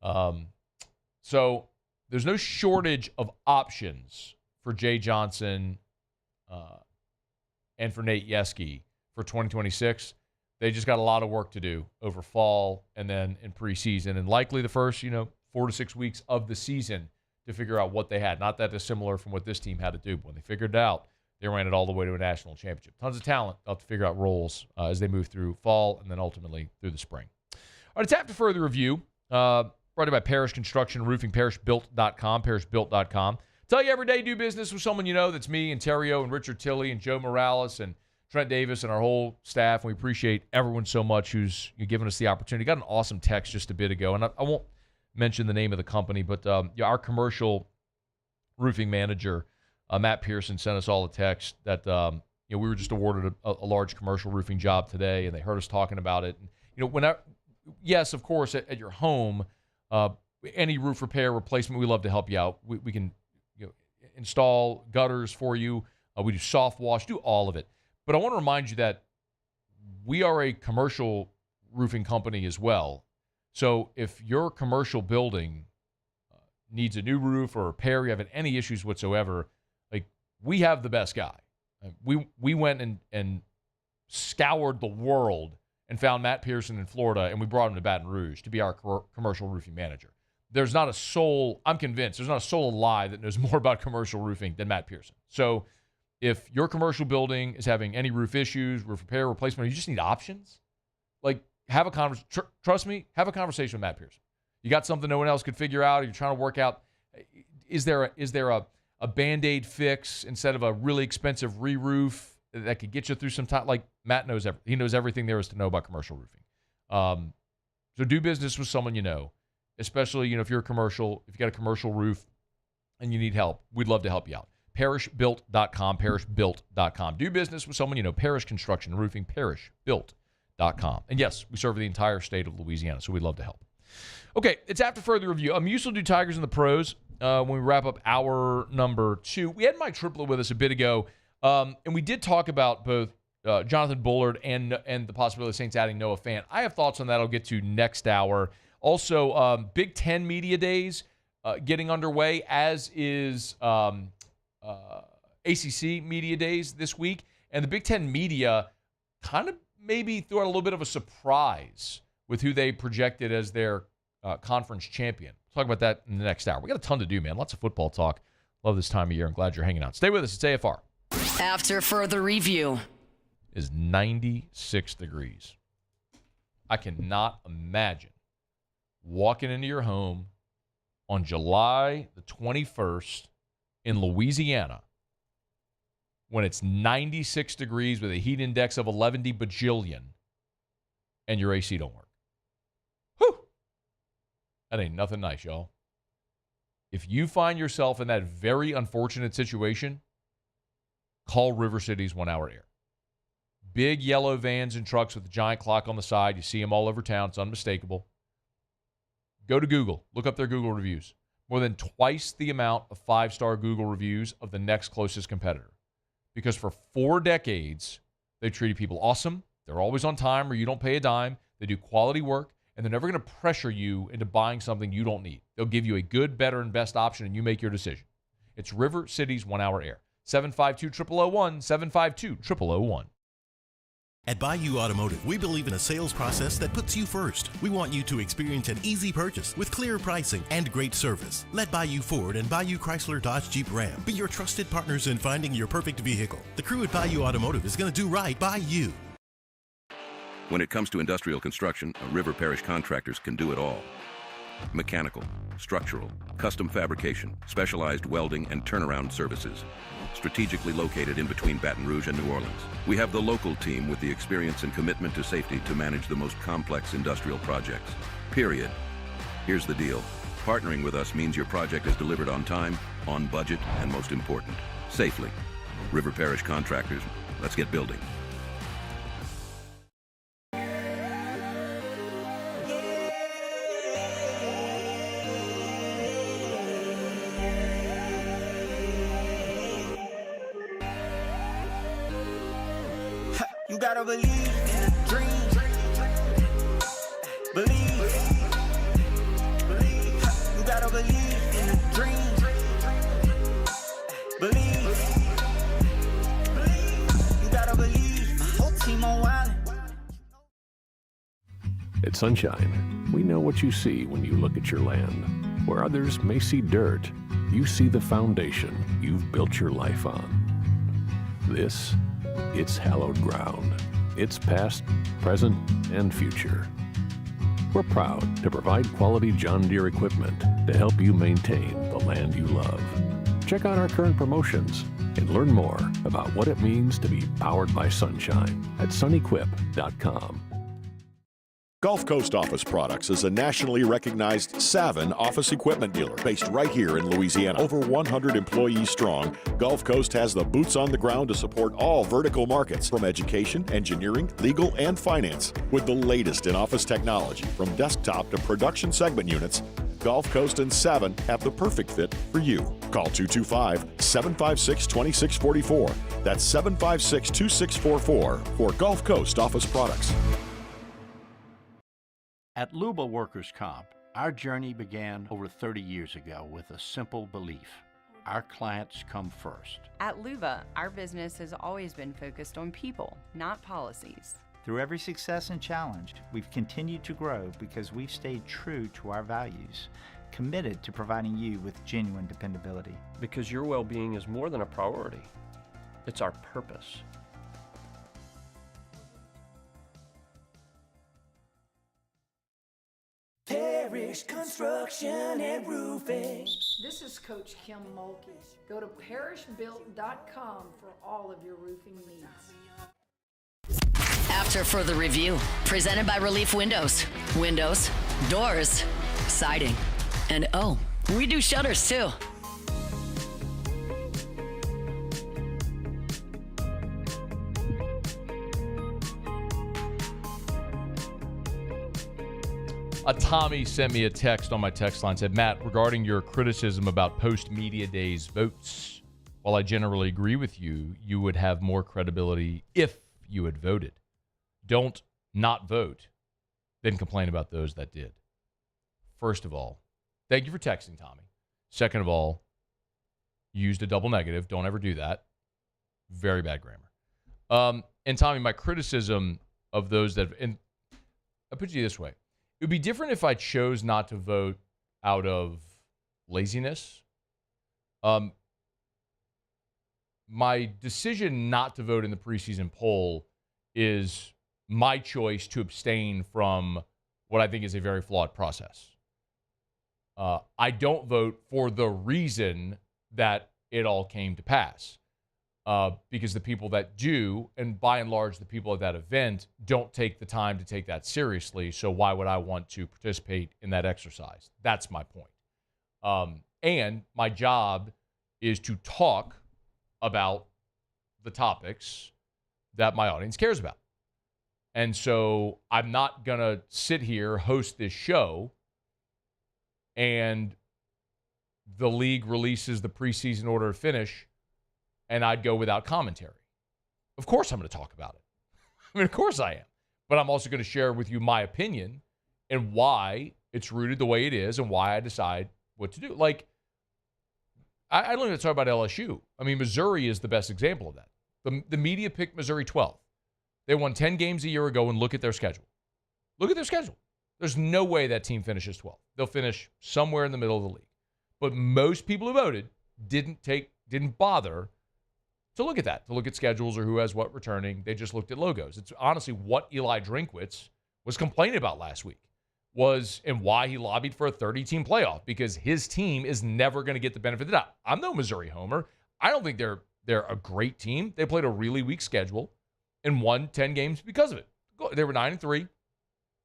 So there's no shortage of options for Jay Johnson and for Nate Yeske for 2026. They just got a lot of work to do over fall and then in preseason, and likely the first 4 to 6 weeks of the season to figure out what they had. Not that dissimilar from what this team had to do. But when they figured it out, they ran it all the way to a national championship. Tons of talent. They'll have to figure out roles as they move through fall and then ultimately through the spring. All right, it's time for further review. Brought to you by Parish Construction Roofing, parishbuilt.com, parishbuilt.com. Tell you every day, do business with someone you know. That's me and Terrio and Richard Tilley and Joe Morales and Trent Davis and our whole staff. And we appreciate everyone so much who's giving us the opportunity. Got an awesome text just a bit ago, and I won't mention the name of the company, but our commercial roofing manager, Matt Pearson, sent us all a text that we were just awarded a large commercial roofing job today, and they heard us talking about it. And, yes, of course, at your home, any roof repair, replacement, we love to help you out. We can install gutters for you. We do soft wash, do all of it. But I want to remind you that we are a commercial roofing company as well. So if your commercial building needs a new roof or repair, you have any issues whatsoever, like, we have the best guy. We went and scoured the world and found Matt Pearson in Florida, and we brought him to Baton Rouge to be our commercial roofing manager. There's not a soul, I'm convinced, there's not a soul alive that knows more about commercial roofing than Matt Pearson. So if your commercial building is having any roof issues, roof repair, replacement, or you just need options, like, have a conversation. Trust me, have a conversation with Matt Pearson. You got something no one else could figure out, or you're trying to work out, is there a Band-Aid fix instead of a really expensive re-roof that could get you through some time? Like, Matt knows he knows everything there is to know about commercial roofing. So do business with someone you know, especially, if you're if you got a commercial roof and you need help, we'd love to help you out. Parishbuilt.com, parishbuilt.com. Do business with someone you know, Parish Construction and Roofing, parishbuilt.com. And yes, we serve the entire state of Louisiana, so we'd love to help. Okay, it's after further review. We usually do Tigers and the Pros when we wrap up hour number 2. We had Mike Triplett with us a bit ago, and we did talk about both Jonathan Bullard and the possibility of the Saints adding Noah Fant. I have thoughts on that I'll get to next hour. Also, Big Ten Media Days getting underway, as is ACC Media Days this week. And the Big Ten Media kind of maybe threw out a little bit of a surprise with who they projected as their conference champion. We'll talk about that in the next hour. We got a ton to do, man. Lots of football talk. Love this time of year. I'm glad you're hanging out. Stay with us. It's AFR. After further review. Is 96 degrees. I cannot imagine walking into your home on July the 21st in Louisiana when it's 96 degrees with a heat index of 11 bajillion and your AC don't work. Whew! That ain't nothing nice, y'all. If you find yourself in that very unfortunate situation, call River City's 1 Hour Air. Big yellow vans and trucks with a giant clock on the side. You see them all over town. It's unmistakable. Go to Google. Look up their Google reviews. More than twice the amount of 5-star Google reviews of the next closest competitor. Because for 4 decades, they've treated people awesome. They're always on time or you don't pay a dime. They do quality work, and they're never going to pressure you into buying something you don't need. They'll give you a good, better, and best option, and you make your decision. It's River City's 1 Hour Air. 752-0001, 752-0001. At Bayou Automotive, we believe in a sales process that puts you first. We want you to experience an easy purchase with clear pricing and great service. Let Bayou Ford and Bayou Chrysler Dodge Jeep Ram be your trusted partners in finding your perfect vehicle. The crew at Bayou Automotive is going to do right by you. When it comes to industrial construction, River Parish Contractors can do it all. Mechanical, structural, custom fabrication, specialized welding, and turnaround services. Strategically located in between Baton Rouge and New Orleans, we have the local team with the experience and commitment to safety to manage the most complex industrial projects. Period. Here's the deal. Partnering with us means your project is delivered on time, on budget, and most important, safely. River Parish Contractors, let's get building. You gotta believe in a dream. Believe. You gotta believe in a dream. Believe. You gotta believe. My whole team on wild. At Sunshine, we know what you see when you look at your land. Where others may see dirt, you see the foundation you've built your life on. This, it's hallowed ground. It's past, present, and future. We're proud to provide quality John Deere equipment to help you maintain the land you love. Check out our current promotions and learn more about what it means to be powered by sunshine at sunequip.com. Gulf Coast Office Products is a nationally recognized Savin office equipment dealer based right here in Louisiana. Over 100 employees strong, Gulf Coast has the boots on the ground to support all vertical markets, from education, engineering, legal, and finance. With the latest in office technology, from desktop to production segment units, Gulf Coast and Savin have the perfect fit for you. Call 225-756-2644. That's 756-2644 for Gulf Coast Office Products. At Luba Workers' Comp, our journey began over 30 years ago with a simple belief: our clients come first. At Luba, our business has always been focused on people, not policies. Through every success and challenge, we've continued to grow because we've stayed true to our values, committed to providing you with genuine dependability. Because your well-being is more than a priority. It's our purpose. Parish Construction and Roofing. This is Coach Kim Mulkey. Go to parishbuilt.com for all of your roofing needs. After further review, presented by Relief Windows. Windows, doors, siding, and oh, we do shutters too. Tommy sent me a text on my text line, said, Matt, regarding your criticism about post-media days votes, while I generally agree with you, you would have more credibility if you had voted. Don't not vote, then complain about those that did. First of all, thank you for texting, Tommy. Second of all, you used a double negative. Don't ever do that. Very bad grammar. And Tommy, my criticism of those that, and I'll put you this way. It would be different if I chose not to vote out of laziness. My decision not to vote in the preseason poll is my choice to abstain from what I think is a very flawed process. I don't vote for the reason that it all came to pass. Because the people that do, and by and large the people at that event, don't take the time to take that seriously, so why would I want to participate in that exercise? That's my point. And my job is to talk about the topics that my audience cares about. And so I'm not going to sit here, host this show, and the league releases the preseason order to finish, and I'd go without commentary. Of course I'm going to talk about it. I mean, of course I am. But I'm also going to share with you my opinion and why it's rooted the way it is and why I decide what to do. Like, I don't even talk about LSU. I mean, Missouri is the best example of that. The media picked Missouri 12th. They won 10 games a year ago, and look at their schedule. Look at their schedule. There's no way that team finishes 12th. They'll finish somewhere in the middle of the league. But most people who voted didn't bother to look at that, to look at schedules or who has what returning. They just looked at logos. It's honestly what Eli Drinkwitz was complaining about last week and why he lobbied for a 30-team playoff, because his team is never going to get the benefit of the doubt. I'm no Missouri homer. I don't think they're a great team. They played a really weak schedule and won 10 games because of it. They were 9-3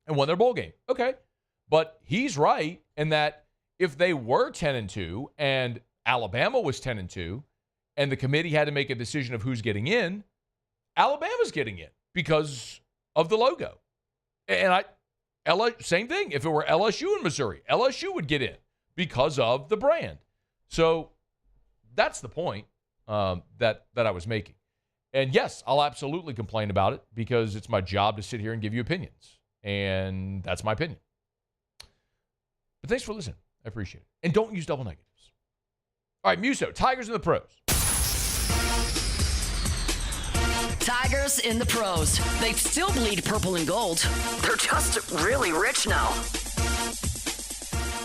and won their bowl game. Okay. But he's right in that if they were 10-2 and Alabama was 10-2, and the committee had to make a decision of who's getting in, Alabama's getting in because of the logo. And same thing. If it were LSU and Missouri, LSU would get in because of the brand. So that's the point that I was making. And yes, I'll absolutely complain about it because it's my job to sit here and give you opinions. And that's my opinion. But thanks for listening. I appreciate it. And don't use double negatives. All right, Muso, Tigers in the pros. Tigers in the pros. They still bleed purple and gold. They're just really rich now.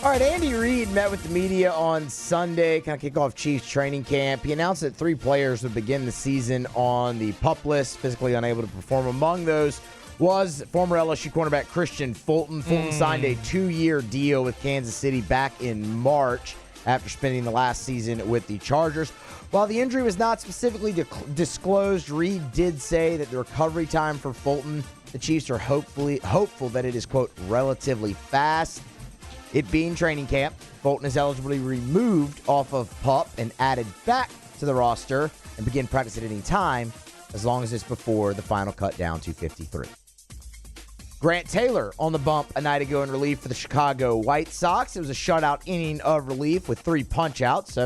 All right, Andy Reid met with the media on Sunday, kind of kick off Chiefs training camp. He announced that 3 players would begin the season on the PUP list, physically unable to perform. Among those was former LSU cornerback Christian Fulton. Fulton signed a 2-year deal with Kansas City back in March after spending the last season with the Chargers. While the injury was not specifically disclosed, Reed did say that the recovery time for Fulton, the Chiefs are hopeful that it is, quote, relatively fast. It being training camp, Fulton is eligible to be removed off of PUP and added back to the roster and begin practice at any time, as long as it's before the final cut down to 53. Grant Taylor on the bump a night ago in relief for the Chicago White Sox. It was a shutout inning of relief with 3 punch-outs.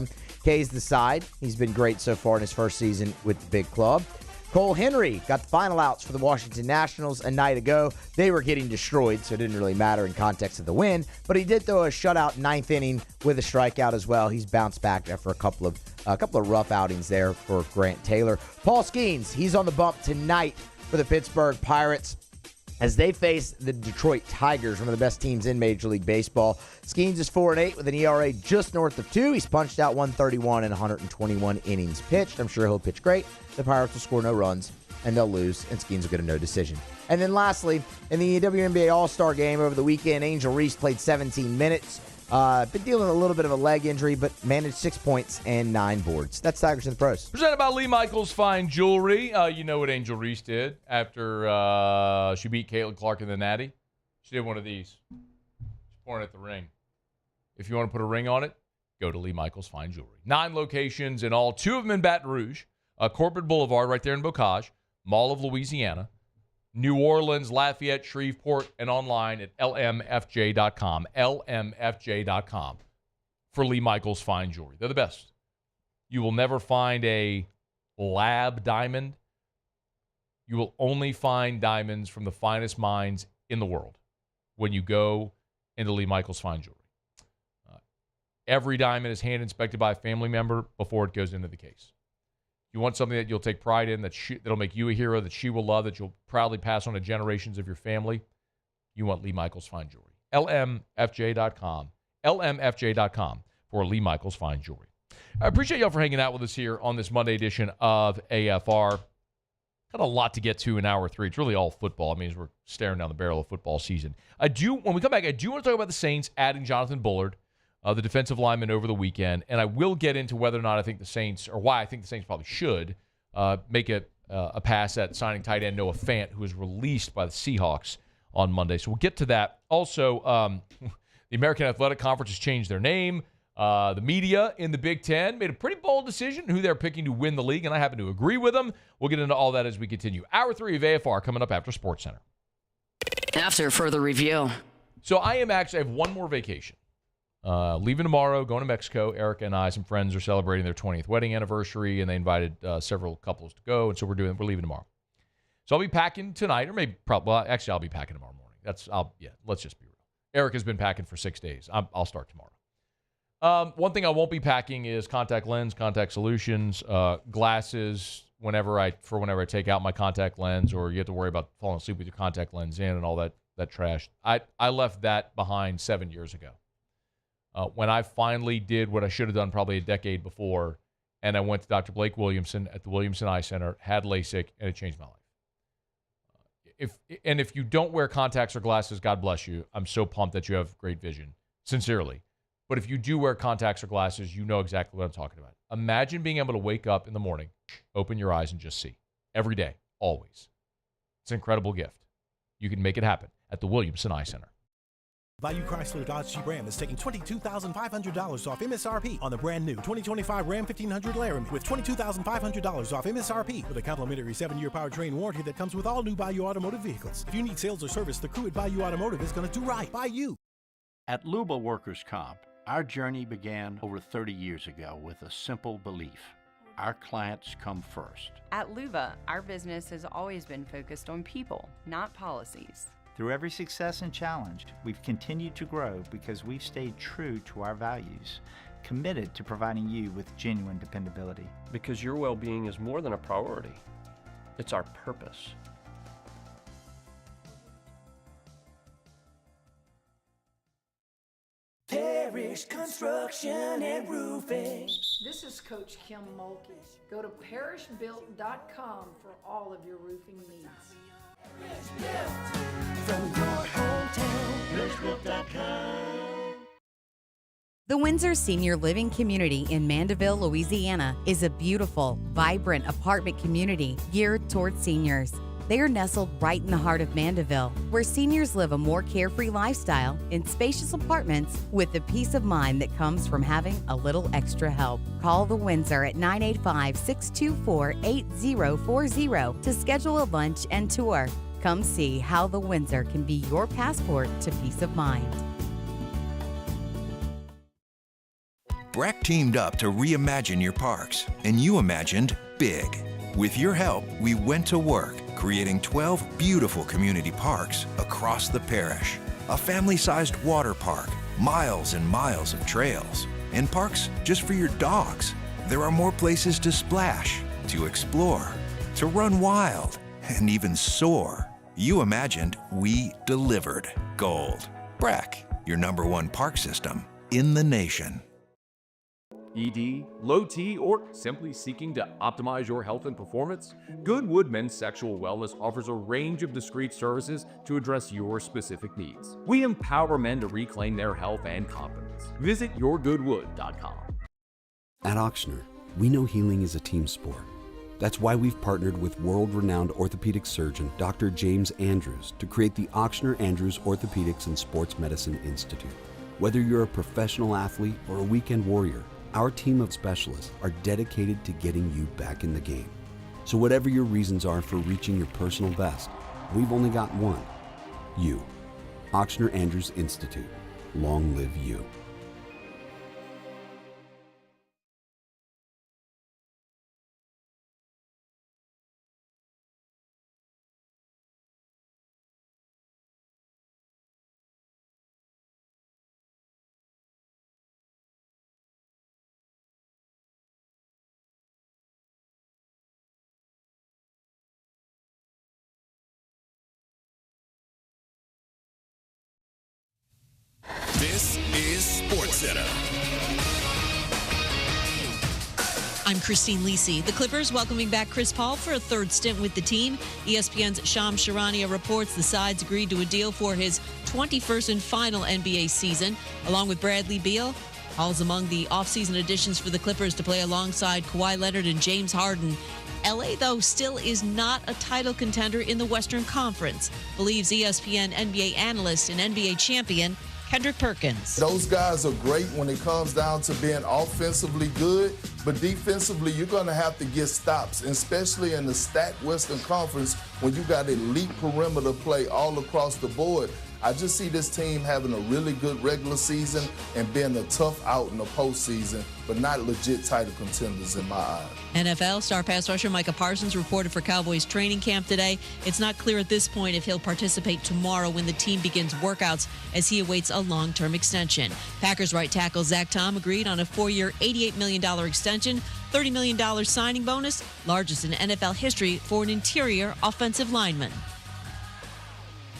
K's the side. He's been great so far in his first season with the big club. Cole Henry got the final outs for the Washington Nationals a night ago. They were getting destroyed, so it didn't really matter in context of the win. But he did throw a shutout 9th inning with a strikeout as well. He's bounced back after a couple of rough outings there for Grant Taylor. Paul Skeens, he's on the bump tonight for the Pittsburgh Pirates as they face the Detroit Tigers, one of the best teams in Major League Baseball. Skeens is 4-8 with an ERA just north of 2. He's punched out 131 in 121 innings pitched. I'm sure he'll pitch great. The Pirates will score no runs, and they'll lose, and Skeens will get a no decision. And then lastly, in the WNBA All-Star Game over the weekend, Angel Reese played 17 minutes. Been dealing with a little bit of a leg injury, but managed 6 points and 9 boards. That's Tigers in the Pros. Presented by Lee Michaels Fine Jewelry. You know what Angel Reese did after she beat Caitlin Clark in the Natty? She did one of these. She's pouring at the ring. If you want to put a ring on it, go to Lee Michaels Fine Jewelry. 9 locations in all, 2 of them in Baton Rouge, Corporate Boulevard right there in Bocage, Mall of Louisiana, New Orleans, Lafayette, Shreveport, and online at lmfj.com. lmfj.com for Lee Michaels Fine Jewelry. They're the best. You will never find a lab diamond. You will only find diamonds from the finest mines in the world when you go into Lee Michaels Fine Jewelry. Every diamond is hand inspected by a family member before it goes into the case. You want something that you'll take pride in, that'll make you a hero, that she will love, that you'll proudly pass on to generations of your family. You want Lee Michaels Fine Jewelry. lmfj.com. lmfj.com for Lee Michaels Fine Jewelry. I appreciate y'all for hanging out with us here on this Monday edition of AFR. Got a lot to get to in hour 3. It's really all football. I mean, as we're staring down the barrel of football season. When we come back, I do want to talk about the Saints adding Jonathan Bullard, the defensive lineman, over the weekend, and I will get into whether or not I think the Saints, or why I think the Saints probably should make a pass at signing tight end Noah Fant, who was released by the Seahawks on Monday. So we'll get to that. Also, the American Athletic Conference has changed their name. The media in the Big Ten made a pretty bold decision who they're picking to win the league, and I happen to agree with them. We'll get into all that as we continue. Hour 3 of AFR coming up after SportsCenter. After further review. So I have one more vacation. Leaving tomorrow, going to Mexico. Erica and I, some friends, are celebrating their 20th wedding anniversary, and they invited several couples to go, and so we're leaving tomorrow. So I'll be packing tonight, or I'll be packing tomorrow morning. Let's just be real. Erica's been packing for 6 days. I'll start tomorrow. One thing I won't be packing is contact lens, contact solutions, glasses. Whenever I take out my contact lens, or you have to worry about falling asleep with your contact lens in and all that trash. I left that behind 7 years ago. When I finally did what I should have done probably a decade before, and I went to Dr. Blake Williamson at the Williamson Eye Center, had LASIK, and it changed my life. If you don't wear contacts or glasses, God bless you. I'm so pumped that you have great vision, sincerely. But if you do wear contacts or glasses, you know exactly what I'm talking about. Imagine being able to wake up in the morning, open your eyes, and just see. Every day, always. It's an incredible gift. You can make it happen at the Williamson Eye Center. Bayou Chrysler Dodge Jeep Ram is taking $22,500 off MSRP on the brand new 2025 Ram 1500 Laramie with $22,500 off MSRP with a complimentary 7-year powertrain warranty that comes with all new Bayou Automotive vehicles. If you need sales or service, the crew at Bayou Automotive is going to do right by you. At Luba Workers Comp, our journey began over 30 years ago with a simple belief. Our clients come first. At Luba, our business has always been focused on people, not policies. Through every success and challenge, we've continued to grow because we've stayed true to our values, committed to providing you with genuine dependability. Because your well-being is more than a priority. It's our purpose. Parish Construction and Roofing. This is Coach Kim Mulkey. Go to parishbuilt.com for all of your roofing needs. From your hometown, parishbuilt.com. The Windsor Senior Living Community in Mandeville, Louisiana is a beautiful, vibrant apartment community geared towards seniors. They are nestled right in the heart of Mandeville, where seniors live a more carefree lifestyle in spacious apartments with the peace of mind that comes from having a little extra help. Call the Windsor at 985-624-8040 to schedule a lunch and tour. Come see how the Windsor can be your passport to peace of mind. Breck teamed up to reimagine your parks, and you imagined big. With your help, we went to work, creating 12 beautiful community parks across the parish. A family-sized water park, miles and miles of trails, and parks just for your dogs. There are more places to splash, to explore, to run wild, and even soar. You imagined, we delivered. Gold. Breck, your #1 park system in the nation. ED, low T, or simply seeking to optimize your health and performance? Goodwood Men's Sexual Wellness offers a range of discreet services to address your specific needs. We empower men to reclaim their health and confidence. Visit yourgoodwood.com. At Ochsner, we know healing is a team sport. That's why we've partnered with world-renowned orthopedic surgeon Dr. James Andrews to create the Ochsner Andrews Orthopedics and Sports Medicine Institute. Whether you're a professional athlete or a weekend warrior, our team of specialists are dedicated to getting you back in the game. So whatever your reasons are for reaching your personal best, we've only got one: you. Ochsner Andrews Institute. Long live you. This is SportsCenter. I'm Christine Lisi. The Clippers welcoming back Chris Paul for a third stint with the team. ESPN's Shams Charania reports the sides agreed to a deal for his 21st and final NBA season. Along with Bradley Beal, Paul's among the offseason additions for the Clippers to play alongside Kawhi Leonard and James Harden. LA, though, still is not a title contender in the Western Conference, believes ESPN NBA analyst and NBA champion Kendrick Perkins. Those guys are great when it comes down to being offensively good, but defensively you're going to have to get stops, especially in the stacked Western Conference when you got elite perimeter play all across the board. I just see this team having a really good regular season and being a tough out in the postseason, but not legit title contenders in my eyes. NFL star pass rusher Micah Parsons reported for Cowboys training camp today. It's not clear at this point if he'll participate tomorrow when the team begins workouts as he awaits a long-term extension. Packers right tackle Zach Tom agreed on a 4-year, $88 million extension, $30 million signing bonus, largest in NFL history for an interior offensive lineman.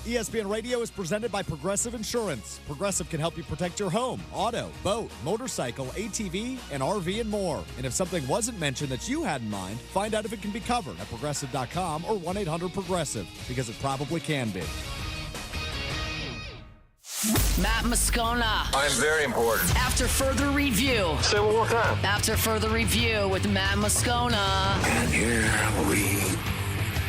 ESPN Radio is presented by Progressive Insurance. Progressive can help you protect your home, auto, boat, motorcycle, ATV, and RV, and more. And if something wasn't mentioned that you had in mind, find out if it can be covered at Progressive.com or 1-800-PROGRESSIVE, because it probably can be. Matt Moscona. I'm very important. After further review. Say it one more time. After further review with Matt Moscona. And here we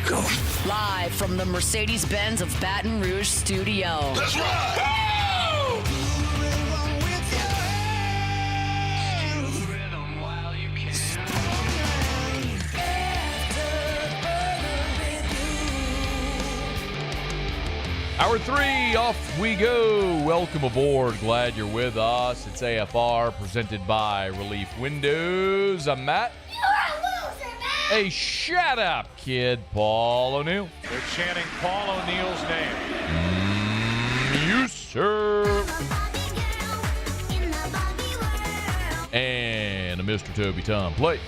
go. Live from the Mercedes-Benz of Baton Rouge studio. Let's ride! Oh! Hour 3, off we go. Welcome aboard. Glad you're with us. It's AFR presented by Relief Windows. I'm Matt. You're a loser, Matt. Hey, shut up, kid. Paul O'Neill. They're chanting Paul O'Neill's name. You sir. And a Mr. Toby Tom Plate.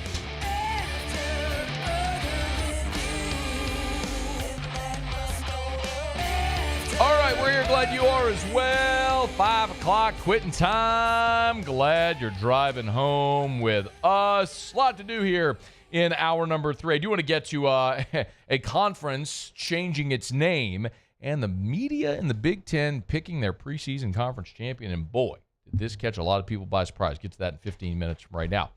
All right, we're here. Glad you are as well. 5 o'clock, quitting time. Glad you're driving home with us. A lot to do here in hour number 3. I do want to get to a conference changing its name and the media in the Big Ten picking their preseason conference champion. And boy, this catch a lot of people by surprise? Get to that in 15 minutes from right now.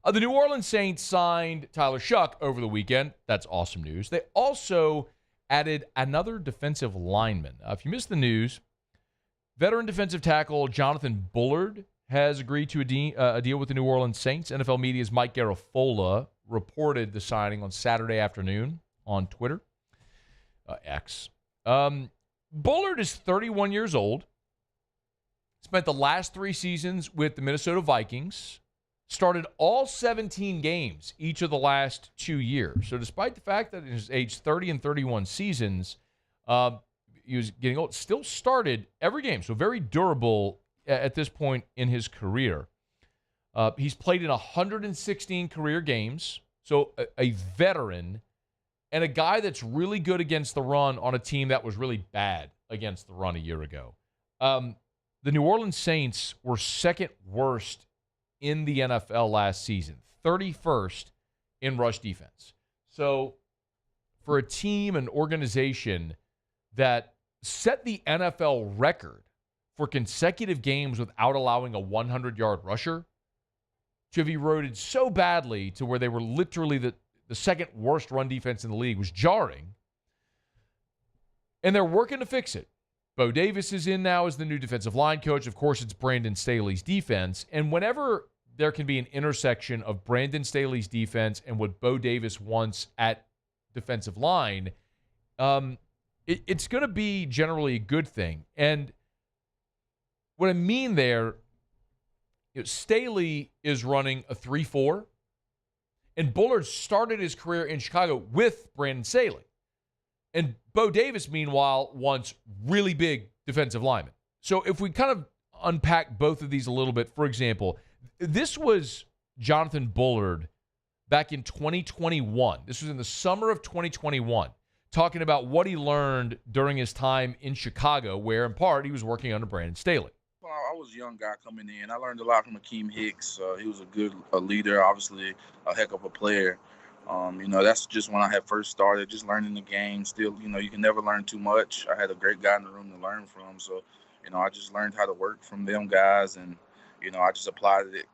The New Orleans Saints signed Tyler Shough over the weekend. That's awesome news. They also added another defensive lineman. If you missed the news, veteran defensive tackle Jonathan Bullard has agreed to a deal with the New Orleans Saints. NFL Media's Mike Garafolo reported the signing on Saturday afternoon on Twitter, X. Bullard is 31 years old, spent the last 3 seasons with the Minnesota Vikings, started all 17 games each of the last 2 years. So despite the fact that in his age 30 and 31 seasons, he was getting old, still started every game. So very durable at this point in his career. He's played in 116 career games. So a veteran and a guy that's really good against the run on a team that was really bad against the run a year ago. The New Orleans Saints were second worst in the NFL last season, 31st in rush defense. So for a team, an organization that set the NFL record for consecutive games without allowing a 100-yard rusher, to have eroded so badly to where they were literally the second worst run defense in the league was jarring. And they're working to fix it. Bo Davis is in now as the new defensive line coach. Of course, it's Brandon Staley's defense. And whenever there can be an intersection of Brandon Staley's defense and what Bo Davis wants at defensive line, it's going to be generally a good thing. And what I mean there, Staley is running a 3-4, and Bullard started his career in Chicago with Brandon Staley. And Bo Davis, meanwhile, wants really big defensive linemen. So if we kind of unpack both of these a little bit, for example, this was Jonathan Bullard back in 2021. This was in the summer of 2021, talking about what he learned during his time in Chicago, where in part he was working under Brandon Staley. Well, I was a young guy coming in. I learned a lot from Akeem Hicks. He was a good leader, obviously a heck of a player. That's just when I had first started, just learning the game. Still, you can never learn too much. I had a great guy in the room to learn from. So, I just learned how to work from them guys, and, I just applied it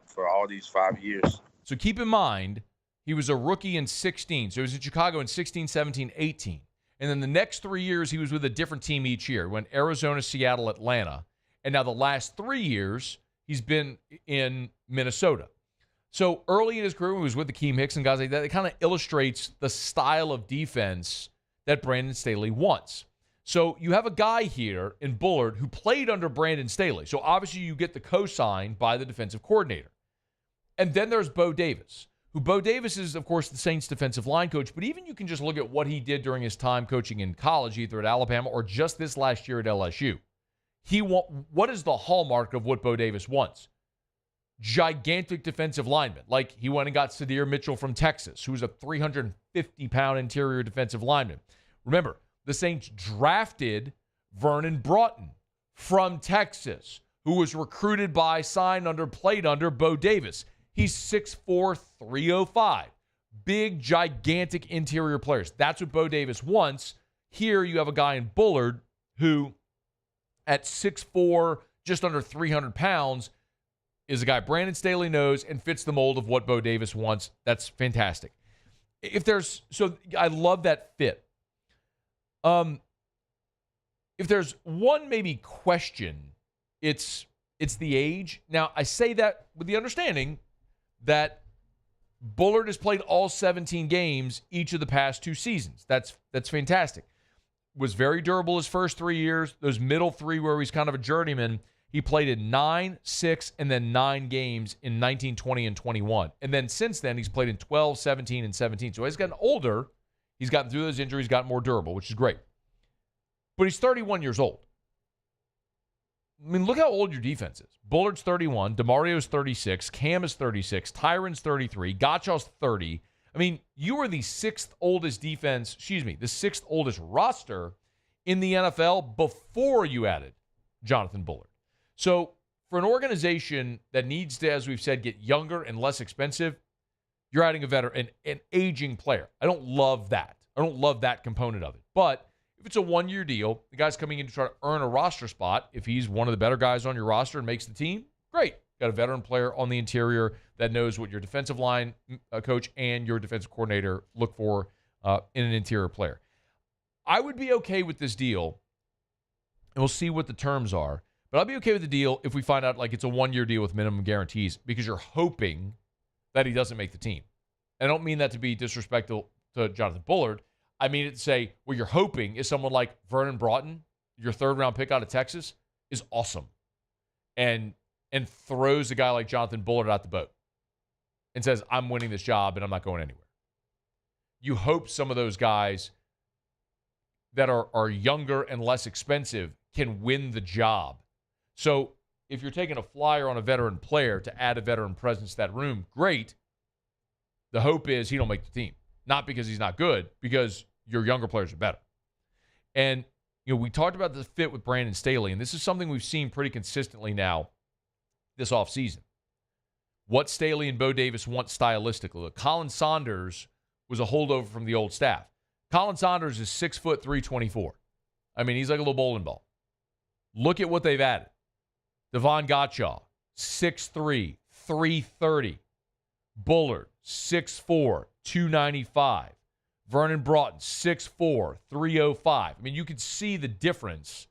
for all these 5 years. So keep in mind, he was a rookie in 16. So he was in Chicago in 16, 17, 18. And then the next 3 years, he was with a different team each year. Went Arizona, Seattle, Atlanta. And now the last 3 years, he's been in Minnesota. So early in his career, he was with Akeem Hicks and guys like that. It kind of illustrates the style of defense that Brandon Staley wants. So you have a guy here in Bullard who played under Brandon Staley. So obviously you get the cosign by the defensive coordinator. And then there's Bo Davis, who Bo Davis is, of course, the Saints defensive line coach. But even you can just look at what he did during his time coaching in college, either at Alabama or just this last year at LSU. What is the hallmark of what Bo Davis wants? Gigantic defensive linemen. Like he went and got Sadir Mitchell from Texas, who's a 350-pound interior defensive lineman. Remember, the Saints drafted Vernon Broughton from Texas, who was recruited by, signed under, played under Bo Davis. He's 6'4", 305. Big, gigantic interior players. That's what Bo Davis wants. Here you have a guy in Bullard who, at 6'4", just under 300 pounds, is a guy Brandon Staley knows and fits the mold of what Bo Davis wants. That's fantastic. So I love that fit. If there's one maybe question, it's the age. Now, I say that with the understanding that Bullard has played all 17 games each of the past 2 seasons. That's fantastic. Was very durable his first 3 years. Those middle 3 where he's kind of a journeyman, he played in 9, 6, and then 9 games in 19, 20, and 21. And then since then, he's played in 12, 17, and 17. So he's gotten older. He's gotten through those injuries, gotten more durable, which is great. But he's 31 years old. I mean, look how old your defense is. Bullard's 31, DeMario's 36, Cam is 36, Tyron's 33, Gotchaw's 30. I mean, you were the 6th oldest defense, the 6th oldest roster in the NFL before you added Jonathan Bullard. So for an organization that needs to, as we've said, get younger and less expensive, you're adding a veteran, an aging player. I don't love that. I don't love that component of it. But If it's a one-year deal, the guy's coming in to try to earn a roster spot. If he's one of the better guys on your roster and makes the team, great. Got a veteran player on the interior that knows what your defensive line coach and your defensive coordinator look for in an interior player. I would be okay with this deal, and we'll see what the terms are, but I'll be okay with the deal if we find out like it's a one-year deal with minimum guarantees because you're hoping that he doesn't make the team. And I don't mean that to be disrespectful to Jonathan Bullard. I mean it to say what you're hoping is someone like Vernon Broughton, your third-round pick out of Texas, is awesome and throws a guy like Jonathan Bullard out the boat and says, I'm winning this job and I'm not going anywhere. You hope some of those guys that are younger and less expensive can win the job. So if you're taking a flyer on a veteran player to add a veteran presence to that room, great. The hope is he don't make the team. Not because he's not good, because your younger players are better. And, we talked about the fit with Brandon Staley, and this is something we've seen pretty consistently now this offseason. What Staley and Bo Davis want stylistically. Look, Colin Saunders was a holdover from the old staff. Colin Saunders is 6 foot 324. I mean, he's like a little bowling ball. Look at what they've added. Devon Gottschall, 6'3", 330. Bullard, 6'4", 295. Vernon Broughton, 6'4", 305. I mean, you could see the difference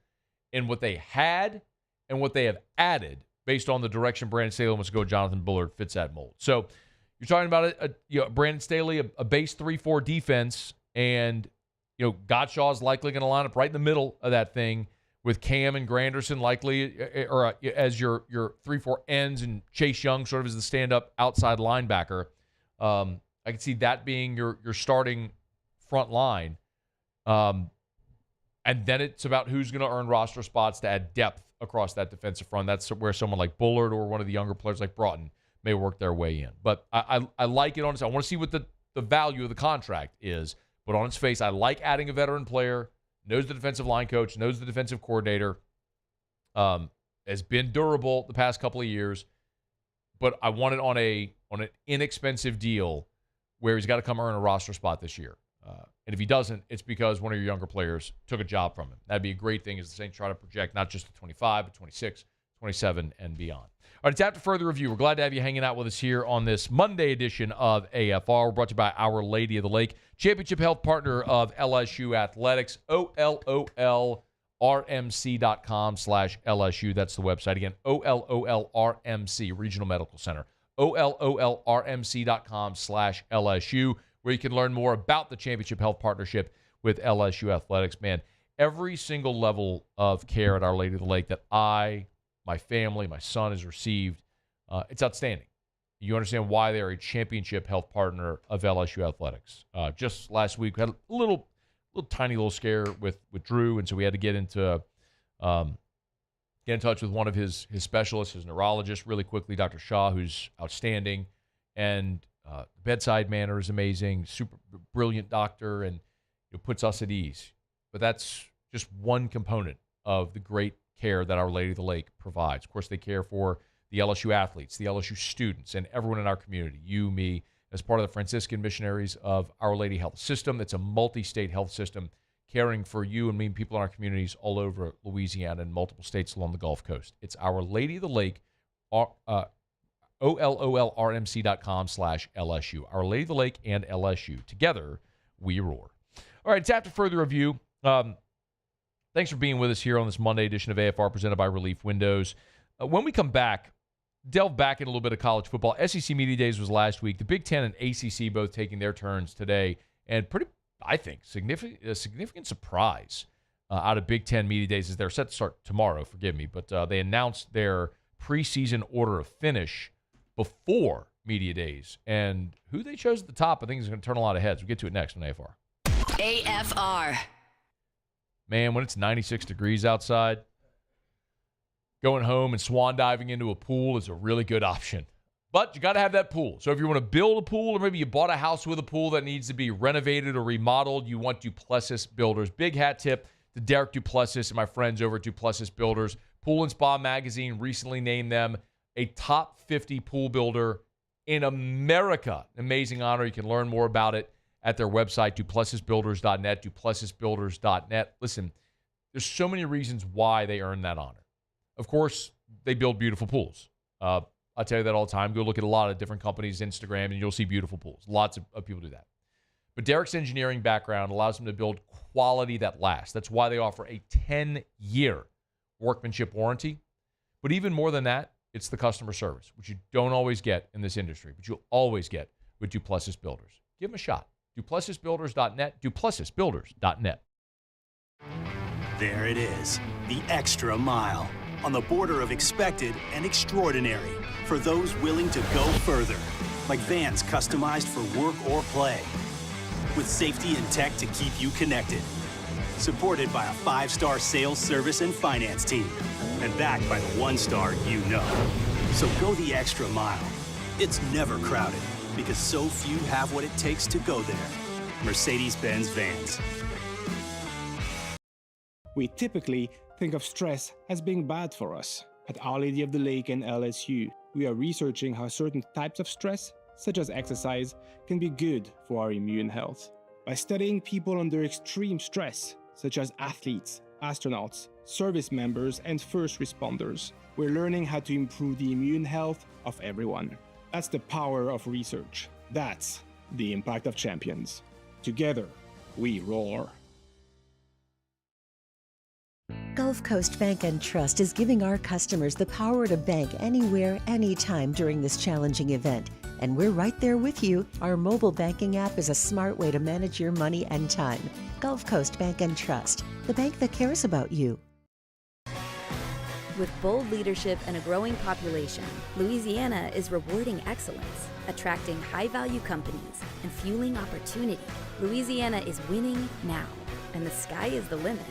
in what they had and what they have added based on the direction Brandon Staley wants to go. Jonathan Bullard fits that mold. So you're talking about Brandon Staley, a base 3-4 defense, and Gottschall is likely going to line up right in the middle of that thing with Cam and Granderson likely as your 3-4 ends, and Chase Young sort of as the stand-up outside linebacker. I can see that being your starting front line. And then it's about who's going to earn roster spots to add depth across that defensive front. That's where someone like Bullard or one of the younger players like Broughton may work their way in. But I like it on its own. I want to see what the value of the contract is. But on its face, I like adding a veteran player, knows the defensive line coach, knows the defensive coordinator, has been durable the past couple of years. But I want it on an inexpensive deal where he's got to come earn a roster spot this year. And if he doesn't, it's because one of your younger players took a job from him. That'd be a great thing as the Saints try to project not just to 25, but 26, 27, and beyond. All right, it's after further review. We're glad to have you hanging out with us here on this Monday edition of AFR. We're brought to you by Our Lady of the Lake, championship health partner of LSU Athletics, OLOLRMC.com/LSU. That's the website. Again, OLOLRMC, Regional Medical Center. OLOLRMC.com/LSU, where you can learn more about the championship health partnership with LSU Athletics. Man, every single level of care at Our Lady of the Lake that my family, my son has received, it's outstanding. You understand why they're a championship health partner of LSU Athletics. Just last week, we had a little tiny little scare with Drew, and so we had to get in touch with one of his specialists, his neurologist, really quickly, Dr. Shough, who's outstanding. And the bedside manner is amazing, super brilliant doctor, and it puts us at ease. But that's just one component of the great care that Our Lady of the Lake provides. Of course, they care for the LSU athletes, the LSU students, and everyone in our community, you, me, as part of the Franciscan missionaries of Our Lady Health System. It's a multi-state health system caring for you and me, people in our communities all over Louisiana and multiple states along the Gulf Coast. It's Our Lady of the Lake, OLOLRMC.com/LSU. Our Lady of the Lake and LSU. Together, we roar. All right, it's after further review. Thanks for being with us here on this Monday edition of AFR presented by Relief Windows. When we come back, delve back in a little bit of college football. SEC Media Days was last week. The Big Ten and ACC both taking their turns today. And pretty, I think, significant surprise out of Big Ten Media Days is they're set to start tomorrow, forgive me. But they announced their preseason order of finish before Media Days. And who they chose at the top, I think, is going to turn a lot of heads. We'll get to it next on AFR. AFR. Man, when it's 96 degrees outside, going home and swan diving into a pool is a really good option. But you got to have that pool. So if you want to build a pool, or maybe you bought a house with a pool that needs to be renovated or remodeled, you want Duplessis Builders. Big hat tip to Derek Duplessis and my friends over at Duplessis Builders. Pool and Spa Magazine recently named them a top 50 pool builder in America. Amazing honor. You can learn more about it at their website, duplessisbuilders.net, duplessisbuilders.net. Listen, there's so many reasons why they earn that honor. Of course, they build beautiful pools. I tell you that all the time. Go look at a lot of different companies' Instagram, and you'll see beautiful pools. Lots of people do that. But Derek's engineering background allows him to build quality that lasts. That's why they offer a 10-year workmanship warranty. But even more than that, it's the customer service, which you don't always get in this industry, but you'll always get with Duplessis Builders. Give them a shot. DuplessisBuilders.net, DuplessisBuilders.net. There it is, the extra mile, on the border of expected and extraordinary, for those willing to go further, like vans customized for work or play, with safety and tech to keep you connected, supported by a 5-star sales, service, and finance team, and backed by the 1-star you know. So go the extra mile. It's never crowded, because so few have what it takes to go there. Mercedes-Benz Vans. We typically think of stress as being bad for us. At Our Lady of the Lake and LSU, we are researching how certain types of stress, such as exercise, can be good for our immune health. By studying people under extreme stress, such as athletes, astronauts, service members, and first responders, we're learning how to improve the immune health of everyone. That's the power of research. That's the impact of champions. Together, we roar. Gulf Coast Bank and Trust is giving our customers the power to bank anywhere, anytime during this challenging event. And we're right there with you. Our mobile banking app is a smart way to manage your money and time. Gulf Coast Bank and Trust, the bank that cares about you. With bold leadership and a growing population, Louisiana is rewarding excellence, attracting high-value companies, and fueling opportunity. Louisiana is winning now, and the sky is the limit.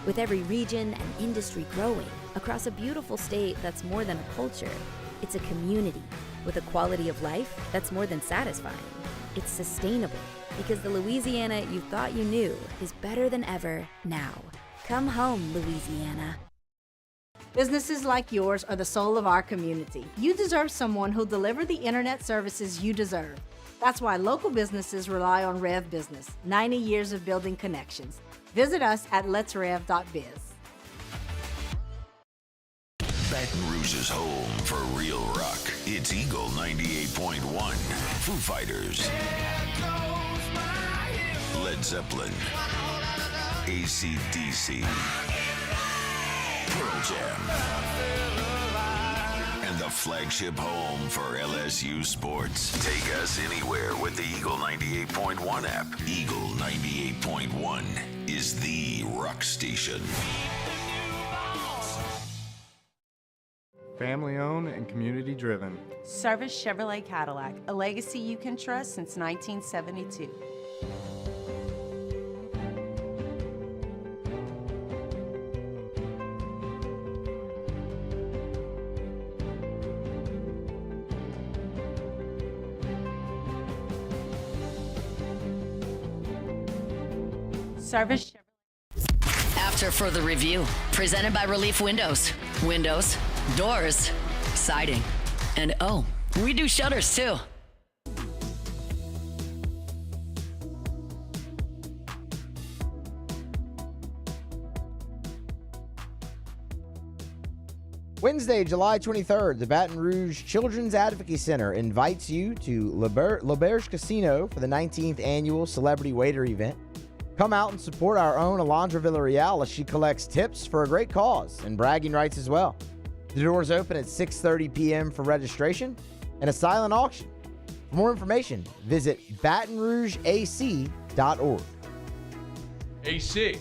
With every region and industry growing across a beautiful state that's more than a culture, it's a community with a quality of life that's more than satisfying. It's sustainable because the Louisiana you thought you knew is better than ever now. Come home, Louisiana. Businesses like yours are the soul of our community. You deserve someone who'll deliver the internet services you deserve. That's why local businesses rely on Rev Business, 90 years of building connections. Visit us at letsrev.biz. Baton Rouge's home for real rock. It's Eagle 98.1. Foo Fighters. Led Zeppelin. AC/DC. Pearl Jam. And the flagship home for LSU sports. Take us anywhere with the Eagle 98.1 app. Eagle 98.1 is the rock station. Family owned and community driven. Service Chevrolet Cadillac, a legacy you can trust since 1972. Service Chevrolet. After further review, presented by Relief Windows. Windows, doors, siding, and oh, we do shutters too. Wednesday, July 23rd, the Baton Rouge Children's Advocacy Center invites you to L'Auberge Casino for the 19th annual Celebrity Waiter event. Come out and support our own Alondra Villarreal as she collects tips for a great cause and bragging rights as well. The doors open at 6:30 p.m. for registration and a silent auction. For more information, visit BatonRougeAC.org. AC.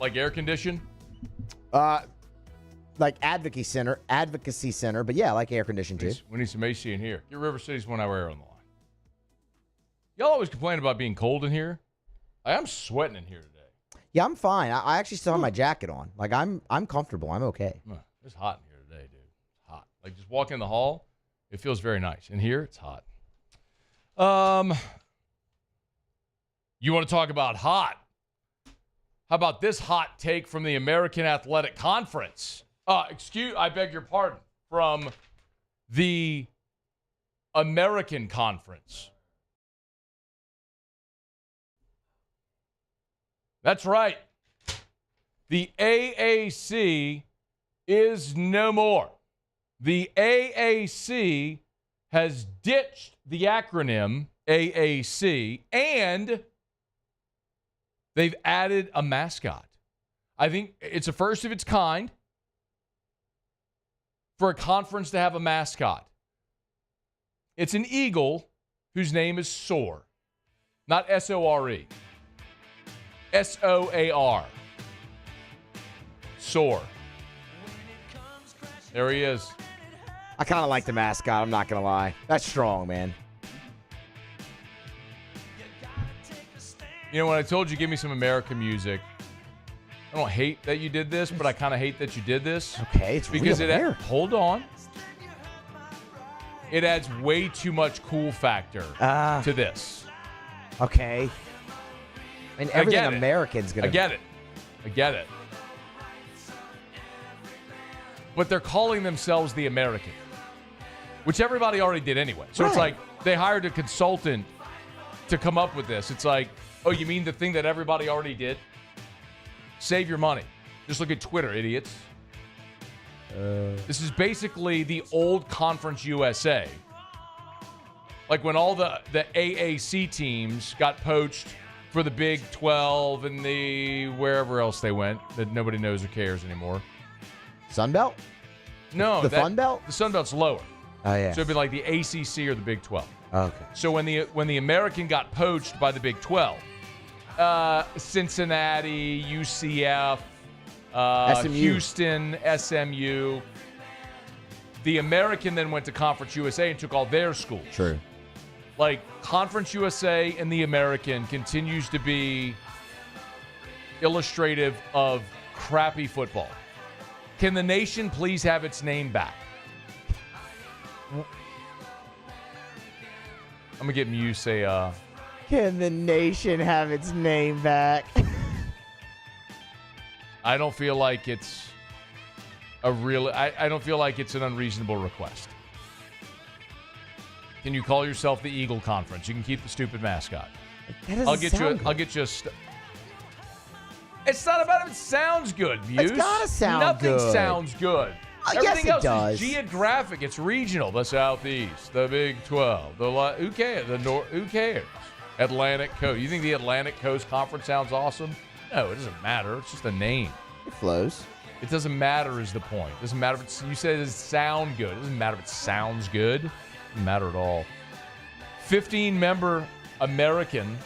Like air condition? Like advocacy center, but yeah, like air conditioned too. We need some AC in here. Get River City's 1 hour air on the line. Y'all always complain about being cold in here. I'm sweating in here today. Yeah, I'm fine. I actually still have my jacket on. Like I'm comfortable. I'm okay. It's hot in here today, dude. It's hot. Like just walk in the hall, it feels very nice. In here, it's hot. You want to talk about hot? How about this hot take from the American Athletic Conference? I beg your pardon, from the American Conference. That's right. The AAC is no more. The AAC has ditched the acronym AAC, and they've added a mascot. I think it's a first of its kind for a conference to have a mascot. It's an eagle whose name is Soar. Not S-O-R-E. S-O-A-R. Soar. There he is. I kind of like the mascot, I'm not going to lie. That's strong, man. You know, when I told you give me some American music, I don't hate that you did this, but I kind of hate that you did this. Okay, it's because real hair. Hold on. It adds way too much cool factor to this. Okay. I mean, everything American's going to... I get it. But they're calling themselves the American, which everybody already did anyway. So It's like they hired a consultant to come up with this. It's like, oh, you mean the thing that everybody already did? Save your money. Just look at Twitter, idiots. This is basically the old Conference USA. Like when all the AAC teams got poached for the Big 12 and the wherever else they went that nobody knows or cares anymore. Sun Belt? No. The Fun Belt? The Sun Belt's lower. Oh, yeah. So it'd be like the ACC or the Big 12. Okay. So when the American got poached by the Big 12, Cincinnati, UCF, SMU. Houston, SMU, the American then went to Conference USA and took all their schools. True. Like, Conference USA and the American continues to be illustrative of crappy football. Can the nation please have its name back? I'm going to get Muse say, Can the nation have its name back? I don't feel like it's a real... I don't feel like it's an unreasonable request. Can you call yourself the Eagle Conference? You can keep the stupid mascot. I'll get you a... It's not about if it sounds good, Muse. It's gotta sound Nothing good. sounds good. I Everything guess else it does. is geographic. It's regional. The Southeast, the Big 12, who cares? The North, who cares? Atlantic Coast. You think the Atlantic Coast Conference sounds awesome? No, it doesn't matter. It's just a name. It flows. It doesn't matter is the point. It doesn't matter if it's, you say it doesn't sound good. It doesn't matter if it sounds good. It doesn't matter at all. 15-member American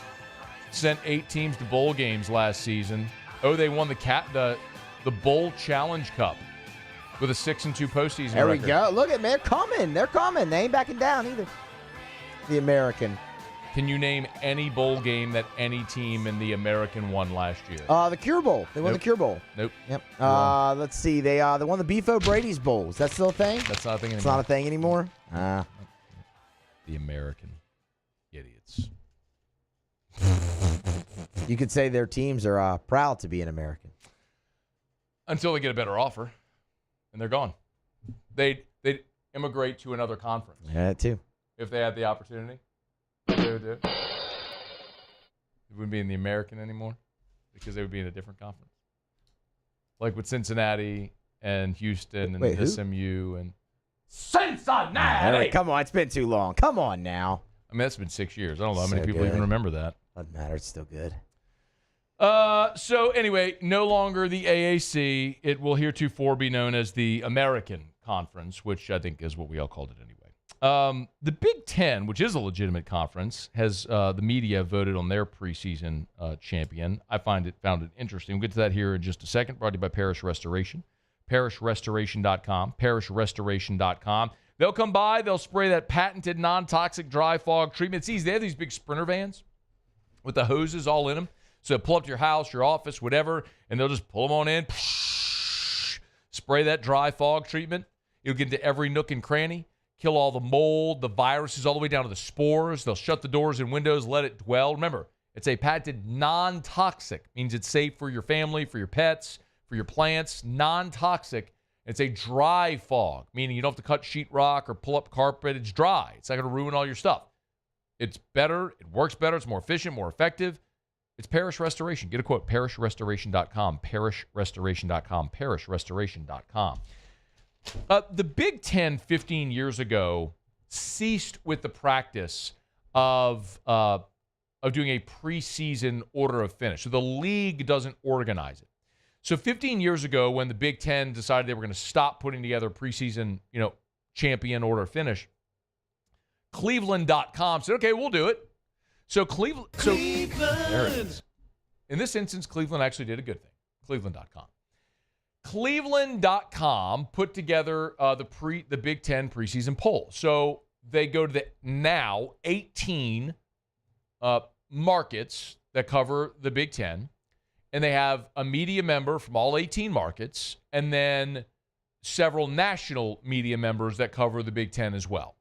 sent 8 teams to bowl games last season. Oh, they won the Bowl Challenge Cup with a 6-2 postseason There record. we go. Look at them. They're coming. They're coming. They ain't backing down either. The American. Can you name any bowl game that any team in the American won last year? The Cure Bowl. They won the Cure Bowl. Nope. Yep. Let's see. They won the Beef O'Brady's Bowl. Is that still a thing? That's not a thing anymore. It's not a thing anymore? The American. Idiots. You could say their teams are proud to be an American. Until they get a better offer, and they're gone. They'd immigrate to another conference. Yeah, that too. If they had the opportunity. They would do it. They wouldn't be in the American anymore because they would be in a different conference. Like with Cincinnati and Houston and who? SMU and Cincinnati. Right, come on, it's been too long. Come on now. I mean, that's been 6 years. I don't know how many So people good. even remember that. Doesn't matter. It's still good. So anyway, no longer the AAC. It will heretofore be known as the American Conference, which I think is what we all called it anyway. The Big Ten, which is a legitimate conference, has the media voted on their preseason champion. I found it interesting. We'll get to that here in just a second. Brought to you by Parish Restoration. ParishRestoration.com. ParishRestoration.com. They'll come by. They'll spray that patented non-toxic dry fog treatment. It's easy. They have these big Sprinter vans with the hoses all in them. So pull up to your house, your office, whatever, and they'll just pull them on in. Spray that dry fog treatment. You'll get into every nook and cranny. Kill all the mold, the viruses, all the way down to the spores. They'll shut the doors and windows, let it dwell. Remember, it's a patented non-toxic. Means it's safe for your family, for your pets, for your plants. Non-toxic. It's a dry fog, meaning you don't have to cut sheetrock or pull up carpet. It's dry. It's not going to ruin all your stuff. It's better. It works better. It's more efficient, more effective. It's Parish Restoration. Get a quote, parishrestoration.com, parishrestoration.com, parishrestoration.com. The Big Ten 15 years ago ceased with the practice of doing a preseason order of finish. So the league doesn't organize it. So 15 years ago, when the Big Ten decided they were going to stop putting together preseason, champion order of finish, Cleveland.com said, okay, we'll do it. So Cleveland. There it is. In this instance, Cleveland actually did a good thing. Cleveland.com. Cleveland.com put together the Big Ten preseason poll. So they go to the now 18 markets that cover the Big Ten, and they have a media member from all 18 markets, and then several national media members that cover the Big Ten as well.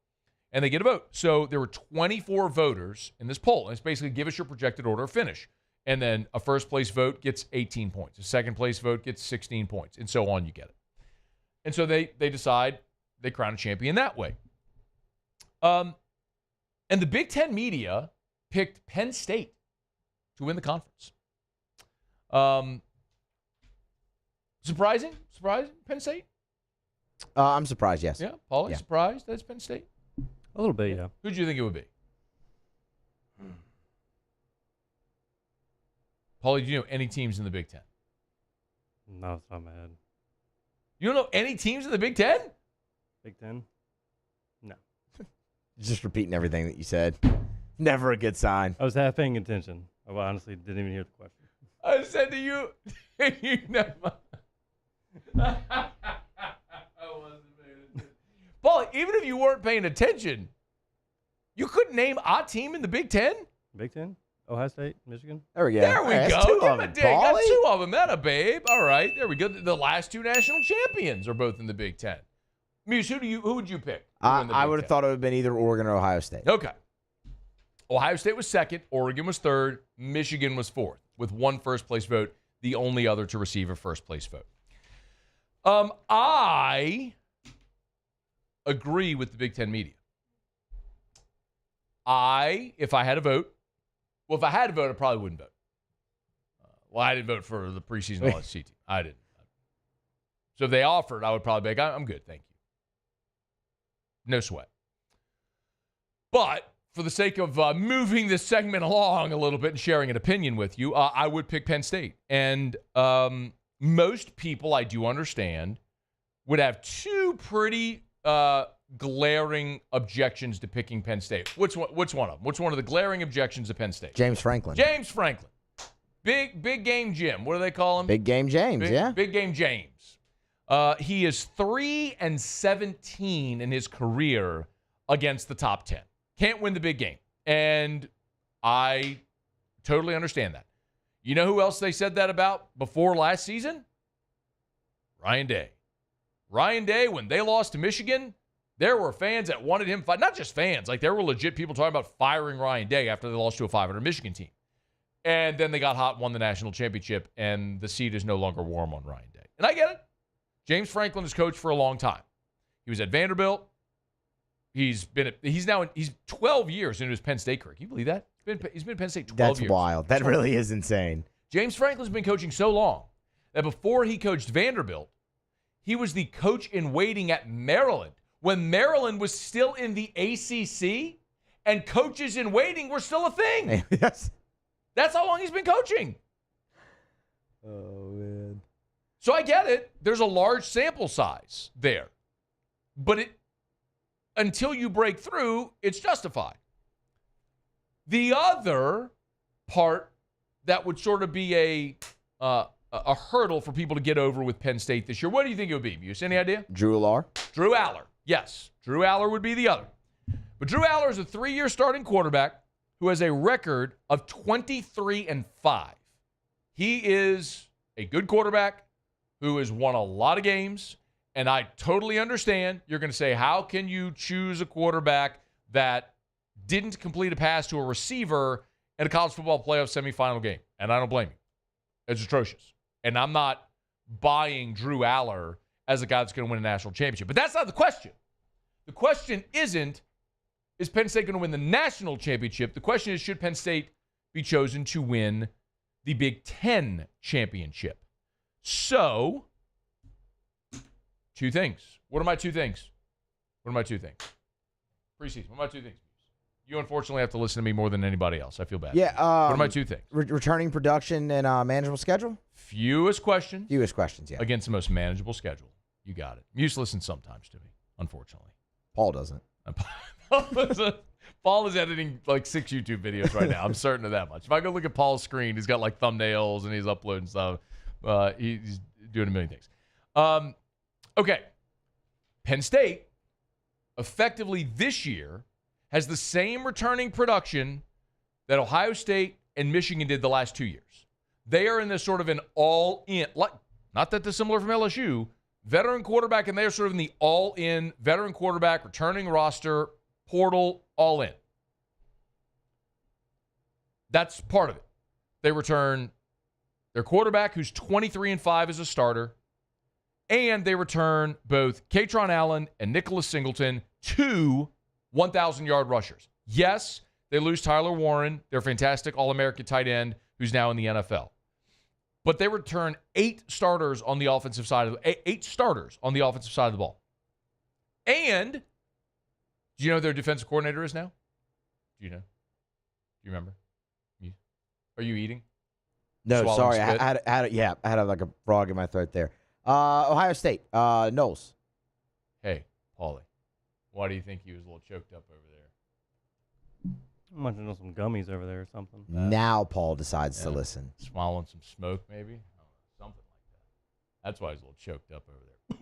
And they get a vote. So there were 24 voters in this poll. And it's basically give us your projected order of finish. And then a first-place vote gets 18 points. A second-place vote gets 16 points, and so on you get it. And so they decide they crown a champion that way. And the Big Ten media picked Penn State to win the conference. Surprising? Penn State? I'm surprised, yes. Yeah, Paulie, surprised that it's Penn State? A little bit, yeah. Who do you think it would be? Paulie, do you know any teams in the Big Ten? No, it's not my head. You don't know any teams in the Big Ten? Big Ten? No. Just repeating everything that you said. Never a good sign. I was half paying attention. I honestly didn't even hear the question. I said to you, you never. Paul, even if you weren't paying attention, you couldn't name a team in the Big Ten? Big Ten? Ohio State? Michigan? There we go. There we go. Two Give of him a them, dig. Got Paulie. two of them. That a babe. All right. There we go. The last two national champions are both in the Big Ten. Muse, who would you pick? I would have thought it would have been either Oregon or Ohio State. Okay. Ohio State was second. Oregon was third. Michigan was fourth, with one first-place vote, the only other to receive a first-place vote. I agree with the Big Ten media. If I had a vote, if I had a vote, I probably wouldn't vote. I didn't vote for the preseason LSU team. I didn't. So if they offered, I would probably be like, I'm good, thank you. No sweat. But for the sake of moving this segment along a little bit and sharing an opinion with you, I would pick Penn State. And most people, I do understand, would have two pretty glaring objections to picking Penn State. What's one of them? What's one of the glaring objections to Penn State? James Franklin. Big game Jim. What do they call him? Big game James, Big game James. He is 3-17 in his career against the top 10. Can't win the big game. And I totally understand that. You know who else they said that about before last season? Ryan Day. Ryan Day, when they lost to Michigan, there were fans that wanted him fired. Not just fans. Like, there were legit people talking about firing Ryan Day after they lost to a 500 Michigan team. And then they got hot and won the national championship, and the seat is no longer warm on Ryan Day. And I get it. James Franklin has coached for a long time. He was at Vanderbilt. He's 12 years into his Penn State career. Can you believe that? He's been at Penn State 12 years. That's wild. That really is insane. James Franklin's been coaching so long that before he coached Vanderbilt, he was the coach in waiting at Maryland when Maryland was still in the ACC and coaches in waiting were still a thing. Yes. That's how long he's been coaching. Oh, man. So I get it. There's a large sample size there. But until you break through, it's justified. The other part that would sort of be a hurdle for people to get over with Penn State this year, what do you think it would be, Muse? Any idea? Drew Aller. Drew Aller. Yes. Drew Aller would be the other. But Drew Aller is a 3-year starting quarterback who has a record of 23-5. He is a good quarterback who has won a lot of games, and I totally understand. You're going to say, how can you choose a quarterback that didn't complete a pass to a receiver in a college football playoff semifinal game? And I don't blame you. It's atrocious. And I'm not buying Drew Aller as a guy that's going to win a national championship. But that's not the question. The question isn't, is Penn State going to win the national championship? The question is, should Penn State be chosen to win the Big Ten championship. So, two things. What are my two things? Preseason. What are my two things? You unfortunately have to listen to me more than anybody else. I feel bad. Yeah. What are my two things? Returning production and manageable schedule? Fewest questions. Yeah. Against the most manageable schedule. You got it. You used to listen sometimes to me, unfortunately. Paul doesn't. Paul is editing like 6 YouTube videos right now. I'm certain of that much. If I go look at Paul's screen, he's got like thumbnails and he's uploading stuff. He's doing a million things. Okay. Penn State, effectively this year, has the same returning production that Ohio State and Michigan did the last 2 years. They are in this sort of an all-in, not that dissimilar from LSU, veteran quarterback, and they're sort of in the all-in veteran quarterback, returning roster, portal, all in. That's part of it. They return their quarterback, who's 23-5 as a starter, and they return both Katron Allen and Nicholas Singleton, 2 1,000-yard rushers. Yes, they lose Tyler Warren, their fantastic All-American tight end, who's now in the NFL. But they return 8 starters on the offensive side of the ball. And do you know who their defensive coordinator is now? Do you know? Do you remember? Are you eating? No, Swallowing sorry. spit? I had like a frog in my throat there. Ohio State, Knowles. Hey, Paulie, why do you think he was a little choked up over there? Munching on some gummies over there or something. Now Paul decides to listen. Swallowing some smoke, maybe? Something like that. That's why he's a little choked up over there.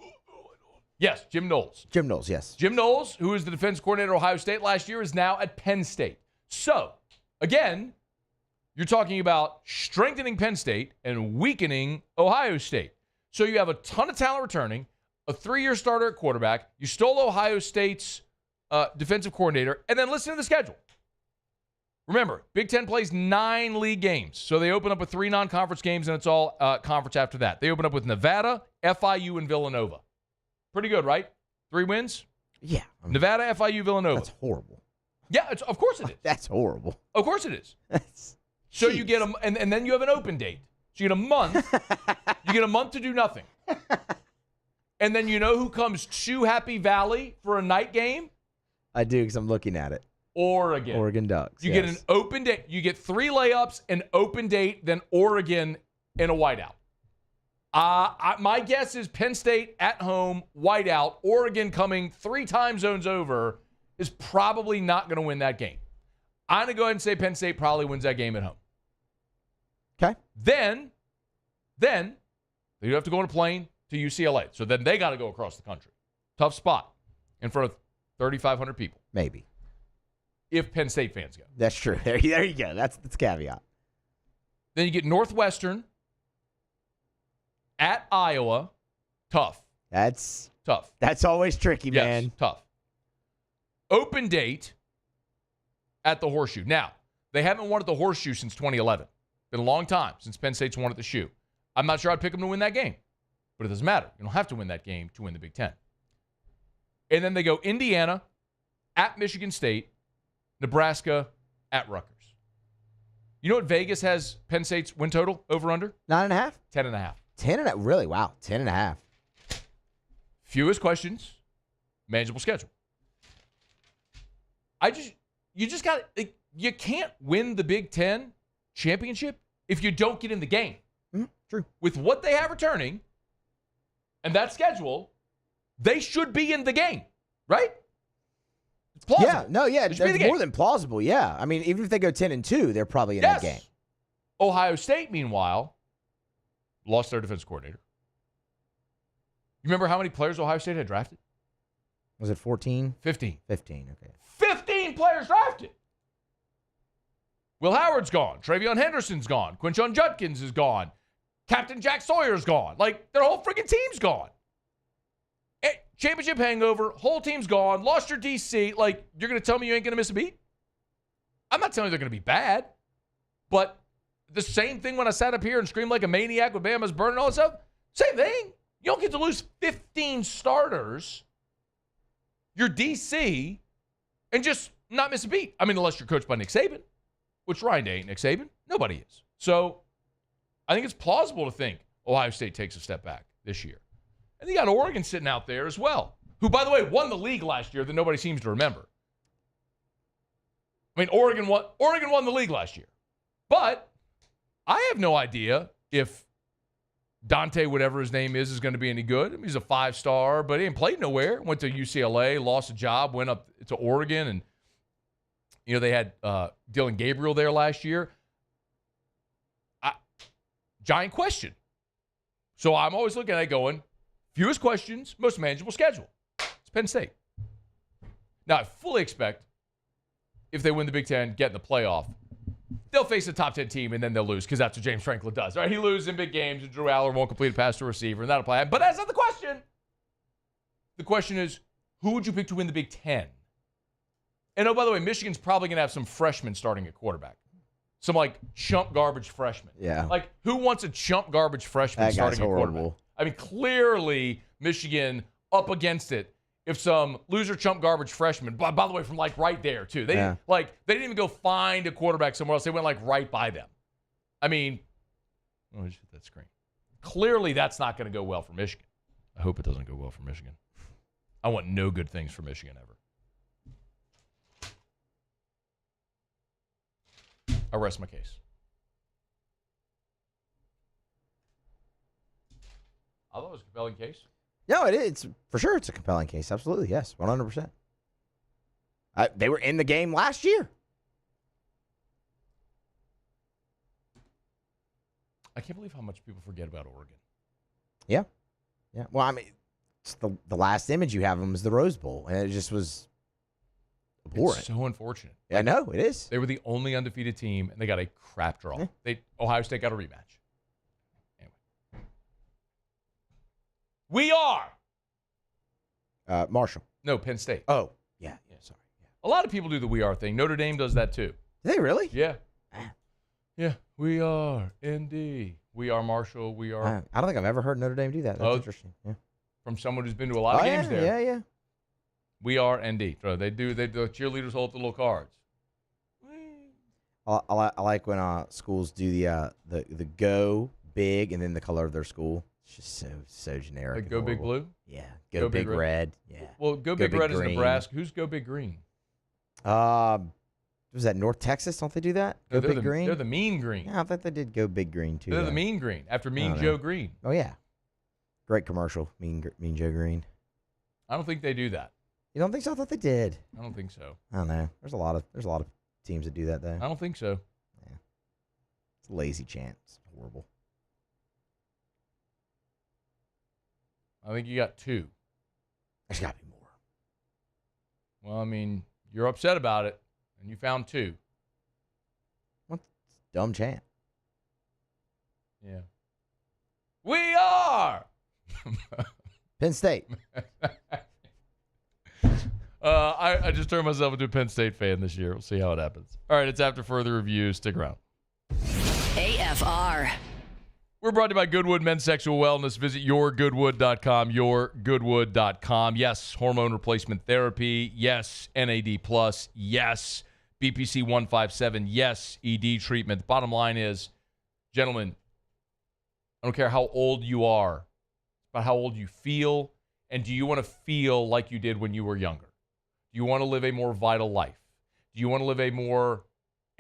Yes, Jim Knowles. Yes. Jim Knowles, who was the defense coordinator at Ohio State last year, is now at Penn State. So, again, you're talking about strengthening Penn State and weakening Ohio State. So you have a ton of talent returning, a 3-year starter at quarterback. You stole Ohio State's defensive coordinator, and then listen to the schedule. Remember, Big Ten plays 9 league games. So they open up with 3 non-conference games, and it's all conference after that. They open up with Nevada, FIU, and Villanova. Pretty good, right? 3 wins? Yeah. Nevada, FIU, Villanova. That's horrible. Yeah, of course it is. That's horrible. Of course it is. So you get and then you have an open date. So you get a month. You get a month to do nothing. And then you know who comes to Happy Valley for a night game? I do, because I'm looking at it. Oregon Ducks. You get an open date. You get 3 layups, an open date, then Oregon in a whiteout. My guess is Penn State at home, whiteout, Oregon coming 3 time zones over is probably not going to win that game. I'm going to go ahead and say Penn State probably wins that game at home. Okay. Then you have to go on a plane to UCLA. So then they got to go across the country. Tough spot in front of 3,500 people. Maybe. If Penn State fans go. That's true. There you go. That's caveat. Then you get Northwestern at Iowa. Tough. That's tough. That's always tricky, man. Yes, tough. Open date at the Horseshoe. Now, they haven't won at the Horseshoe since 2011. Been a long time since Penn State's won at the Shoe. I'm not sure I'd pick them to win that game, but it doesn't matter. You don't have to win that game to win the Big Ten. And then they go Indiana at Michigan State, Nebraska at Rutgers. You know what Vegas has Penn State's win total over under? 9.5? 10.5. 10.5. Really? Wow. 10.5. Fewest questions, manageable schedule. You just got to, you can't win the Big Ten championship if you don't get in the game. True. With what they have returning and that schedule, they should be in the game, right? It's plausible. It's more than plausible, yeah. I mean, even if they go 10-2, they're probably in that game. Ohio State, meanwhile, lost their defense coordinator. You remember how many players Ohio State had drafted? Was it 14? 15. 15, okay. 15 players drafted. Will Howard's gone. Travion Henderson's gone. Quinshon Judkins is gone. Captain Jack Sawyer's gone. Like, their whole freaking team's gone. Championship hangover. Whole team's gone. Lost your DC. Like, you're going to tell me you ain't going to miss a beat? I'm not telling you they're going to be bad. But the same thing when I sat up here and screamed like a maniac with Bama's burning all that stuff. Same thing. You don't get to lose 15 starters, your DC, and just not miss a beat. I mean, unless you're coached by Nick Saban, which Ryan ain't Nick Saban. Nobody is. So I think it's plausible to think Ohio State takes a step back this year. And you got Oregon sitting out there as well, who, by the way, won the league last year that nobody seems to remember. I mean, Oregon won the league last year. But I have no idea if Dante, whatever his name is going to be any good. I mean, he's a 5-star, but he ain't played nowhere. Went to UCLA, lost a job, went up to Oregon, and they had Dylan Gabriel there last year. Giant question. So I'm always looking at it going, fewest questions, most manageable schedule. It's Penn State. Now, I fully expect if they win the Big Ten, get in the playoff, they'll face a top 10 team, and then they'll lose because that's what James Franklin does. Right? He loses in big games, and Drew Aller won't complete a pass to receiver, and that'll play. But that's not the question. The question is, who would you pick to win the Big Ten? And, oh, by the way, Michigan's probably going to have some freshmen starting at quarterback. Some, chump garbage freshmen. Yeah. Who wants a chump garbage freshman starting at quarterback? I mean, clearly Michigan up against it. If some loser chump garbage freshman, by the way, from right there too. They didn't even go find a quarterback somewhere else. They went right by them. I mean, oh, just hit that screen. Clearly that's not going to go well for Michigan. I hope it doesn't go well for Michigan. I want no good things for Michigan ever. I rest my case. I thought it was a compelling case. No, it is. For sure, it's a compelling case. Absolutely, yes, 100%. They were in the game last year. I can't believe how much people forget about Oregon. Yeah. Well, I mean, it's the last image you have of them is the Rose Bowl, and it just was abhorrent. It's so unfortunate. Yeah, I know, it is. They were the only undefeated team, and they got a crap draw. Yeah. Ohio State got a rematch. We are. Marshall. No, Penn State. Oh, yeah, sorry. Yeah. A lot of people do the We Are thing. Notre Dame does that too. Do they really? Yeah. Yeah. We are ND. We are Marshall. We are. I don't think I've ever heard Notre Dame do that. That's interesting. Yeah. From someone who's been to a lot of games there. Yeah. We are ND. So the cheerleaders hold up the little cards. I like when schools do the go big and then the color of their school. It's just so generic. Like Go Big Blue? Yeah. Go Big Red. Yeah. Well, Go Big Red is Nebraska. Who's Go Big Green? Was that North Texas? Don't they do that? Go Big Green? They're the Mean Green. Yeah, I thought they did Go Big Green too. They're the Mean Green after Mean Joe Green. Oh yeah. Great commercial, Mean Joe Green. I don't think they do that. You don't think so? I thought they did. I don't think so. I don't know. There's a lot of teams that do that though. I don't think so. Yeah. It's a lazy chant. It's horrible. I think you got 2. There's got to be more. Well, I mean, you're upset about it, and you found 2. What dumb chant? Yeah. We are Penn State. I just turned myself into a Penn State fan this year. We'll see how it happens. All right, it's after further review. Stick around. AFR. We're brought to you by Goodwood Men's Sexual Wellness. Visit yourgoodwood.com, yourgoodwood.com. Yes, hormone replacement therapy. Yes, NAD+. Yes, BPC 157. Yes, ED treatment. The bottom line is, gentlemen, I don't care how old you are. It's about how old you feel, and do you want to feel like you did when you were younger? Do you want to live a more vital life? Do you want to live a more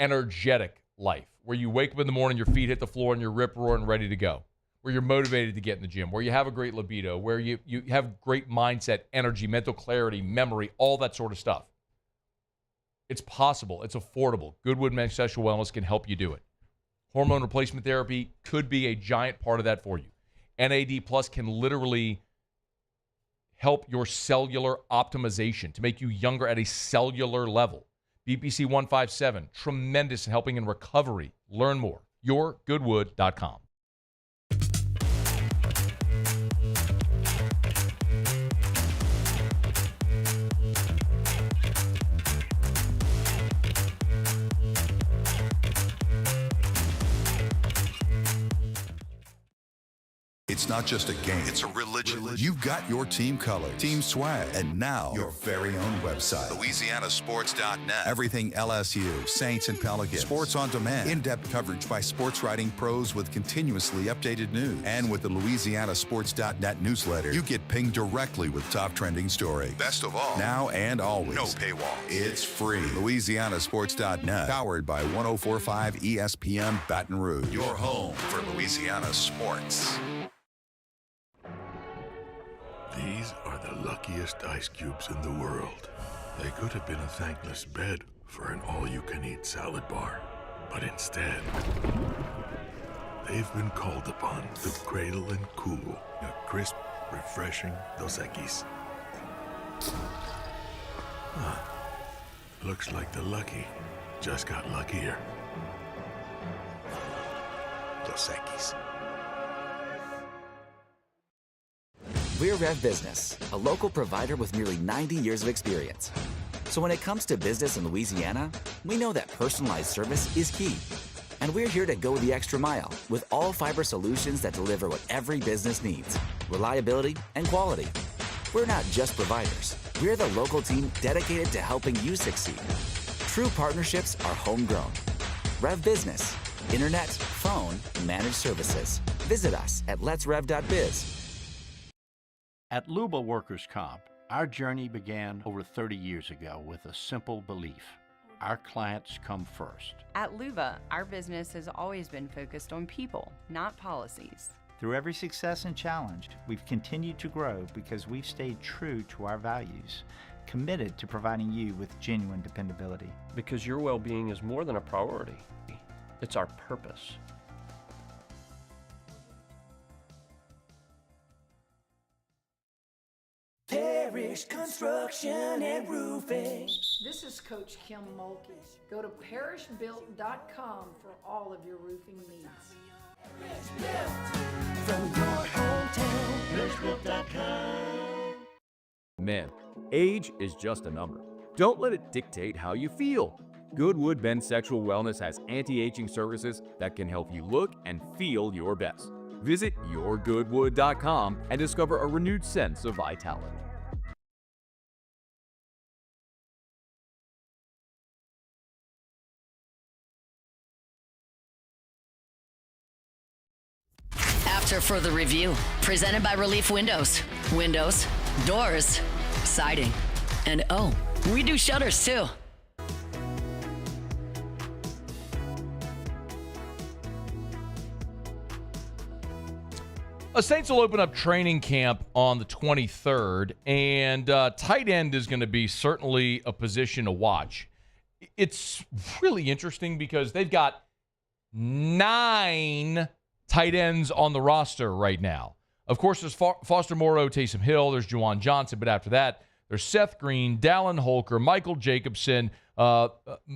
energetic life? Where you wake up in the morning, your feet hit the floor, and you're rip-roaring ready to go. Where you're motivated to get in the gym. Where you have a great libido. Where you have great mindset, energy, mental clarity, memory, all that sort of stuff. It's possible. It's affordable. Goodwood Men's Sexual Wellness can help you do it. Hormone replacement therapy could be a giant part of that for you. NAD Plus can literally help your cellular optimization to make you younger at a cellular level. BPC 157, tremendous in helping in recovery. Learn more. yourgoodwood.com. It's not just a game, it's a religion. You've got your team colors, team swag, and now your very own website, LouisianaSports.net. Everything LSU, Saints, and Pelicans. Sports on demand. In-depth coverage by sports writing pros with continuously updated news. And with the LouisianaSports.net newsletter, you get pinged directly with top trending stories. Best of all, now and always, no paywall. It's free. LouisianaSports.net, powered by 104.5 ESPN Baton Rouge. Your home for Louisiana sports. These are the luckiest ice cubes in the world. They could have been a thankless bed for an all-you-can-eat salad bar. But instead, they've been called upon to cradle and cool a crisp, refreshing Dos Equis. Looks like the lucky just got luckier. Dos Equis. We're Rev Business, a local provider with nearly 90 years of experience. So when it comes to business in Louisiana, we know that personalized service is key. And we're here to go the extra mile with all fiber solutions that deliver what every business needs: reliability and quality. We're not just providers. We're the local team dedicated to helping you succeed. True partnerships are homegrown. Rev Business, internet, phone, managed services. Visit us at letsrev.biz. At Luba Workers' Comp, our journey began over 30 years ago with a simple belief: our clients come first. At Luba, our business has always been focused on people, not policies. Through every success and challenge, we've continued to grow because we've stayed true to our values, committed to providing you with genuine dependability. Because your well-being is more than a priority. It's our purpose. Parish Construction and Roofing. This is Coach Kim Mulkey. Go to parishbuilt.com for all of your roofing needs. From your hometown, parishbuilt.com. Men, age is just a number. Don't let it dictate how you feel. Goodwood Men's Sexual Wellness has anti-aging services that can help you look and feel your best. Visit yourgoodwood.com and discover a renewed sense of vitality. After further review, presented by Relief Windows. Windows, doors, siding, and oh, we do shutters too. The Saints will open up training camp on the 23rd, and tight end is going to be certainly a position to watch. It's really interesting because they've got 9 tight ends on the roster right now. Of course, there's Foster Moreau, Taysom Hill, there's Juwan Johnson, but after that, there's Seth Green, Dallin Holker, Michael Jacobson, Maliki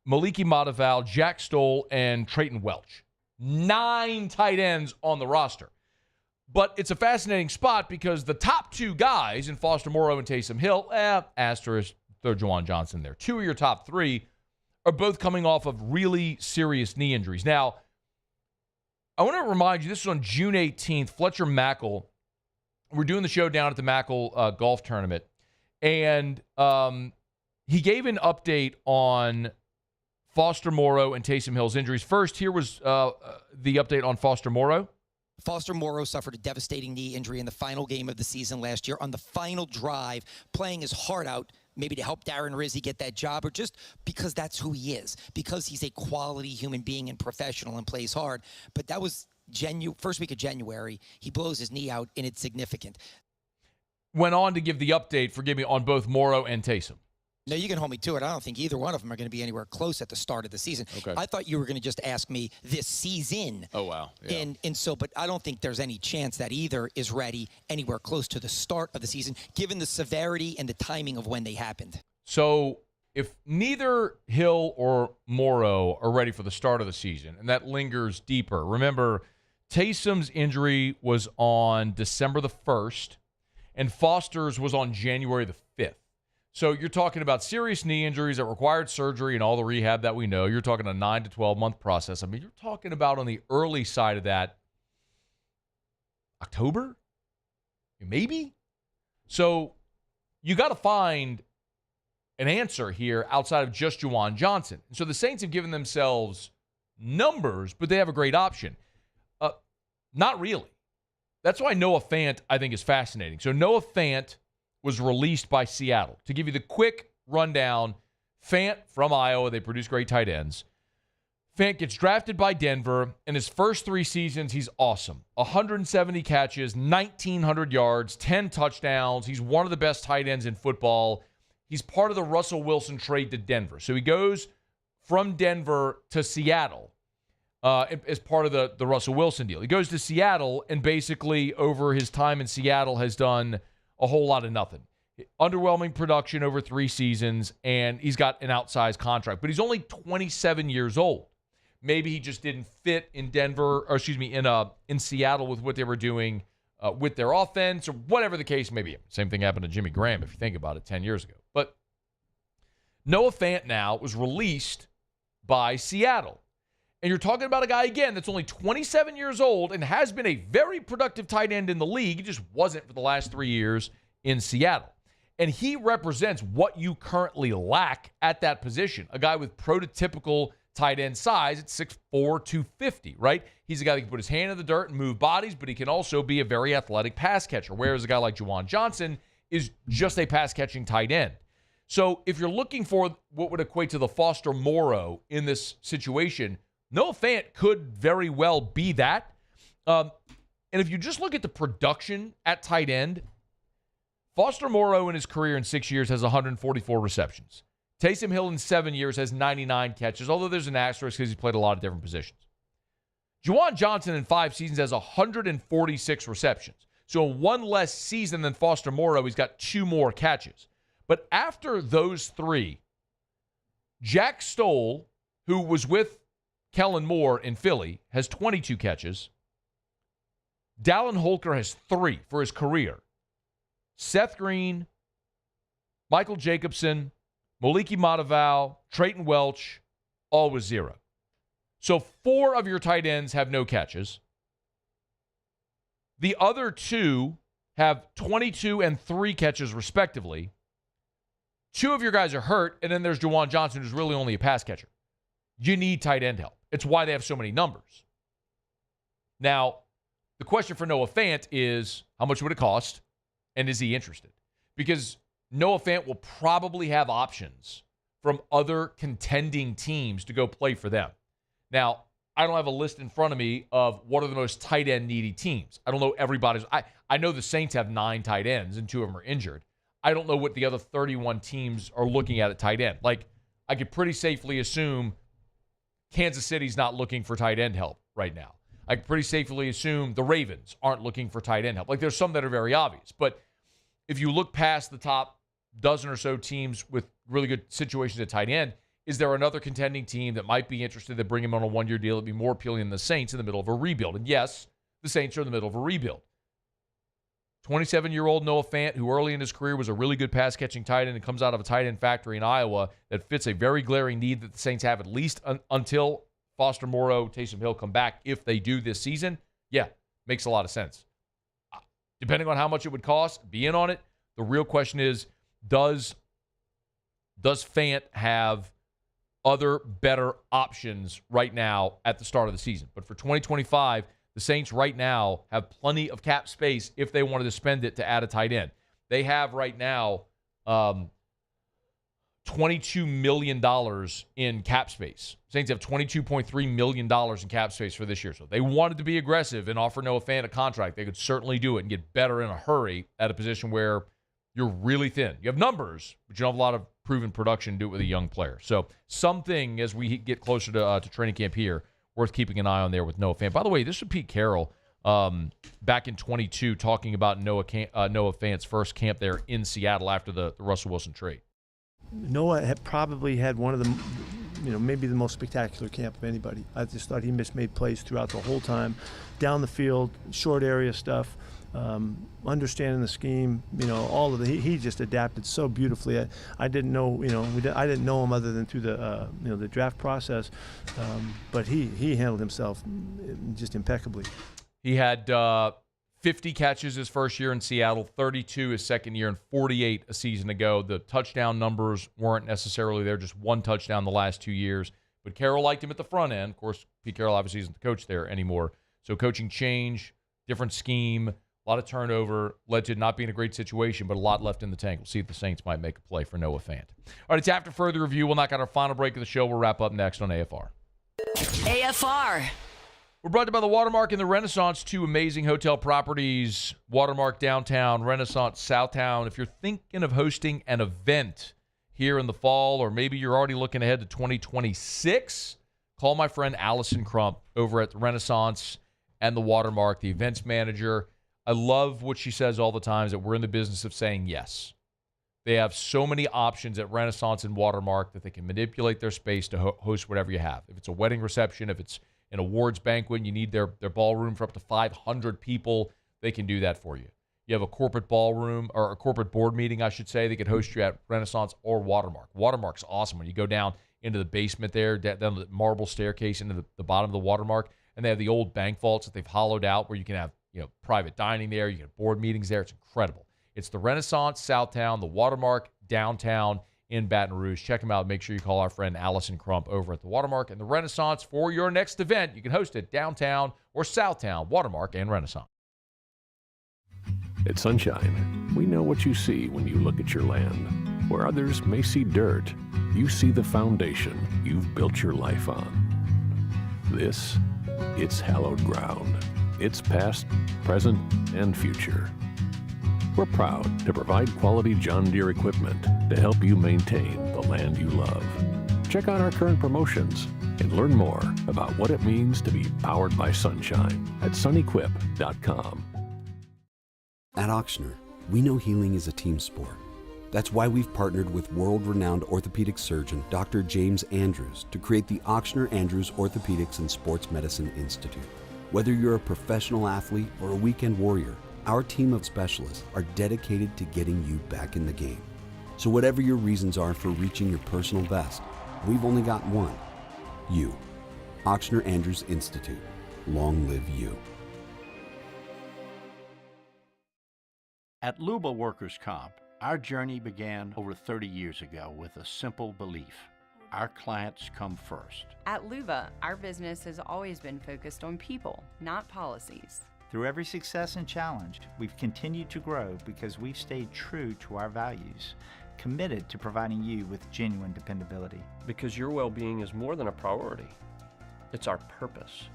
Mataval, Jack Stoll, and Trayton Welch. 9 tight ends on the roster. But it's a fascinating spot because the top 2 guys in Foster Moreau and Taysom Hill, asterisk, throw Juwan Johnson there. 2 of your top 3 are both coming off of really serious knee injuries. Now, I want to remind you, this is on June 18th. Fletcher Mackel, we're doing the show down at the Mackel golf tournament, and he gave an update on Foster Moreau and Taysom Hill's injuries. First, here was the update on Foster Moreau. Foster Moreau suffered a devastating knee injury in the final game of the season last year on the final drive, playing his heart out, maybe to help Darren Rizzi get that job, or just because that's who he is, because he's a quality human being and professional and plays hard. But that was first week of January. He blows his knee out, and it's significant. Went on to give the update, forgive me, on both Moreau and Taysom. No, you can hold me to it. I don't think either one of them are going to be anywhere close at the start of the season. Okay. I thought you were going to just ask me this season. Oh, wow. Yeah. And so, but I don't think there's any chance that either is ready anywhere close to the start of the season, given the severity and the timing of when they happened. So if neither Hill or Moreau are ready for the start of the season, and that lingers deeper, remember, Taysom's injury was on December the 1st, and Foster's was on January the 5th. So you're talking about serious knee injuries that required surgery and all the rehab that we know. You're talking a 9 to 12 month process. I mean, you're talking about on the early side of that, October? Maybe? So you got to find an answer here outside of just Juwan Johnson. And so the Saints have given themselves numbers, but they have a great option. Not really. That's why Noah Fant, I think, is fascinating. So Noah Fant was released by Seattle. To give you the quick rundown, Fant from Iowa, they produce great tight ends. Fant gets drafted by Denver. In his first 3 seasons, he's awesome. 170 catches, 1,900 yards, 10 touchdowns. He's one of the best tight ends in football. He's part of the Russell Wilson trade to Denver. So he goes from Denver to Seattle as part of the Russell Wilson deal. He goes to Seattle and basically over his time in Seattle has done a whole lot of nothing. Underwhelming production over 3 seasons, and he's got an outsized contract. But he's only 27 years old. Maybe he just didn't fit in Denver, or excuse me, in Seattle with what they were doing with their offense, or whatever the case may be. Same thing happened to Jimmy Graham, if you think about it, 10 years ago. But Noah Fant now was released by Seattle. And you're talking about a guy, again, that's only 27 years old and has been a very productive tight end in the league. He just wasn't for the last 3 years in Seattle. And he represents what you currently lack at that position. A guy with prototypical tight end size at 6'4", 250, right? He's a guy that can put his hand in the dirt and move bodies, but he can also be a very athletic pass catcher, whereas a guy like Juwan Johnson is just a pass-catching tight end. So if you're looking for what would equate to the Foster Moreau in this situation, Noah Fant could very well be that. And if you just look at the production at tight end, Foster Moreau in his career in 6 years has 144 receptions. Taysom Hill in 7 years has 99 catches, although there's an asterisk because he's played a lot of different positions. Juwan Johnson in 5 seasons has 146 receptions. So in 1 less season than Foster Moreau, he's got 2 more catches. But after those 3, Jack Stoll, who was with Kellen Moore in Philly, has 22 catches. Dallin Holker has 3 for his career. Seth Green, Michael Jacobson, Moliki Mataval, Trayton Welch, all with 0. So 4 of your tight ends have no catches. The other 2 have 22 and 3 catches respectively. 2 of your guys are hurt, and then there's Juwan Johnson, who's really only a pass catcher. You need tight end help. It's why they have so many numbers. Now, the question for Noah Fant is, how much would it cost, and is he interested? Because Noah Fant will probably have options from other contending teams to go play for them. Now, I don't have a list in front of me of what are the most tight end needy teams. I don't know everybody's. I know the Saints have 9 tight ends, and 2 of them are injured. I don't know what the other 31 teams are looking at tight end. Like, I could pretty safely assume Kansas City's not looking for tight end help right now. I could pretty safely assume the Ravens aren't looking for tight end help. Like, there's some that are very obvious. But if you look past the top dozen or so teams with really good situations at tight end, is there another contending team that might be interested to bring him on a 1-year deal that'd be more appealing than the Saints in the middle of a rebuild? And yes, the Saints are in the middle of a rebuild. 27-year-old Noah Fant, who early in his career was a really good pass-catching tight end and comes out of a tight end factory in Iowa that fits a very glaring need that the Saints have at least until Foster Moreau, Taysom Hill come back, if they do this season. Yeah, makes a lot of sense. Depending on how much it would cost, be in on it. The real question is, does Fant have other better options right now at the start of the season? But for 2025, the Saints right now have plenty of cap space if they wanted to spend it to add a tight end. They have right now $22 million in cap space. Saints have $22.3 million in cap space for this year. So if they wanted to be aggressive and offer Noah Fant a contract, they could certainly do it and get better in a hurry at a position where you're really thin. You have numbers, but you don't have a lot of proven production to do it with a young player. So something as we get closer to training camp here, worth keeping an eye on there with Noah Fant. By the way, this was Pete Carroll back in 22 talking about Noah Fant's first camp there in Seattle after the Russell Wilson trade. Noah had probably had one of the, maybe the most spectacular camp of anybody. I just thought he made plays throughout the whole time, down the field, short area stuff, understanding the scheme, all of he just adapted so beautifully. I didn't know, I didn't know him other than through the, the draft process, but he handled himself just impeccably. He had 50 catches his first year in Seattle, 32 his second year, and 48 a season ago. The touchdown numbers weren't necessarily there, just one touchdown the last 2 years. But Carroll liked him at the front end. Of course, Pete Carroll obviously isn't the coach there anymore. So coaching change, different scheme, a lot of turnover, led to not being a great situation, but a lot left in the tank. We'll see if the Saints might make a play for Noah Fant. All right, it's after further review. We'll knock out our final break of the show. We'll wrap up next on AFR. AFR. We're brought to you by the Watermark and the Renaissance, two amazing hotel properties, Watermark Downtown, Renaissance Southtown. If you're thinking of hosting an event here in the fall, or maybe you're already looking ahead to 2026, call my friend Allison Crump over at the Renaissance and the Watermark, the events manager. I love what she says all the time, is that we're in the business of saying yes. They have so many options at Renaissance and Watermark that they can manipulate their space to host whatever you have. If it's a wedding reception, if it's an awards banquet, and you need their ballroom for up to 500 people, they can do that for you. You have a corporate ballroom, or a corporate board meeting, I should say, they could host you at Renaissance or Watermark. Watermark's awesome. When you go down into the basement there, down the marble staircase into the bottom of the Watermark, and they have the old bank vaults that they've hollowed out where you can have private dining there, you can have board meetings there. It's incredible. It's the Renaissance Southtown, the Watermark Downtown in Baton Rouge. Check them out. Make sure you call our friend Allison Crump over at the Watermark and the Renaissance for your next event. You can host it downtown or Southtown, Watermark and Renaissance. At Sunshine, we know what you see when you look at your land. Where others may see dirt, you see the foundation you've built your life on. This, it's hallowed ground. It's past, present, and future. We're proud to provide quality John Deere equipment to help you maintain the land you love. Check out our current promotions and learn more about what it means to be powered by sunshine at sunequip.com. At Auctioner, we know healing is a team sport. That's why we've partnered with world-renowned orthopedic surgeon Dr. James Andrews to create the Auctioner Andrews Orthopedics and Sports Medicine Institute. Whether you're a professional athlete or a weekend warrior, our team of specialists are dedicated to getting you back in the game. So whatever your reasons are for reaching your personal best, we've only got one: you. Auctioner Andrews Institute. Long live you. At Luba Workers' Comp, our journey began over 30 years ago with a simple belief: our clients come first. At Luba, our business has always been focused on people, not policies. Through every success and challenge, we've continued to grow because we've stayed true to our values, committed to providing you with genuine dependability. Because your well-being is more than a priority. It's our purpose.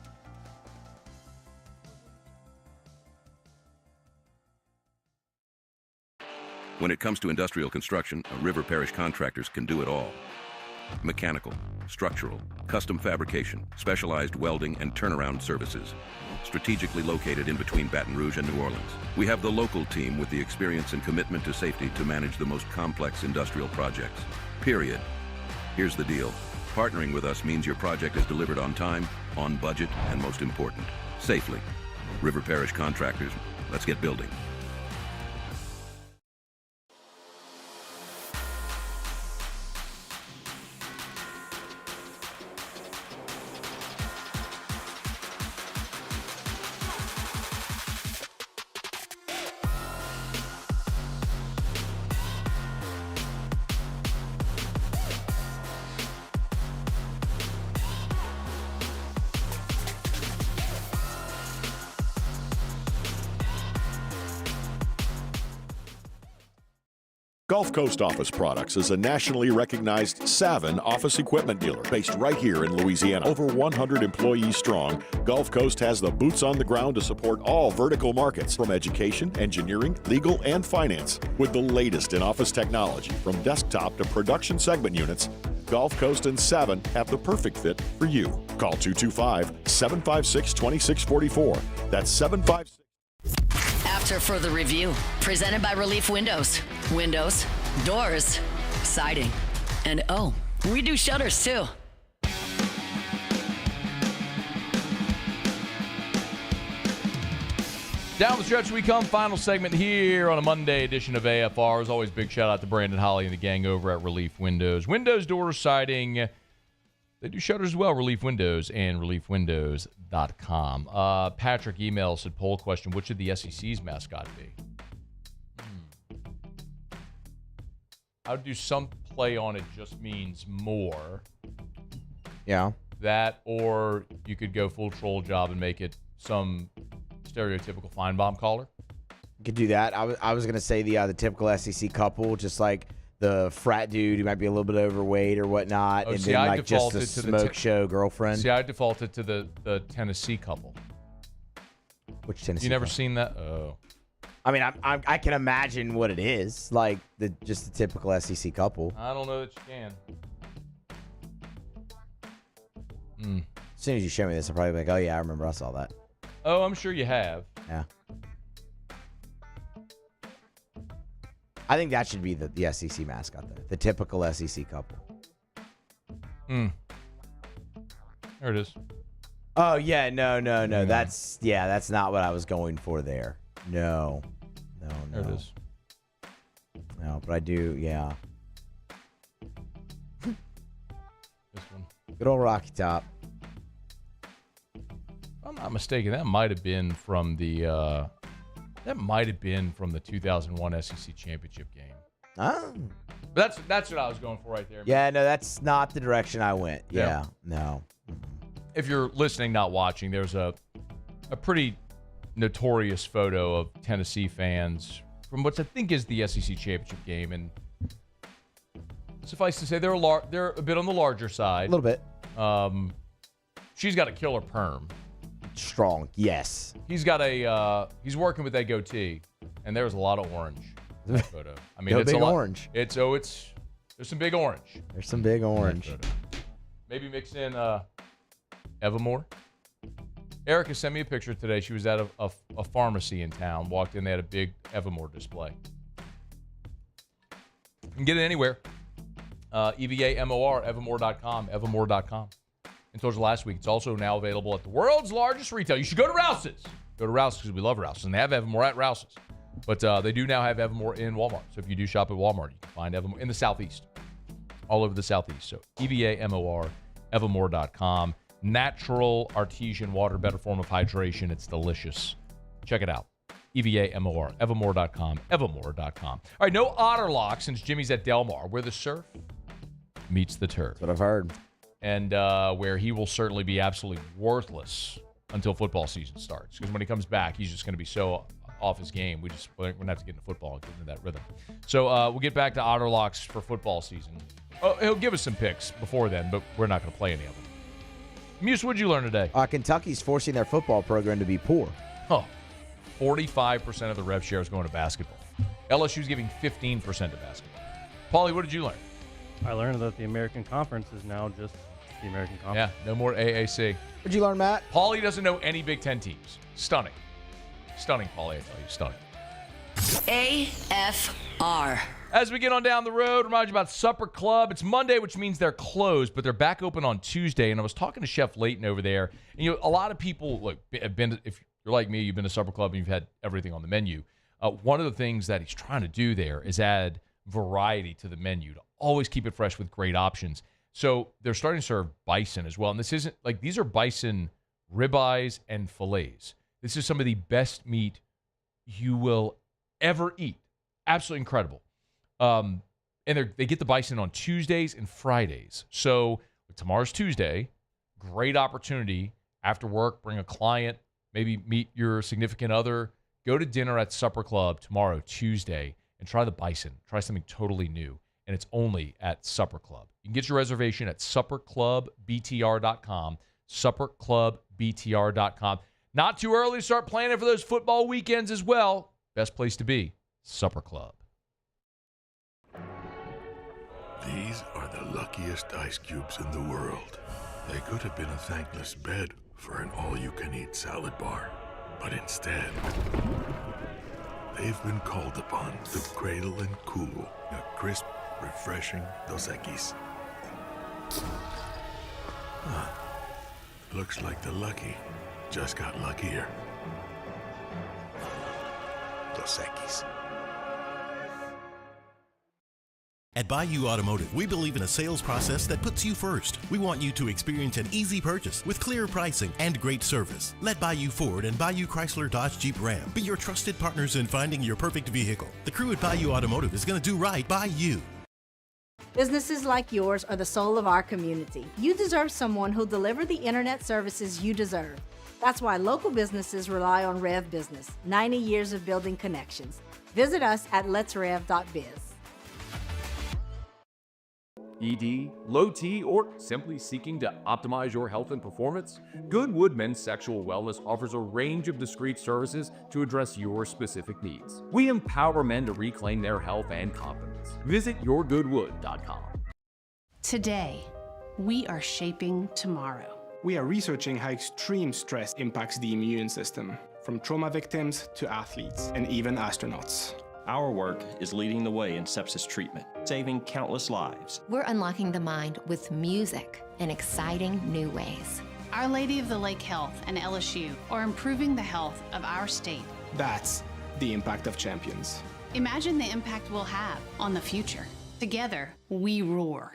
When it comes to industrial construction, River Parish Contractors can do it all. Mechanical, structural, custom fabrication, specialized welding, and turnaround services. Strategically located in between Baton Rouge and New Orleans, we have the local team with the experience and commitment to safety to manage the most complex industrial projects. Period. Here's the deal. Partnering with us means your project is delivered on time, on budget, and most important, safely. River Parish Contractors, let's get building. Gulf Coast Office Products is a nationally recognized Savin office equipment dealer based right here in Louisiana. Over 100 employees strong, Gulf Coast has the boots on the ground to support all vertical markets, from education, engineering, legal, and finance. With the latest in office technology, from desktop to production segment units, Gulf Coast and Savin have the perfect fit for you. Call 225-756-2644. That's 756. After further review, presented by Relief Windows. Windows, doors, siding, and oh, we do shutters too. Down the stretch we come. Final segment here on a Monday edition of AFR. As always, big shout out to Brandon Holly and the gang over at Relief Windows. Windows, doors, siding. They do shutters as well. Relief Windows and reliefwindows.com. Patrick emails said, poll question, which should the SEC's mascot be? How do some play on it just means more? Yeah. That, or you could go full troll job and make it some stereotypical Feinbaum caller. You could do that. I was gonna say the typical SEC couple, just like the frat dude who might be a little bit overweight or whatnot, and then like just the smoke show girlfriend. See, I defaulted to the Tennessee couple. Which Tennessee? You never couple? seen that? Oh. I mean, I can imagine what it is, like just the typical SEC couple. I don't know that you can. As soon as you show me this, I'll probably be like, oh yeah, I remember I saw that. Oh, I'm sure you have. Yeah. I think that should be the SEC mascot, though. The typical SEC couple. There it is. Oh, yeah. No. That's not what I was going for there. No. There it is. No, but I do, yeah. This one. Good old Rocky Top. If I'm not mistaken, that might have been from the 2001 SEC championship game. Oh. But that's what I was going for right there. Yeah, no, that's not the direction I went. Yeah. No. If you're listening, not watching, there's a pretty notorious photo of Tennessee fans from what I think is the SEC championship game, and suffice to say, they're a bit on the larger side. A little bit. She's got a killer perm. Strong, yes. He's working with that goatee, and there's a lot of orange in that photo. I mean, it's big a lot, orange. There's some big orange. There's some big orange. Maybe mix in Evermore. Erica sent me a picture today. She was at a pharmacy in town. Walked in, they had a big Evermore display. You can get it anywhere. EVAMOR, Evermore.com, Evermore.com. And told you last week, it's also now available at the world's largest retailer. You should go to Rouse's. Go to Rouse's because we love Rouse's. And they have Evermore at Rouse's. But they do now have Evermore in Walmart. So if you do shop at Walmart, you can find Evermore in the Southeast. All over the Southeast. So EVAMOR, Evermore.com. Natural artesian water, better form of hydration. It's delicious. Check it out. EVAMOR, Evermore.com, Evermore.com. All right, no Otter Lock since Jimmy's at Del Mar, where the surf meets the turf. That's what I've heard. And where he will certainly be absolutely worthless until football season starts. Because when he comes back, he's just going to be so off his game. We're going to have to get into football and get into that rhythm. So we'll get back to Otter Locks for football season. Oh, he'll give us some picks before then, but we're not going to play any of them. Muse, what did you learn today? Kentucky's forcing their football program to be poor. 45% of the rev share is going to basketball. LSU's giving 15% to basketball. Paulie, what did you learn? I learned that the American Conference is now just the American Conference. Yeah, no more AAC. What'd you learn, Matt? Paulie doesn't know any Big Ten teams. Stunning. Stunning, Paulie, I tell you. Stunning. AFR. As we get on down the road, remind you about Supper Club. It's Monday, which means they're closed, but they're back open on Tuesday. And I was talking to Chef Layton over there. And, a lot of people have been, if you're like me, you've been to Supper Club and you've had everything on the menu. One of the things that he's trying to do there is add variety to the menu to always keep it fresh with great options. So they're starting to serve bison as well. And this isn't these are bison ribeyes and fillets. This is some of the best meat you will ever eat. Absolutely incredible. And they get the bison on Tuesdays and Fridays. So tomorrow's Tuesday. Great opportunity after work. Bring a client. Maybe meet your significant other. Go to dinner at Supper Club tomorrow, Tuesday, and try the bison. Try something totally new. And it's only at Supper Club. You can get your reservation at supperclubbtr.com. Supperclubbtr.com. Not too early to start planning for those football weekends as well. Best place to be, Supper Club. These are the luckiest ice cubes in the world. They could have been a thankless bed for an all-you-can-eat salad bar. But instead, they've been called upon to cradle and cool a crisp, refreshing Dos Equis. Looks like the lucky just got luckier. Dos Equis. At Bayou Automotive, we believe in a sales process that puts you first. We want you to experience an easy purchase with clear pricing and great service. Let Bayou Ford and Bayou Chrysler Dodge Jeep Ram be your trusted partners in finding your perfect vehicle. The crew at Bayou Automotive is going to do right by you. Businesses like yours are the soul of our community. You deserve someone who'll deliver the internet services you deserve. That's why local businesses rely on Rev Business, 90 years of building connections. Visit us at letsrev.biz. ED, low T, or simply seeking to optimize your health and performance? Goodwood Men's Sexual Wellness offers a range of discreet services to address your specific needs. We empower men to reclaim their health and confidence. Visit yourgoodwood.com. Today, we are shaping tomorrow. We are researching how extreme stress impacts the immune system, from trauma victims to athletes and even astronauts. Our work is leading the way in sepsis treatment, saving countless lives. We're unlocking the mind with music in exciting new ways. Our Lady of the Lake Health and LSU are improving the health of our state. That's the impact of champions. Imagine the impact we'll have on the future. Together, we roar.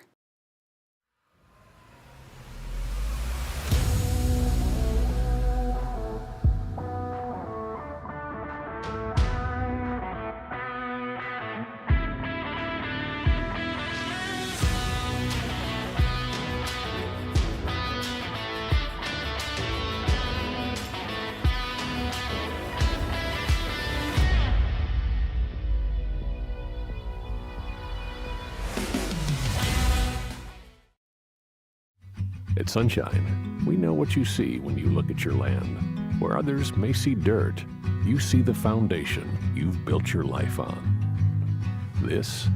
At Sunshine, we know what you see when you look at your land. Where others may see dirt, you see the foundation you've built your life on. This,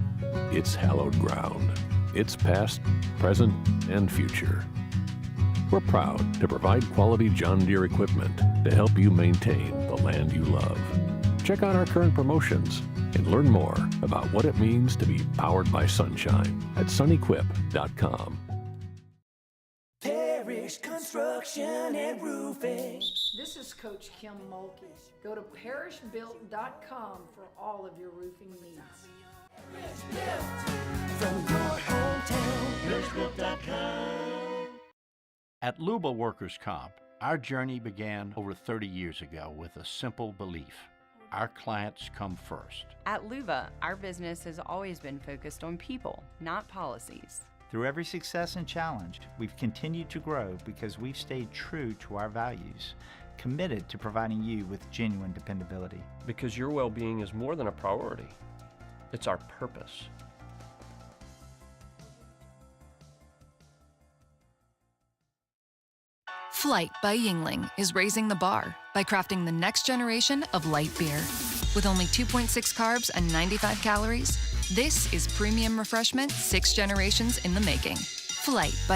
it's hallowed ground. It's past, present, and future. We're proud to provide quality John Deere equipment to help you maintain the land you love. Check out our current promotions and learn more about what it means to be powered by sunshine at sunequip.com. Parish Construction and Roofing. This is Coach Kim Mulkey. Go to parishbuilt.com for all of your roofing needs. From your hometown, parishbuilt.com. At Luba Workers' Comp, our journey began over 30 years ago with a simple belief. Our clients come first. At Luba, our business has always been focused on people, not policies. Through every success and challenge, we've continued to grow because we've stayed true to our values, committed to providing you with genuine dependability. Because your well-being is more than a priority. It's our purpose. Flight by Yingling is raising the bar by crafting the next generation of light beer. With only 2.6 carbs and 95 calories, this is premium refreshment 6 generations in the making. Flight by